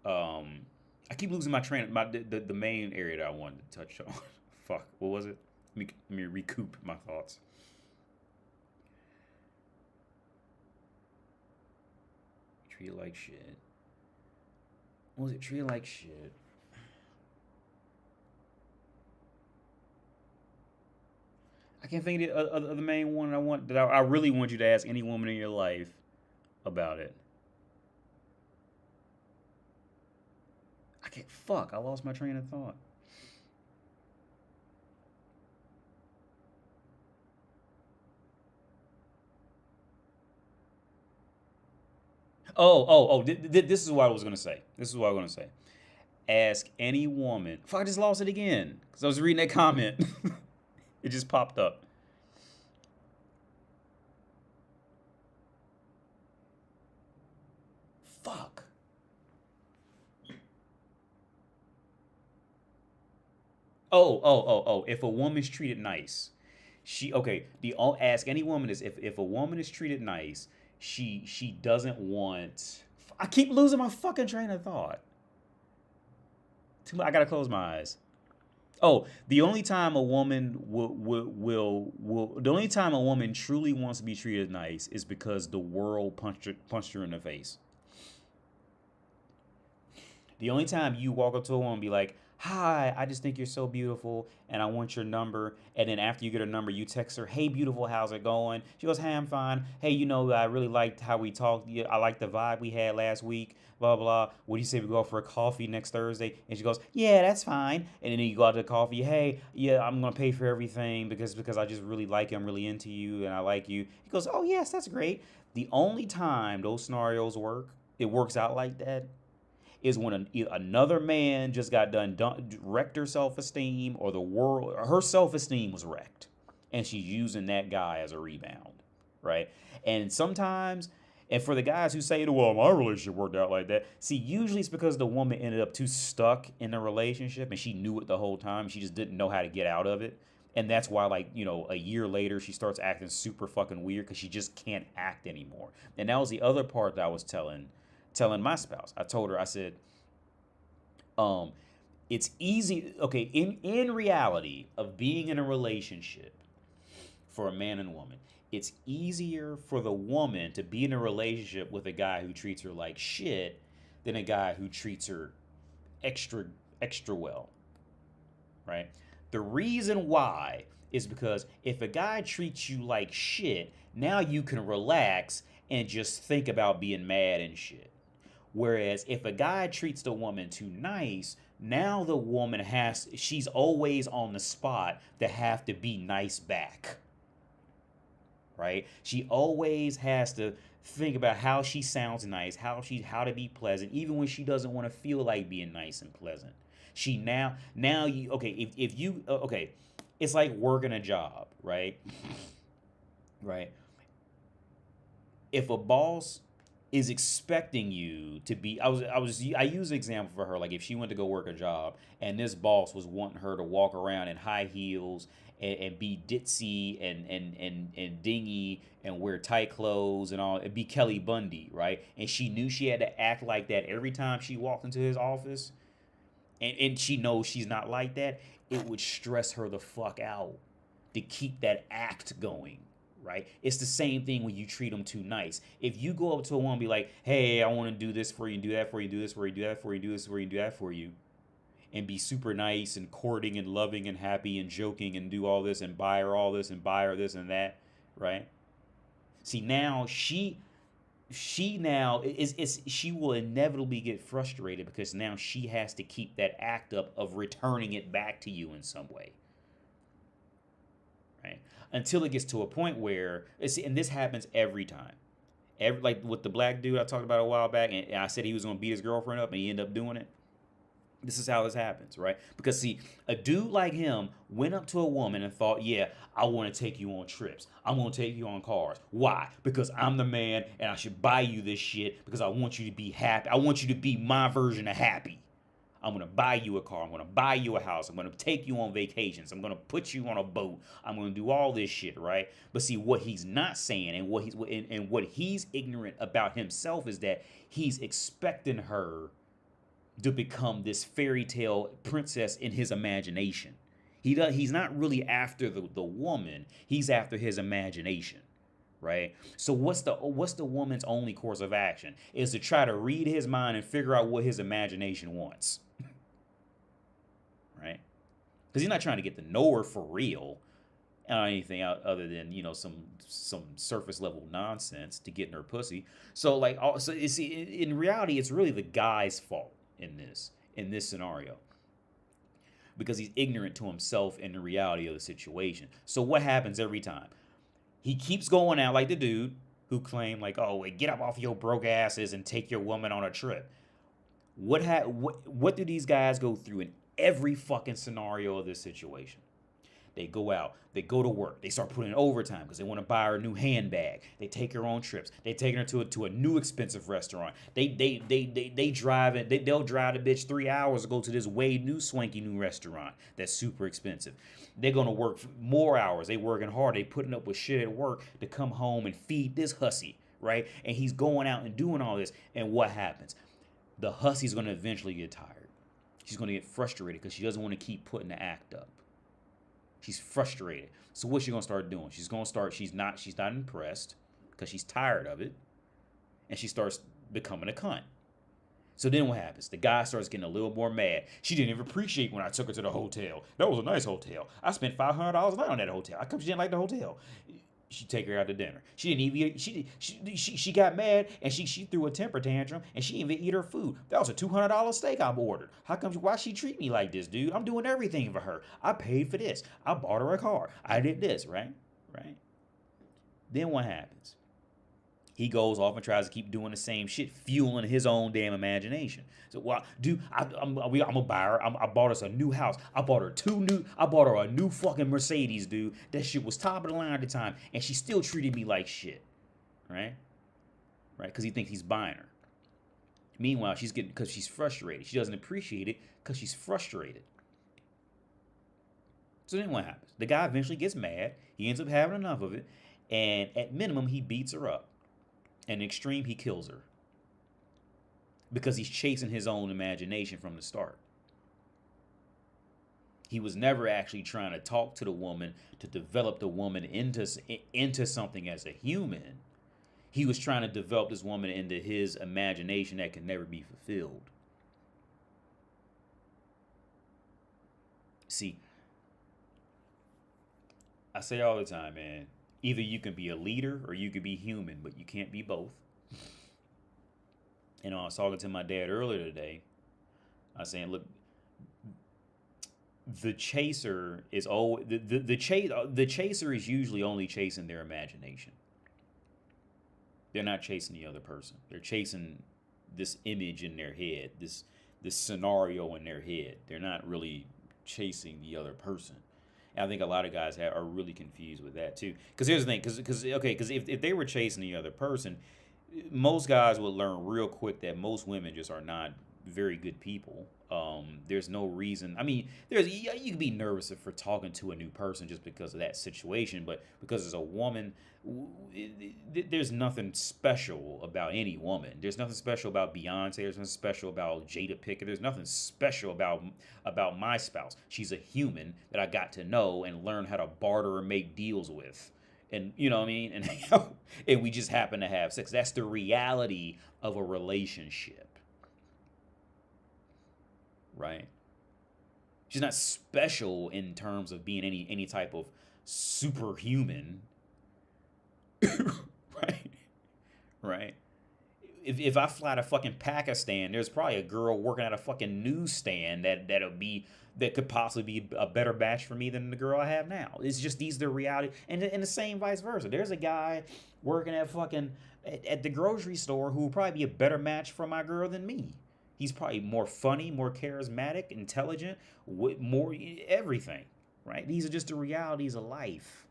I keep losing my train, the main area that I wanted to touch on. Fuck, what was it? Let me recoup my thoughts. Treat it like shit. What was it? Treat it like shit. I can't think of the main one I really want you to ask any woman in your life about it. Fuck, I lost my train of thought. This is what I was gonna say. Ask any woman. Fuck, I just lost it again because I was reading that comment. It just popped up. Fuck. If a woman's treated nice, ask any woman is if a woman is treated nice, she doesn't want. I keep losing my fucking train of thought. I gotta close my eyes. Oh, the only time a woman the only time a woman truly wants to be treated nice is because the world punched her in the face. The only time you walk up to a woman and be like, "Hi, I just think you're so beautiful and I want your number." And then after you get her number, you text her, "Hey, beautiful, how's it going?" She goes, "Hey, I'm fine. Hey, I really liked how we talked. I liked the vibe we had last week, blah, blah. What do you say we go out for a coffee next Thursday?" And she goes, "Yeah, that's fine." And then you go out to the coffee, "Hey, yeah, I'm going to pay for everything because I just really like you. I'm really into you and I like you." He goes, "Oh, yes, that's great." The only time those scenarios it works out like that, is when another man just got wrecked her self-esteem, or her self-esteem was wrecked, and she's using that guy as a rebound, right? And sometimes, and for the guys who say, "Well, my relationship worked out like that," see, usually it's because the woman ended up too stuck in the relationship, and she knew it the whole time. She just didn't know how to get out of it. And that's why, a year later, she starts acting super fucking weird because she just can't act anymore. And that was the other part that I was telling my spouse. I told her, I said, it's easy. Okay, in reality of being in a relationship for a man and woman, it's easier for the woman to be in a relationship with a guy who treats her like shit than a guy who treats her extra well, right? The reason why is because if a guy treats you like shit, now you can relax and just think about being mad and shit. Whereas if a guy treats the woman too nice, now the woman she's always on the spot to have to be nice back. Right? She always has to think about how she sounds nice, how to be pleasant, even when she doesn't want to feel like being nice and pleasant. She now you if you it's like working a job, right? Right. If a boss is expecting you to be, I use an example for her, like if she went to go work a job and this boss was wanting her to walk around in high heels and be ditzy and dingy and wear tight clothes and all, and be Kelly Bundy, right? And she knew she had to act like that every time she walked into his office, and she knows she's not like that, it would stress her the fuck out to keep that act going. Right? It's the same thing when you treat them too nice. If you go up to a woman and be like, "Hey, I want to do this for you, and do that for you, do this for you, do that for you, do this for you, do that for you," and be super nice and courting and loving and happy and joking and do all this and buy her all this and buy her this and that, right? See, now she will inevitably get frustrated because now she has to keep that act up of returning it back to you in some way. Right? Until it gets to a point where, and this happens every time. Like with the black dude I talked about a while back, and I said he was going to beat his girlfriend up, and he ended up doing it. This is how this happens, right? Because, see, a dude like him went up to a woman and thought, "Yeah, I want to take you on trips. I'm going to take you on cars. Why? Because I'm the man, and I should buy you this shit because I want you to be happy. I want you to be my version of happy. I'm going to buy you a car. I'm going to buy you a house. I'm going to take you on vacations. I'm going to put you on a boat. I'm going to do all this shit," right? But see, what he's not saying and what he's ignorant about himself is that he's expecting her to become this fairy tale princess in his imagination. He's not really after the woman. He's after his imagination. Right? So what's the woman's only course of action? Is to try to read his mind and figure out what his imagination wants. Right? Because he's not trying to get to know her for real, or anything other than some surface level nonsense to get in her pussy. So you see, in reality, it's really the guy's fault in this. in this scenario because he's ignorant to himself and the reality of the situation. So what happens every time? He keeps going out like the dude who claimed like, oh, wait, get up off your broke asses and take your woman on a trip. What do these guys go through in every fucking scenario of this situation? They go out, they go to work, they start putting in overtime because they want to buy her a new handbag. They take her on trips. They take her to a new expensive restaurant. They drive it. They'll drive the bitch 3 hours to go to this way new swanky new restaurant that's super expensive. They're gonna work more hours. They working hard. They putting up with shit at work to come home and feed this hussy, right? And he's going out and doing all this. And what happens? The hussy's gonna eventually get tired. She's gonna get frustrated because she doesn't want to keep putting the act up. She's frustrated. So what's she gonna start doing? She's not impressed because she's tired of it. And she starts becoming a cunt. So then what happens? The guy starts getting a little more mad. She didn't even appreciate when I took her to the hotel. That was a nice hotel. I spent $500 a night on that hotel. How come she didn't like the hotel? She take her out to dinner. She didn't even she got mad and she threw a temper tantrum and she didn't even eat her food. That was a $200 steak I ordered. Why she treat me like this, dude? I'm doing everything for her. I paid for this. I bought her a car. I did this, right? Then what happens? He goes off and tries to keep doing the same shit, fueling his own damn imagination. So, well, dude, I'm gonna buy her. I bought us a new house. I bought her a new fucking Mercedes, dude. That shit was top of the line at the time, and she still treated me like shit, right? Because he thinks he's buying her. Meanwhile, because she's frustrated. She doesn't appreciate it because she's frustrated. So then what happens? The guy eventually gets mad. He ends up having enough of it, and at minimum, he beats her up. And extreme, he kills her. Because he's chasing his own imagination from the start. He was never actually trying to talk to the woman to develop the woman into something as a human. He was trying to develop this woman into his imagination that can never be fulfilled. See, I say all the time, man, either you can be a leader or you can be human, but you can't be both. You know, I was talking to my dad earlier today. I was saying, look, the chaser is the chaser is usually only chasing their imagination. They're not chasing the other person. They're chasing this image in their head, this scenario in their head. They're not really chasing the other person. And I think a lot of guys are really confused with that too. Because here's the thing, because if they were chasing the other person, most guys would learn real quick that most women just are not very good people. There's no reason. I mean, you can be nervous for talking to a new person just because of that situation, but because as a woman, there's nothing special about any woman. There's nothing special about Beyonce. There's nothing special about Jada Pinkett. There's nothing special about my spouse. She's a human that I got to know and learn how to barter and make deals with. And you know what I mean? And we just happen to have sex. That's the reality of a relationship. Right? She's not special in terms of being any type of superhuman. Right? If I fly to fucking Pakistan, there's probably a girl working at a fucking newsstand that could possibly be a better match for me than the girl I have now. It's just these are the reality, and the same vice versa. There's a guy working at the grocery store who will probably be a better match for my girl than me. He's probably more funny, more charismatic, intelligent, more everything, right? These are just the realities of life.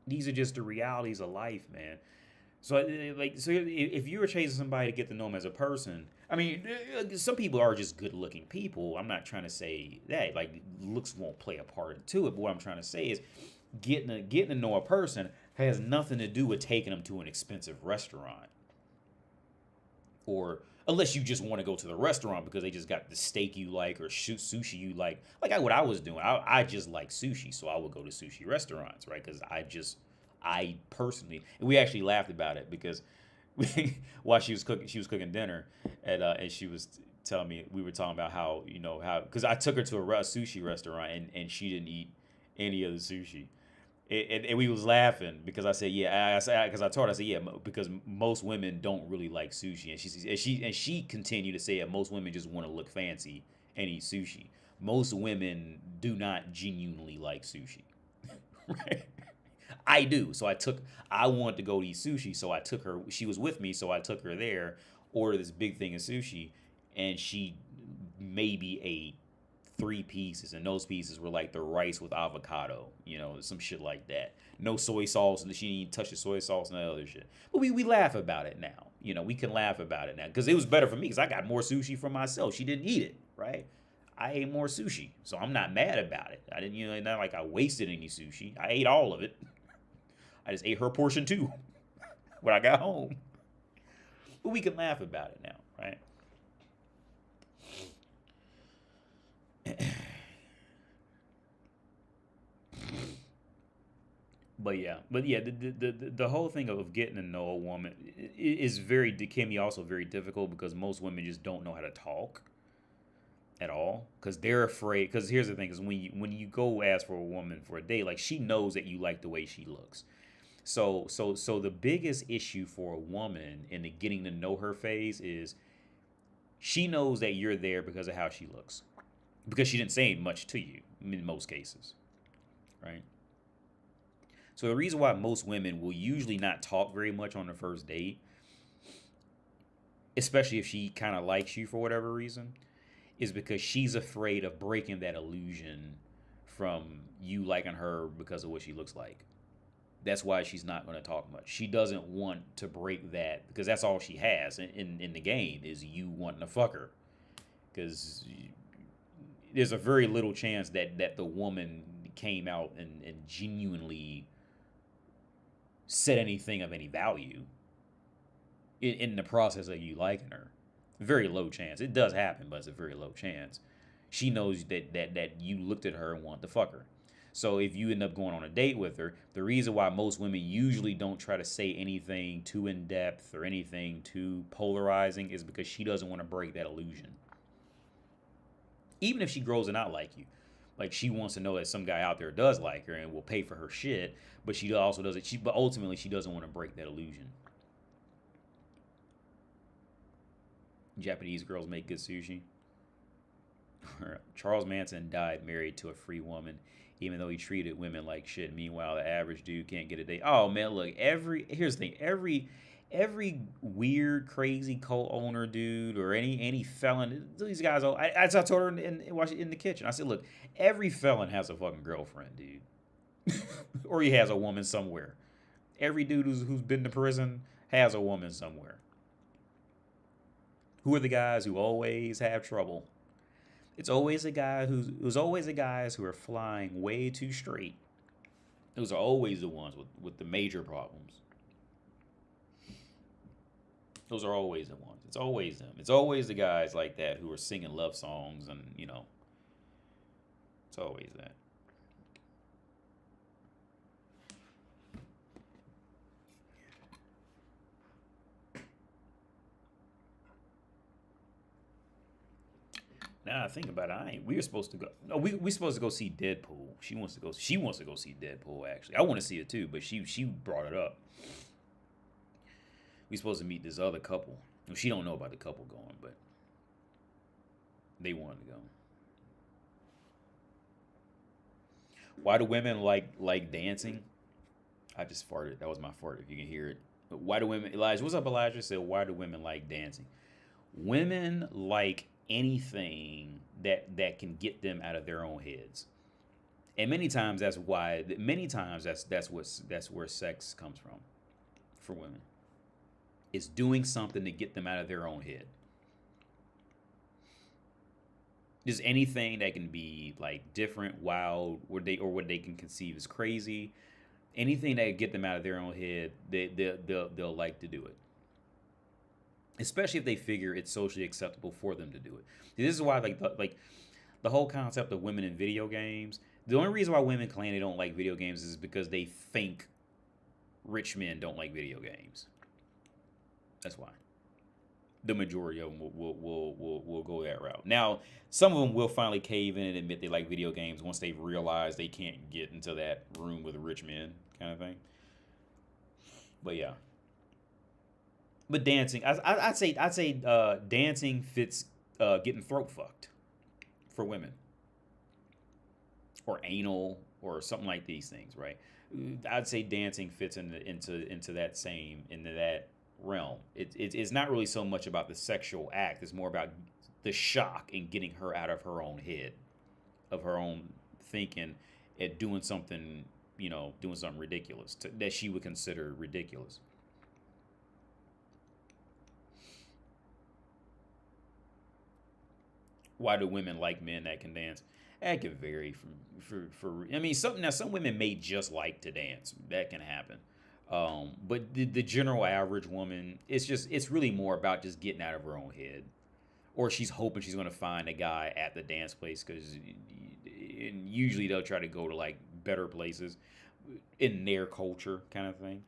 These are just the realities of life, man. So if you were chasing somebody to get to know them as a person, I mean, some people are just good-looking people. I'm not trying to say that. Like, looks won't play a part to it, but what I'm trying to say is getting to know a person has nothing to do with taking them to an expensive restaurant. Or unless you just want to go to the restaurant because they just got the steak you like or sushi you like. Like what I was doing. I just like sushi, so I would go to sushi restaurants, right? Because I personally, and we actually laughed about it because while she was cooking dinner, and she was telling me, we were talking about how because I took her to a sushi restaurant and she didn't eat any of the sushi. And we was laughing because I said, yeah, because I told her, I said, yeah, because most women don't really like sushi. And she continued to say, most women just want to look fancy and eat sushi. Most women do not genuinely like sushi. Right? I do. So I wanted to go eat sushi. So I took her, she was with me. So I took her there, ordered this big thing of sushi, and she maybe ate 3 pieces, and those pieces were like the rice with avocado, some shit like that. No soy sauce, and she didn't even touch the soy sauce and that other shit. But we laugh about it now. We can laugh about it now because it was better for me because I got more sushi for myself. She didn't eat it, right? I ate more sushi, so I'm not mad about it. I didn't, not like I wasted any sushi. I ate all of it. I just ate her portion too when I got home. But we can laugh about it now, right? But yeah, the whole thing of getting to know a woman can be also very difficult because most women just don't know how to talk at all because they're afraid. Because here's the thing: is when you go ask for a woman for a date, like she knows that you like the way she looks. So the biggest issue for a woman in the getting to know her phase is she knows that you're there because of how she looks. Because she didn't say much to you in most cases, right? So the reason why most women will usually not talk very much on the first date, especially if she kind of likes you for whatever reason, is because she's afraid of breaking that illusion from you liking her because of what she looks like. That's why she's not going to talk much. She doesn't want to break that because that's all she has in the game is you wanting to fuck her. Because there's a very little chance that the woman came out and genuinely said anything of any value in the process of you liking her. Very low chance. It does happen, but it's a very low chance. She knows that you looked at her and want to fuck her. So if you end up going on a date with her, the reason why most women usually don't try to say anything too in-depth or anything too polarizing is because she doesn't want to break that illusion. Even if she grows to not like you. Like, she wants to know that some guy out there does like her and will pay for her shit, but she also doesn't. But ultimately, she doesn't want to break that illusion. Japanese girls make good sushi. Charles Manson died married to a free woman, even though he treated women like shit. Meanwhile, the average dude can't get a date. Oh man, look, here's the thing. Every weird, crazy cult owner dude or any felon, these guys, I told her in the kitchen. I said, look, every felon has a fucking girlfriend, dude. Or he has a woman somewhere. Every dude who's been to prison has a woman somewhere. Who are the guys who always have trouble? It's always the guys who are flying way too straight. Those are always the ones with the major problems. Those are always the ones. It's always them. It's always the guys like that who are singing love songs and, it's always that. Now I think about it, we were supposed to go. No, we supposed to go see Deadpool. She wants to go see Deadpool. Actually, I want to see it too, but she brought it up. We supposed to meet this other couple. She don't know about the couple going, but they wanted to go. Why do women like dancing? I just farted. That was my fart. If you can hear it. But why do women? Elijah, what's up, Elijah? Said, why do women like dancing? Women like anything that can get them out of their own heads, and many times that's why. Many times that's where sex comes from, for women. It's doing something to get them out of their own head. Just anything that can be like different, wild, or what they can conceive as crazy. Anything that can get them out of their own head, they'll like to do it. Especially if they figure it's socially acceptable for them to do it. This is why the whole concept of women in video games. The only reason why women claim they don't like video games is because they think rich men don't like video games. That's why. the majority of them will go that route. Now, some of them will finally cave in and admit they like video games once they realize they can't get into that room with rich men, kind of thing. But yeah. But dancing, I'd say dancing fits getting throat fucked for women, or anal, or something like these things, right? I'd say dancing fits into that realm. It's not really so much about the sexual act. It's more about the shock and getting her out of her own head, of her own thinking, and doing something ridiculous that she would consider ridiculous. Why do women like men that can dance? That can vary I mean, some women may just like to dance. That can happen. But the general average woman, it's really more about just getting out of her own head, or she's hoping she's gonna find a guy at the dance place, because usually they'll try to go to like better places in their culture, kind of thing.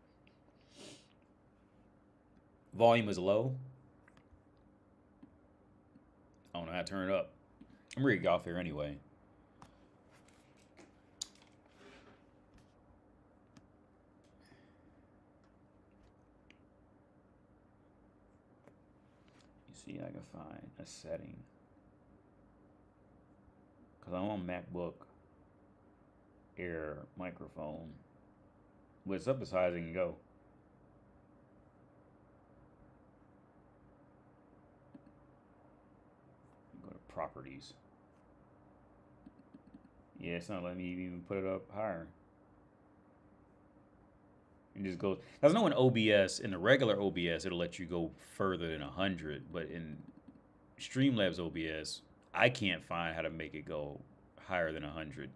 Volume is low. I don't know how to turn it up. I'm ready to get off here anyway. See, I can find a setting, because I'm on MacBook Air microphone, but it's up as high as it can go. Go to properties. Yeah, it's not letting me even put it up higher. It just goes. Because I know in OBS, in the regular OBS, it'll let you go further than 100, but in Streamlabs OBS, I can't find how to make it go higher than 100.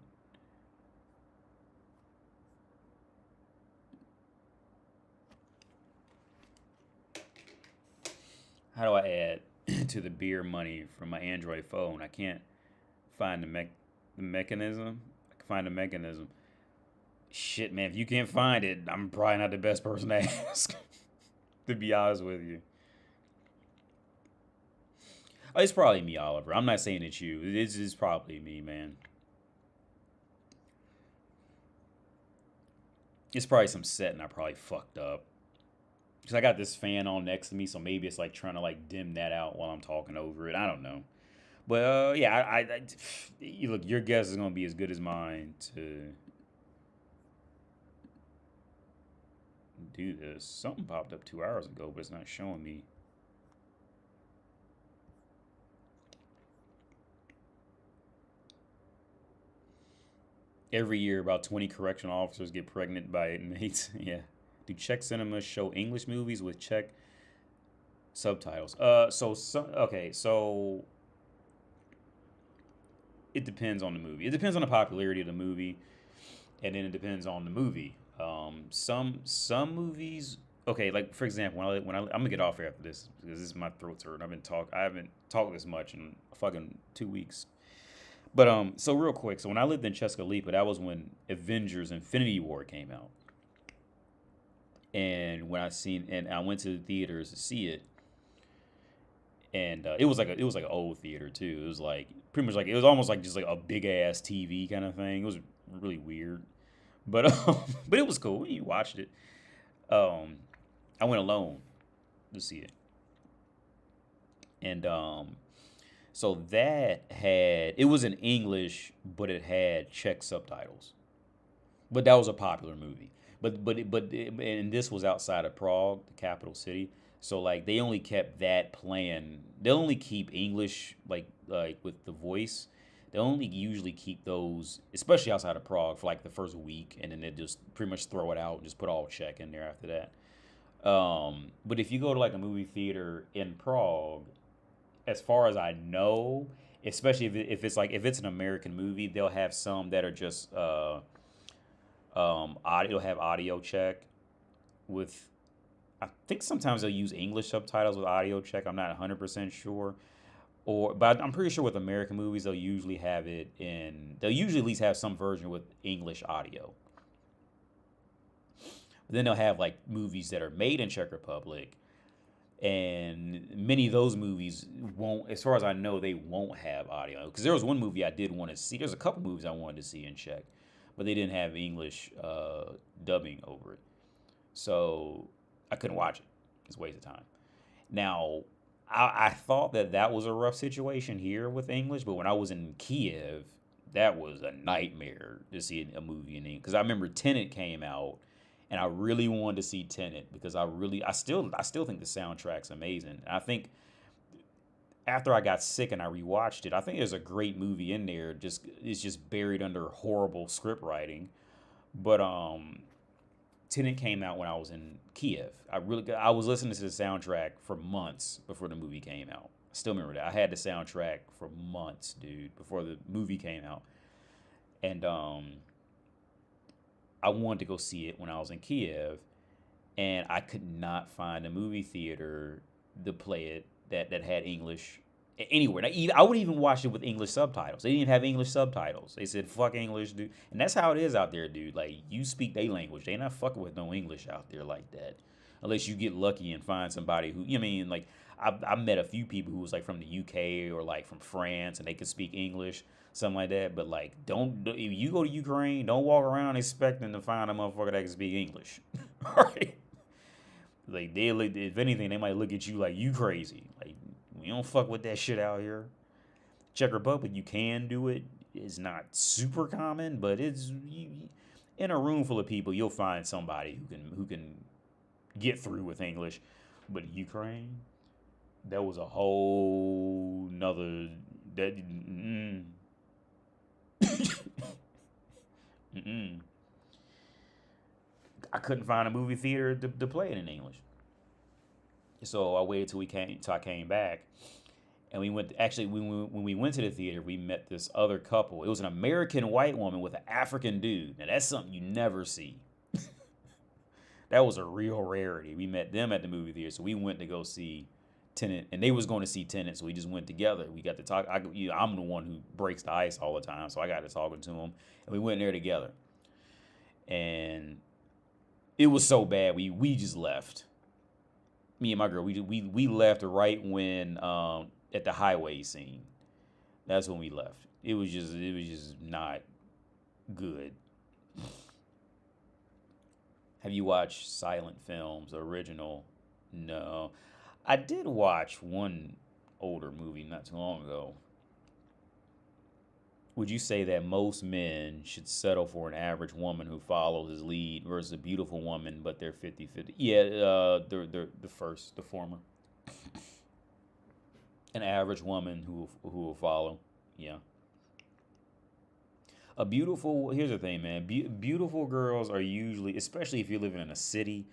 How do I add to the beer money from my Android phone? I can't find the mechanism. I can find the mechanism. Shit, man, if you can't find it, I'm probably not the best person to ask, to be honest with you. Oh, it's probably me, Oliver. I'm not saying it's you. It's probably me, man. It's probably some setting I probably fucked up. Because I got this fan on next to me, so maybe it's like trying to like dim that out while I'm talking over it. I don't know. But yeah, look, your guess is going to be as good as mine to do this. Something popped up 2 hours ago, but it's not showing me. Every year, about 20 correctional officers get pregnant by inmates. Yeah. Do Czech cinemas show English movies with Czech subtitles? So it depends on the movie. It depends on the popularity of the movie, and then it depends on the movie. Some movies. Okay, like for example, when I'm gonna get off here after this because my throat's hurting. I haven't talked this much in fucking 2 weeks. But so real quick, so when I lived in Chescalipa, that was when Avengers: Infinity War came out. And I went to the theaters to see it, and it was like an old theater too. It was like pretty much like it was almost like just like a big ass TV kind of thing. It was really weird, but but it was cool when you watched it. I went alone to see it, and so it was in English, but it had Czech subtitles. But that was a popular movie. And this was outside of Prague, the capital city. So like they only kept that playing. They'll only keep English like with the voice. They only usually keep those, especially outside of Prague, for like the first week, and then they just pretty much throw it out and just put all Czech in there after that. But if you go to like a movie theater in Prague, as far as I know, especially if it's an American movie, they'll have some that are just it'll have audio check with, I think sometimes they'll use English subtitles with audio check. I'm not 100% sure. But I'm pretty sure with American movies, they'll usually at least have some version with English audio. But then they'll have like movies that are made in Czech Republic, And many of those movies won't, as far as I know, they won't have audio. Because there was one movie I did want to see. There's a couple movies I wanted to see in Czech, but they didn't have English dubbing over it. So I couldn't watch it. It's a waste of time. Now, I thought that was a rough situation here with English, but when I was in Kiev, that was a nightmare to see a movie in English. Because I remember Tenet came out, and I really wanted to see Tenet because I still think the soundtrack's amazing. I think after I got sick and I rewatched it, I think there's a great movie in there. It's just buried under horrible script writing. But Tenet came out when I was in Kiev. I was listening to the soundtrack for months before the movie came out. I still remember that. I had the soundtrack for months, dude, before the movie came out. And I wanted to go see it when I was in Kiev, and I could not find a movie theater to play it that had English anywhere. I wouldn't even watch it with English subtitles. They didn't even have English subtitles. They said, fuck English, dude. And that's how it is out there, dude. Like, you speak their language. They not fucking with no English out there like that. Unless you get lucky and find somebody who, I mean, like, I met a few people who was, like, from the UK or, like, from France, and they could speak English, something like that. But, like, if you go to Ukraine, don't walk around expecting to find a motherfucker that can speak English. Right? Like, if anything, they might look at you like you crazy. Like, we don't fuck with that shit out here. Czech Republic, you can do it. It's not super common, but in a room full of people, you'll find somebody who can get through with English. But Ukraine, that was a whole nother. I couldn't find a movie theater to play it in English. So I waited till I came back, and we went. Actually, when we went to the theater, we met this other couple. It was an American white woman with an African dude. Now that's something you never see. That was a real rarity. We met them at the movie theater, so we went to go see Tenet, and they was going to see Tenet, so we just went together. We got to talk. I'm the one who breaks the ice all the time, so I got to talking to them, and we went there together. And it was so bad, we just left. Me and my girl, we left right when at the highway scene. That's when we left. It was just not good. Have you watched silent films, original? No. I did watch one older movie not too long ago. Would you say that most men should settle for an average woman who follows his lead versus a beautiful woman, but they're 50-50? Yeah, the former. An average woman who will follow. Yeah. Here's the thing, man. Beautiful girls are usually, especially if you're living in a city,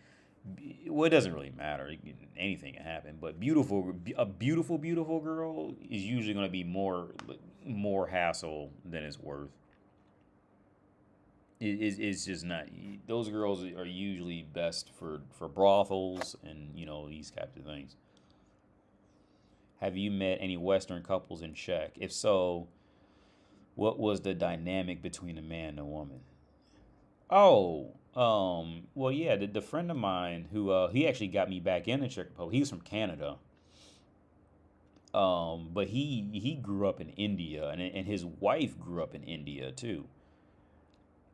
well, it doesn't really matter. Anything can happen. But a beautiful girl is usually going to be more hassle than it's worth. It's just not. Those girls are usually best for brothels and, these types of things. Have you met any Western couples in Czech? If so, what was the dynamic between a man and a woman? Oh, well, yeah, the friend of mine who, he actually got me back in the Czech Republic. He was from Canada. But he grew up in India, and his wife grew up in India too.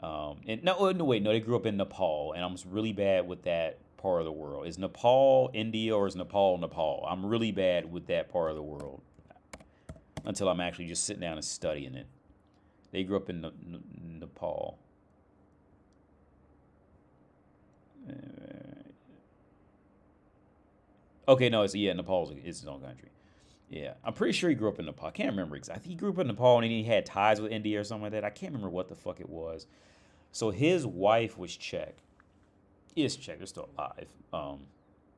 They grew up in Nepal, and I'm really bad with that part of the world. Is Nepal India or is Nepal? I'm really bad with that part of the world until I'm actually just sitting down and studying it. They grew up in Nepal. Okay, no, Nepal is his own country. Yeah, I'm pretty sure he grew up in Nepal. I can't remember exactly. I think he grew up in Nepal and he had ties with India or something like that. I can't remember what the fuck it was. So his wife was Czech. Is Czech. They're still alive.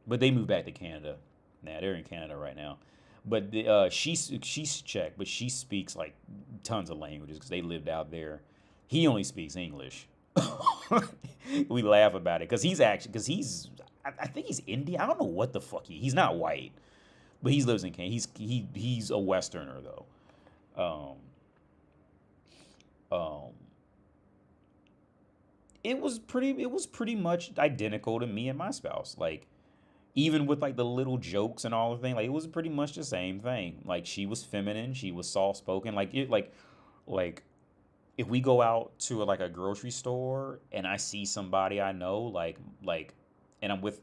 But they moved back to Canada. Now they're in Canada right now. But she's Czech, but she speaks like tons of languages because they lived out there. He only speaks English. We laugh about it because I think he's Indian. I don't know what the fuck he's not white. But he lives in Canada. He's a Westerner though. It was pretty much identical to me and my spouse. Like, even with like the little jokes and all the thing, like it was pretty much the same thing. Like she was feminine, she was soft spoken. Like if we go out to like a grocery store and I see somebody I know, and I'm with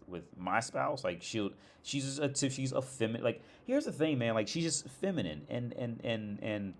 with my spouse, like she's a feminine. Like here's the thing, man. Like she's just feminine, and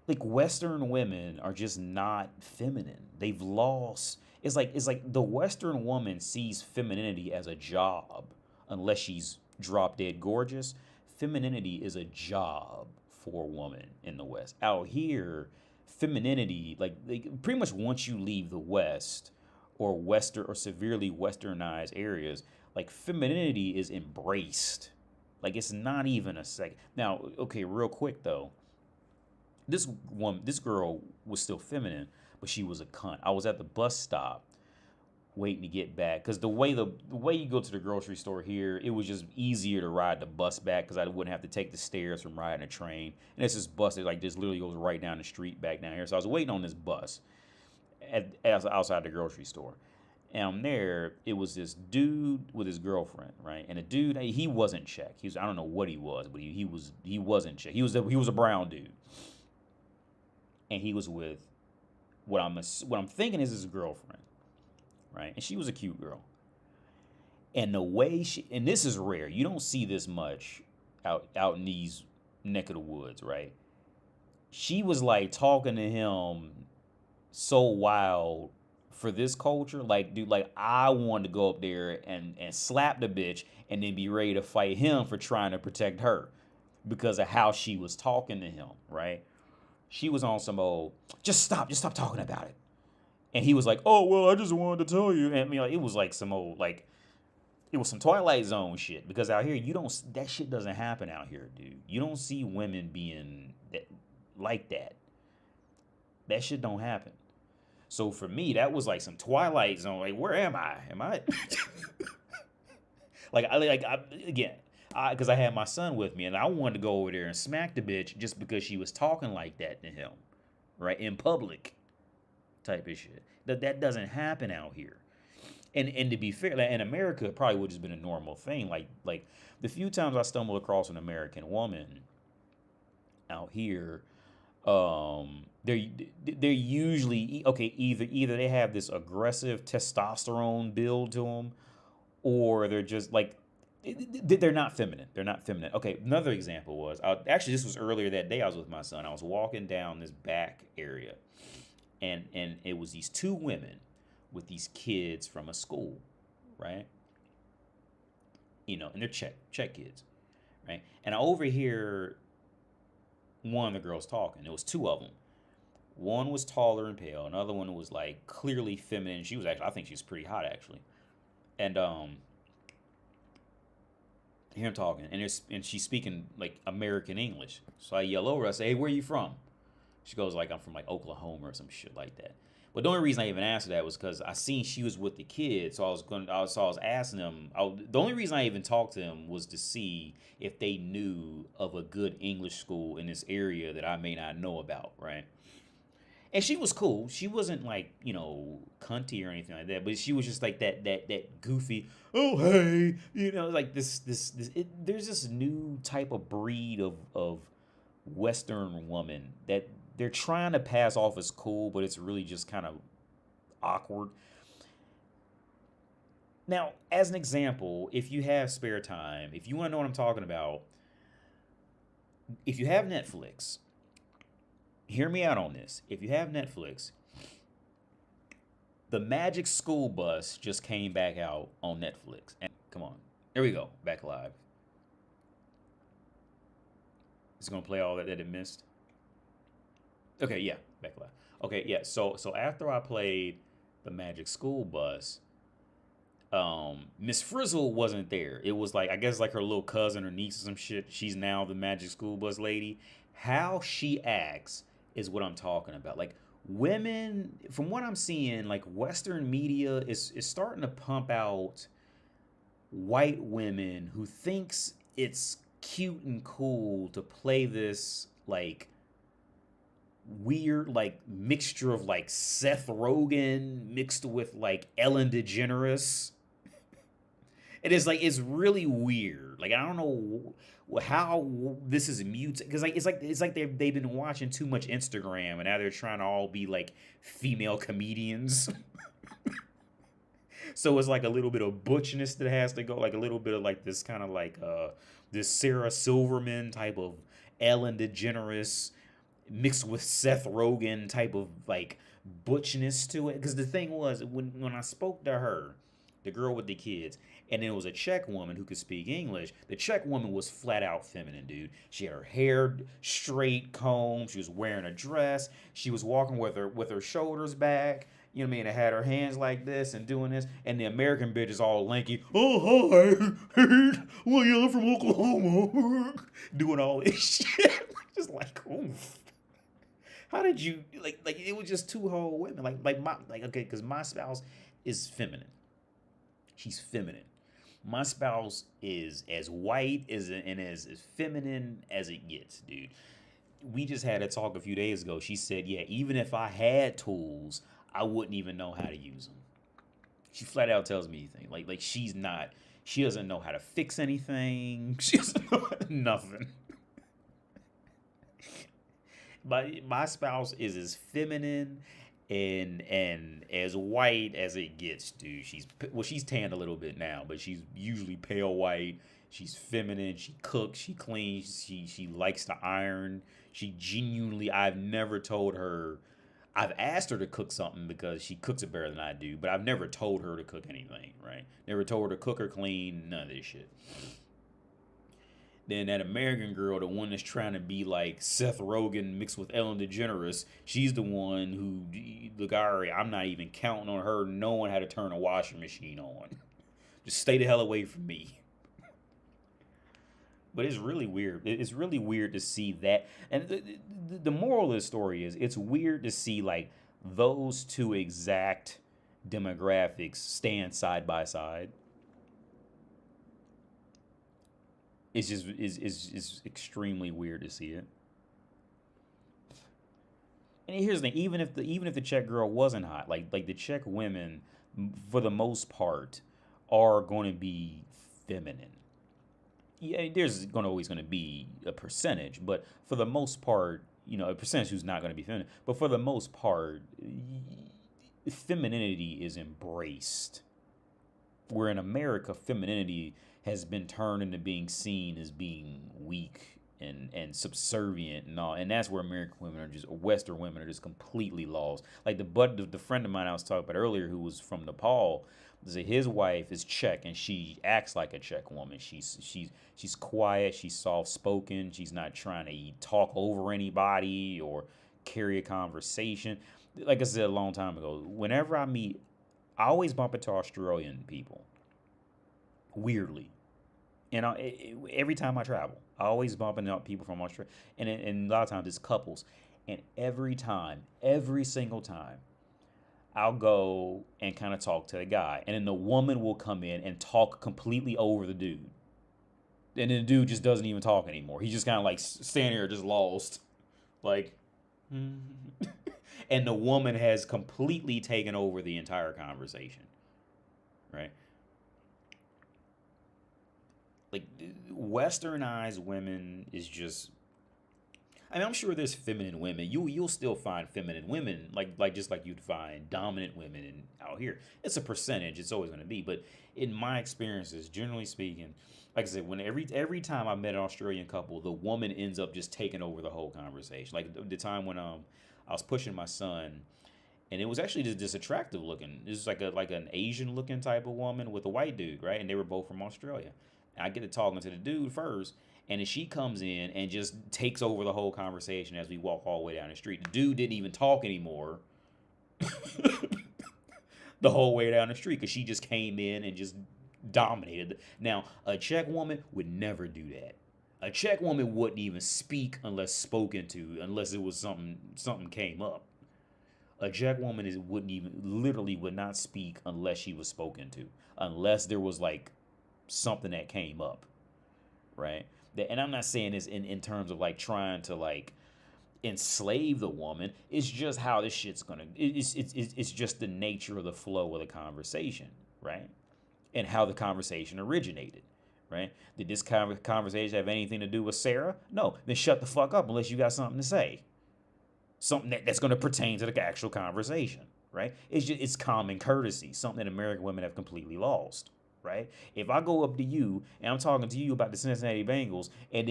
like Western women are just not feminine. They've lost. It's like the Western woman sees femininity as a job, unless she's drop dead gorgeous. Femininity is a job for a woman in the West. Out here, femininity, like pretty much once you leave the West or Western or severely Westernized areas, like femininity is embraced. Like it's not even a second. Now, okay, real quick though. This girl was still feminine, but she was a cunt. I was at the bus stop waiting to get back because the way you go to the grocery store here, it was just easier to ride the bus back because I wouldn't have to take the stairs from riding a train. And it's this bus that like just literally goes right down the street back down here. So I was waiting on this bus outside the grocery store. And there, it was this dude with his girlfriend, right? And the dude, he wasn't Czech. I don't know what he was, but he wasn't Czech. He was a brown dude. And he was with what I'm thinking is his girlfriend, right? And she was a cute girl. And the way and this is rare. You don't see this much out in these neck of the woods, right? She was like talking to him so wild for this culture. Like, dude, like I wanted to go up there and slap the bitch and then be ready to fight him for trying to protect her because of how she was talking to him, right? She was on some old, just stop talking about it. And he was like, oh, well, I just wanted to tell you. And it was like some old, like, it was some Twilight Zone shit. Because out here, that shit doesn't happen out here, dude. You don't see women being like that. That shit don't happen. So for me, that was like some Twilight Zone. Like, where am I? Am I? Again. Because I had my son with me, and I wanted to go over there and smack the bitch just because she was talking like that to him, right, in public, type of shit. That doesn't happen out here, and to be fair, like, in America, it probably would have just been a normal thing. Like the few times I stumble across an American woman out here, they're usually okay. Either they have this aggressive testosterone build to them, or they're just like. They're not feminine. They're not feminine. Okay, another example was, actually, this was earlier that day. I was with my son. I was walking down this back area, and it was these two women with these kids from a school, right? And they're Czech kids, right? And I overhear one of the girls talking. There was two of them. One was taller and pale. Another one was like clearly feminine. She was actually, I think she was pretty hot actually, and hear him talking, and she's speaking like American English. So I yell over. I say, "Hey, where are you from?" She goes like, "I'm from like Oklahoma or some shit like that." But the only reason I even asked her that was because I seen she was with the kids, so I was asking them. The only reason I even talked to them was to see if they knew of a good English school in this area that I may not know about, right? And she was cool. She wasn't like, cunty or anything like that. But she was just like that goofy, oh, hey, like this there's this new type of breed of Western woman that they're trying to pass off as cool, but it's really just kind of awkward. Now, as an example, if you have spare time, if you want to know what I'm talking about, if you have Netflix, hear me out on this. If you have Netflix, the Magic School Bus just came back out on Netflix. And come on. There we go. Back live. It's going to play all that it missed. Okay, yeah. Back live. Okay, yeah. So after I played the Magic School Bus, Miss Frizzle wasn't there. It was like, I guess like her little cousin or niece or some shit. She's now the Magic School Bus lady. How she acts is what I'm talking about. Like women, from what I'm seeing, like Western media is starting to pump out white women who thinks it's cute and cool to play this like weird like mixture of like Seth Rogen mixed with like Ellen DeGeneres. It is like it's really weird. Like I don't know how this is muted because like it's like they've been watching too much Instagram and now they're trying to all be like female comedians. So it's like a little bit of butchness that has to go, like a little bit of like this kind of like this Sarah Silverman type of Ellen DeGeneres mixed with Seth Rogen type of like butchness to it. Because the thing was when I spoke to her, the girl with the kids, and it was a Czech woman who could speak English. The Czech woman was flat out feminine, dude. She had her hair straight, combed. She was wearing a dress. She was walking with her shoulders back. You know what I mean? And had her hands like this and doing this. And the American bitch is all lanky. Oh, hi. Well, yeah, I'm from Oklahoma. Doing all this shit. Just like, oof. How did you, like it was just two whole women. Okay, because my spouse is feminine. She's feminine. My spouse is as white and as feminine as it gets, dude. We just had a talk a few days ago. She said, yeah, even if I had tools, I wouldn't even know how to use them. She flat out tells me anything. Like she doesn't know how to fix anything. She doesn't know nothing. My spouse is as feminine and as white as it gets, dude. She's tanned a little bit now, but she's usually pale white. She's feminine. She cooks. She cleans. She likes to iron. She genuinely, I've never told her. I've asked her to cook something because she cooks it better than I do, but I've never told her to cook anything, right? Never told her to cook or clean, none of this shit. Then that American girl, the one that's trying to be like Seth Rogen mixed with Ellen DeGeneres, she's the one who, look, Ari, I'm not even counting on her knowing how to turn a washing machine on. Just stay the hell away from me. But it's really weird. It's really weird to see that. And the moral of the story is it's weird to see like those two exact demographics stand side by side. It's just is extremely weird to see it. And here's the thing: even if the Czech girl wasn't hot, like the Czech women, for the most part, are going to be feminine. Yeah, there's always going to be a percentage, but for the most part, you know, a percentage who's not going to be feminine. But for the most part, femininity is embraced. Where in America, femininity has been turned into being seen as being weak and subservient and all, and that's where American women are just, Western women are just completely lost. Like the friend of mine I was talking about earlier, who was from Nepal, his wife is Czech and she acts like a Czech woman. She's quiet, she's soft spoken, she's not trying to talk over anybody or carry a conversation. Like I said a long time ago, whenever I always bump into Australian people. Weirdly. And every time I travel, I always bump into people from Australia. And a lot of times it's couples. And every single time, I'll go and kind of talk to the guy. And then the woman will come in and talk completely over the dude. And then the dude just doesn't even talk anymore. He's just kind of like standing there just lost. Like, and the woman has completely taken over the entire conversation. Right? Like, westernized women is just, I mean, I'm sure there's feminine women. You'll still find feminine women, like just like you'd find dominant women out here. It's a percentage. It's always going to be. But in my experiences, generally speaking, like I said, when every time I met an Australian couple, the woman ends up just taking over the whole conversation. Like the time when I was pushing my son, and it was actually just this attractive looking. This is like an Asian looking type of woman with a white dude, right? And they were both from Australia. I get to talking to the dude first, and then she comes in and just takes over the whole conversation as we walk all the way down the street. The dude didn't even talk anymore the whole way down the street because she just came in and just dominated. Now, a Czech woman would never do that. A Czech woman wouldn't even speak unless spoken to, unless it was something came up. A Czech woman would not speak unless she was spoken to, unless there was like something that came up, right? And I'm not saying this in terms of like trying to like enslave the woman. It's just how this shit's gonna. It's just the nature of the flow of the conversation, right? And how the conversation originated, right? Did this conversation have anything to do with Sarah? No. Then shut the fuck up unless you got something to say. Something that's going to pertain to the actual conversation, right? It's common courtesy, something that American women have completely lost, right? If I go up to you and I'm talking to you about the Cincinnati Bengals, and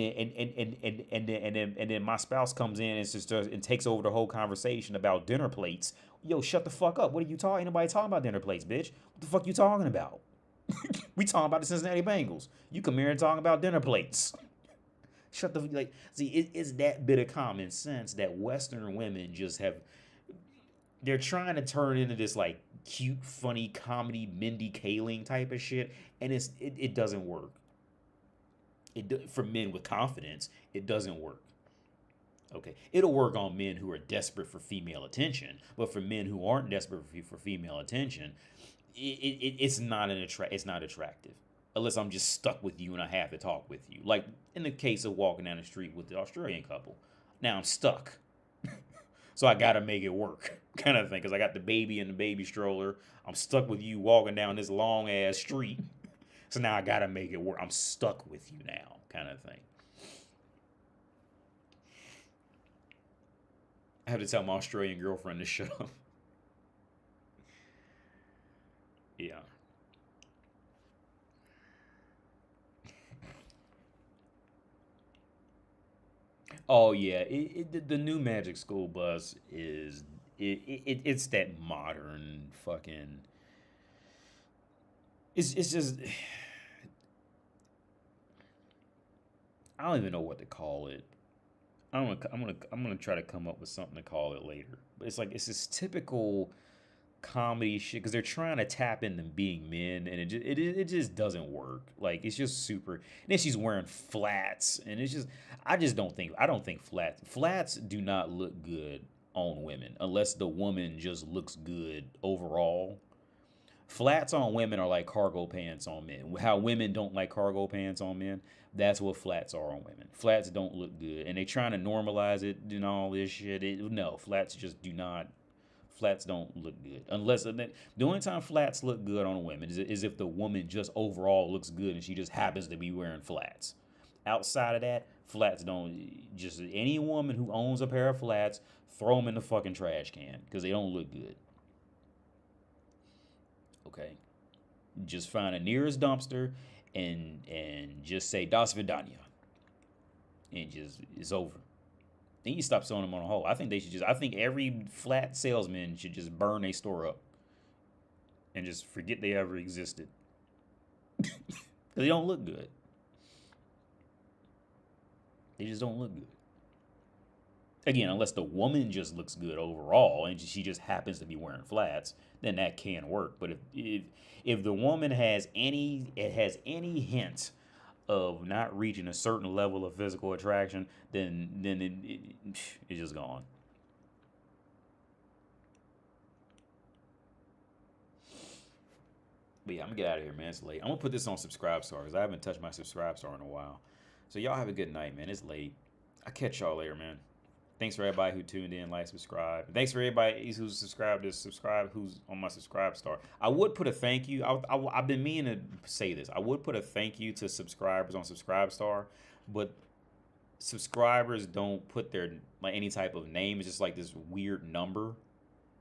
then my spouse comes in and takes over the whole conversation about dinner plates, yo, shut the fuck up. What are you talking? Ain't nobody talking about dinner plates, bitch. What the fuck you talking about? We talking about the Cincinnati Bengals. You come here and talking about dinner plates. Shut the like. See, it's that bit of common sense that Western women just have. They're trying to turn into this like cute, funny comedy, Mindy Kaling type of shit, and it doesn't work. For men with confidence, it doesn't work. Okay, it'll work on men who are desperate for female attention, but for men who aren't desperate for female attention, it's not attractive unless I'm just stuck with you and I have to talk with you. Like in the case of walking down the street with the Australian couple, now I'm stuck, so I gotta make it work, kind of thing. Because I got the baby in the baby stroller. I'm stuck with you walking down this long ass street, so now I gotta make it work. I'm stuck with you now, kind of thing. I have to tell my Australian girlfriend to shut up. Yeah. Oh yeah, the new Magic School Bus is it's that modern fucking. It's just I don't even know what to call it. I'm gonna try to come up with something to call it later. But it's like it's this typical comedy shit because they're trying to tap into being men, and it just doesn't work. Like it's just super. And then she's wearing flats, and it's just I don't think flats do not look good on women unless the woman just looks good overall. Flats on women are like cargo pants on men. How women don't like cargo pants on men, that's what flats are on women. Flats don't look good, and they trying to normalize it and all this shit. No, flats just do not. Flats don't look good unless the only time flats look good on a woman is if the woman just overall looks good and she just happens to be wearing flats. Outside of that, flats don't. Just any woman who owns a pair of flats, throw them in the fucking trash can because they don't look good. Okay, just find a nearest dumpster and just say "Das Vidania," and just it's over. Then you stop selling them on a whole. I think every flat salesman should just burn a store up and just forget they ever existed. Because they don't look good. They just don't look good. Again, unless the woman just looks good overall and she just happens to be wearing flats, then that can work. But if the woman has any hint of not reaching a certain level of physical attraction, then it's just gone. But yeah, I'm gonna get out of here, man. It's late. I'm gonna put this on Subscribe Star because I haven't touched my Subscribe Star in a while. So y'all have a good night, man. It's late. I'll catch y'all later, man. Thanks for everybody who tuned in, like, subscribe. And thanks for everybody who's subscribed, who's on my Subscribe Star. I would put a thank you. I've been meaning to say this. I would put a thank you to subscribers on Subscribe Star, but subscribers don't put their like any type of name. It's just like this weird number.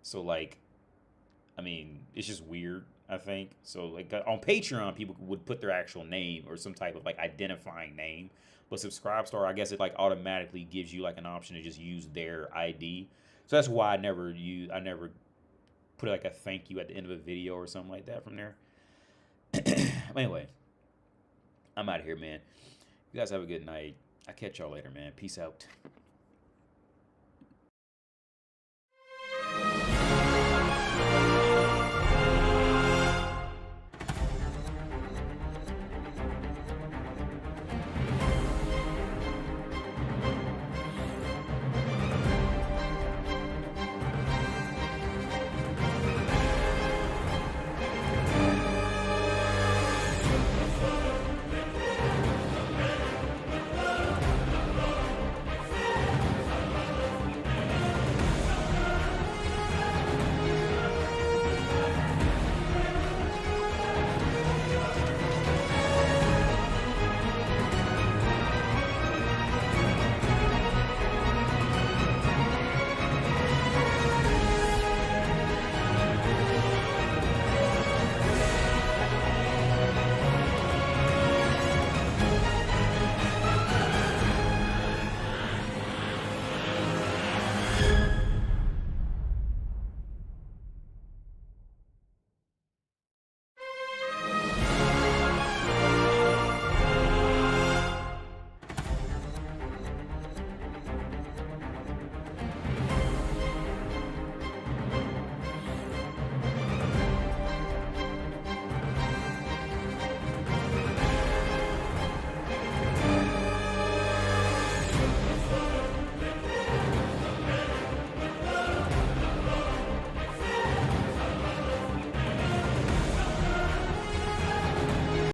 So like, I mean, it's just weird. I think so. Like on Patreon, people would put their actual name or some type of like identifying name. But Subscribe Star, I guess it like automatically gives you like an option to just use their ID. So that's why I never put like a thank you at the end of a video or something like that from there. Anyway, I'm out of here, man. You guys have a good night. I'll catch y'all later, man. Peace out.